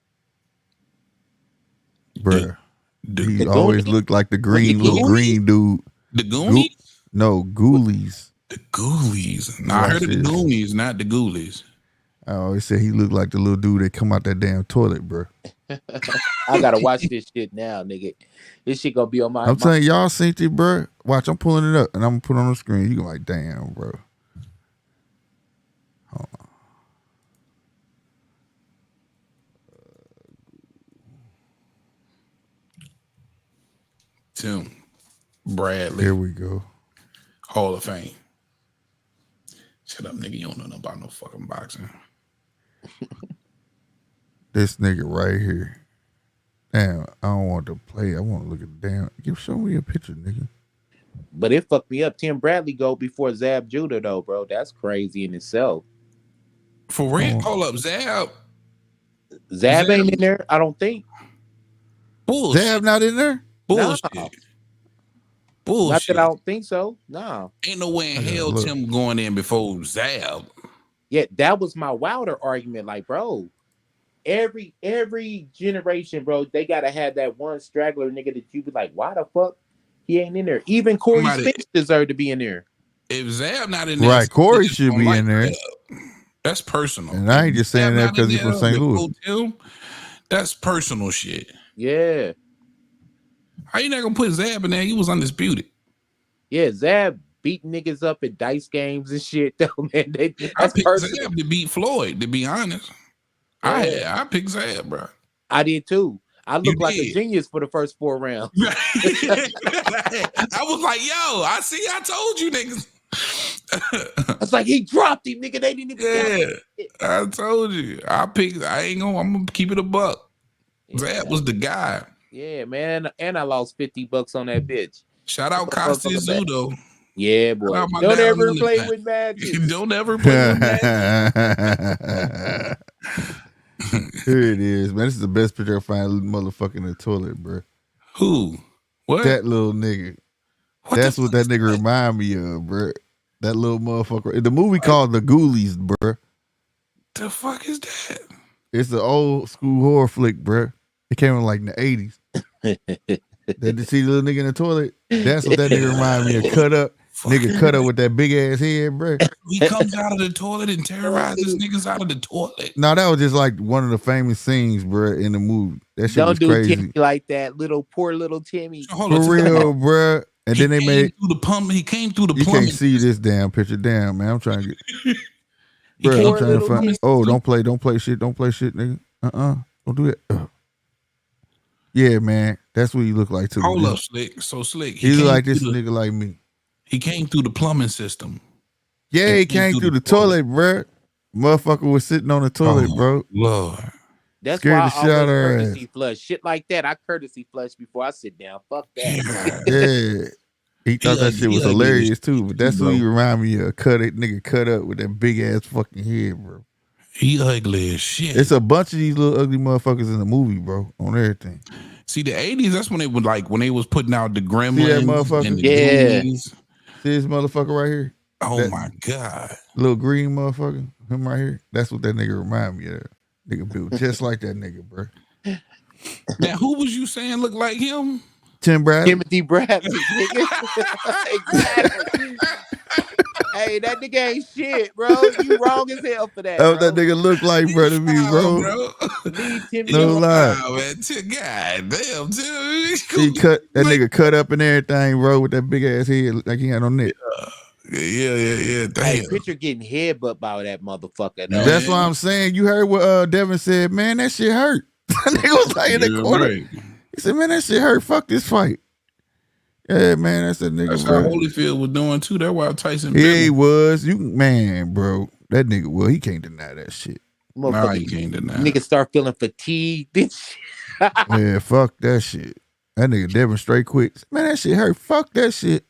Bruh. He always looked like the green green dude. The Goonies? No, Ghoulies. The Ghoulies. No, I heard of the Goonies, not the Ghoulies. I always say he looked like the little dude that come out that damn toilet, bro. I gotta watch this shit now, nigga. This shit gonna be on my. I'm saying y'all seen it, bro. Watch, I'm pulling it up and I'm gonna put it on the screen. You gonna like, damn, bro. Hold on. Tim Bradley. Here we go. Hall of Fame. Shut up, nigga. You don't know nothing about no fucking boxing. This nigga right here. Damn, I don't want to play. I want to look at the damn. Show me a picture, nigga. But it fucked me up. Tim Bradley go before Zab Judah, though, bro. That's crazy in itself. For real? Hold up, Zab. Zab ain't in there, I don't think. Bullshit. Zab not in there? Bullshit. Nah. Bullshit. Not that I don't think so. No. Ain't no way in hell Tim going in before Zab. Yeah, that was my Wilder argument. Like, bro, every generation, bro, they gotta have that one straggler nigga that you be like, why the fuck he ain't in there? Even Corey Spence deserved to be in there. If Zab not in there, right? Corey should be in there. That's personal. And I ain't just saying that because he's from St. Louis. That's personal shit. Yeah. How you not gonna put Zab in there? He was undisputed. Yeah, Zab beat niggas up at dice games and shit, though, man. I picked Zab to beat Floyd, to be honest. Yeah. I picked Zab, bro. I did too. I looked like a genius for the first 4 rounds. I was like, yo, I told you niggas. I was like, he dropped him, nigga. They didn't even I told you. I'm gonna keep it a buck. Zab was the guy. Yeah, man, and I lost $50 on that bitch. Shout out Motherfucker Costa back. Zudo. Yeah, Shout boy. out my Don't guy ever Lily play Pack. with magic. Don't ever play with magic. Here it is, man. This is the best picture I find. Motherfucker in the toilet, bro. Who? What? That little nigga. That's what that nigga remind me of, bro. That little motherfucker. The movie called The Ghoulies, bro. The fuck is that? It's an old school horror flick, bro. It came in like in the 80s. That you see the little nigga in the toilet? That's what that nigga remind me of. Cut up. Nigga cut up with that big ass head, bro. He comes out of the toilet and terrorizes niggas out of the toilet. No, that was just like one of the famous scenes, bro, in the movie. That shit Don't was do crazy. Timmy like that, poor little Timmy. Hold For on, real, bro. And then they made through the pump. He came through the you plumbing. can't see this damn picture. Damn, man. I'm trying to get bro, came I'm trying to find Timmy. don't play shit, nigga. Don't do that. Yeah, man. That's what you look like to me. Hold up, Slick. So Slick. He look like this nigga like me. He came through the plumbing system. Yeah, he came through the toilet, bro. Motherfucker was sitting on the toilet, bro. Lord. That's Scared why the I shit out always of her courtesy flush. Shit like that, I courtesy flush before I sit down. Fuck that. Yeah. He thought that shit was hilarious too, but that's who he remind me of. Nigga cut up with that big ass fucking head, bro. He ugly as shit. It's a bunch of these little ugly motherfuckers in the movie, bro, on everything. See, the 80s, that's when they would when they was putting out the Gremlins. See that motherfucker? And the Goonies. See this motherfucker right here? Oh my God. Little green motherfucker, him right here. That's what that nigga remind me of. Nigga built just like that nigga, bro. Now, who was you saying looked like him? Tim Bradley. Timothy Bradley, nigga. Exactly. Hey, that nigga ain't shit, bro. You wrong as hell for that. That's what that nigga look like, bro, to me, bro. Leave Timothy. No lie. Man. God damn, Tim. He cut that nigga cut up and everything, bro, with that big ass head like he had no neck. Yeah. Damn. Hey, picture getting headbutt by that motherfucker. Though. That's what I'm saying. You heard what Devin said, man. That shit hurt. That nigga was like in the corner. Right. He said, man, that shit hurt. Fuck this fight. Yeah, man, that's a nigga. That's bro. how Holyfield was doing too. That's why Tyson. Yeah, he was. Bro. That nigga, well, he can't deny that shit. Nah, he can't deny. Nigga start feeling fatigued. Yeah, fuck that shit. That nigga Devin straight quit. Man, that shit hurt. Fuck that shit.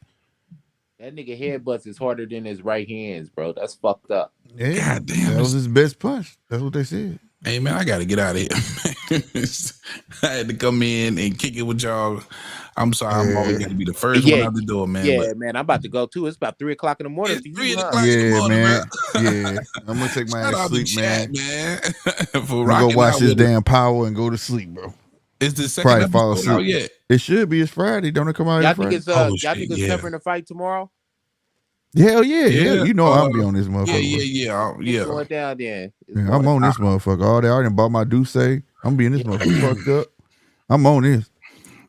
That nigga headbutts is harder than his right hands, bro. That's fucked up. Yeah, God damn, that was his best punch. That's what they said. Hey man, I gotta get out of here. I had to come in and kick it with y'all. I'm sorry, I'm always gonna be the first one out the door, man. Yeah, man, I'm about to go too. It's about 3:00 in the morning. It's 3 o'clock in the morning, man. Yeah, I'm gonna take my ass to sleep, man. For go watch this damn Power and go to sleep, bro. Is the second episode out yet? It should be. It's Friday. Don't it come out? Y'all Friday? think it's covering the fight tomorrow? Hell yeah. You know I'll be on this motherfucker. Yeah. Going down there. I'm on this motherfucker all day. I already bought my Douce. I'm gonna be in this motherfucker fucked up. I'm on this.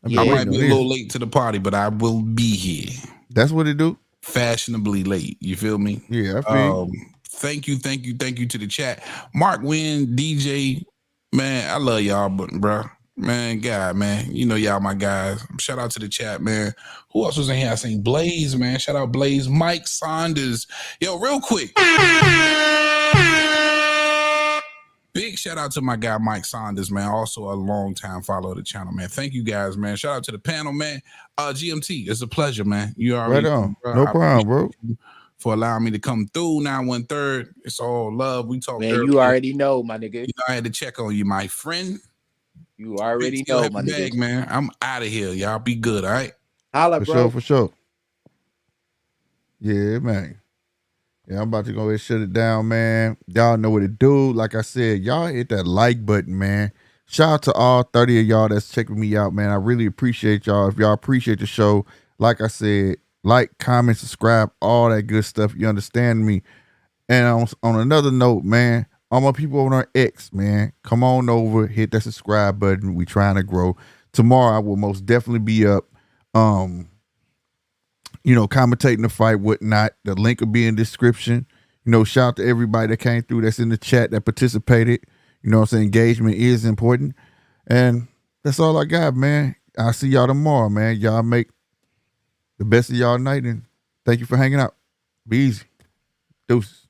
I might be a little late to the party, but I will be here. That's what it do. Fashionably late. You feel me? Yeah, I feel. Thank you to the chat. Mark Wynn, DJ, man, I love y'all, but bro, man, God, man, you know y'all my guys. Shout out to the chat, man. Who else was in here? I seen Blaze, man. Shout out Blaze, Mike Saunders. Yo, real quick. Big shout out to my guy Mike Saunders, man. Also a long time follower of the channel, man. Thank you guys, man. Shout out to the panel, man. GMT, it's a pleasure, man. You already right on. No problem, bro. For allowing me to come through 913. It's all love. We talk. Man, you already know, my nigga. You know, I had to check on you, my friend. You already know, my nigga. Man, I'm out of here. Y'all be good, all right? Holla, bro. For sure. Yeah, man. Yeah, I'm about to go ahead and shut it down, man. Y'all know what to do. Like I said, y'all hit that like button, man. Shout out to all 30 of y'all that's checking me out, man. I really appreciate y'all. If y'all appreciate the show, like I said, like, comment, subscribe, all that good stuff. You understand me? And on another note, man, all my people on our X, man, come on over, hit that subscribe button. We trying to grow. Tomorrow I will most definitely be up. Commentating the fight, whatnot. The link will be in the description. Shout out to everybody that came through, that's in the chat, that participated. You know what I'm saying? Engagement is important. And that's all I got, man. I'll see y'all tomorrow, man. Y'all make the best of y'all night, and thank you for hanging out. Be easy. Deuces.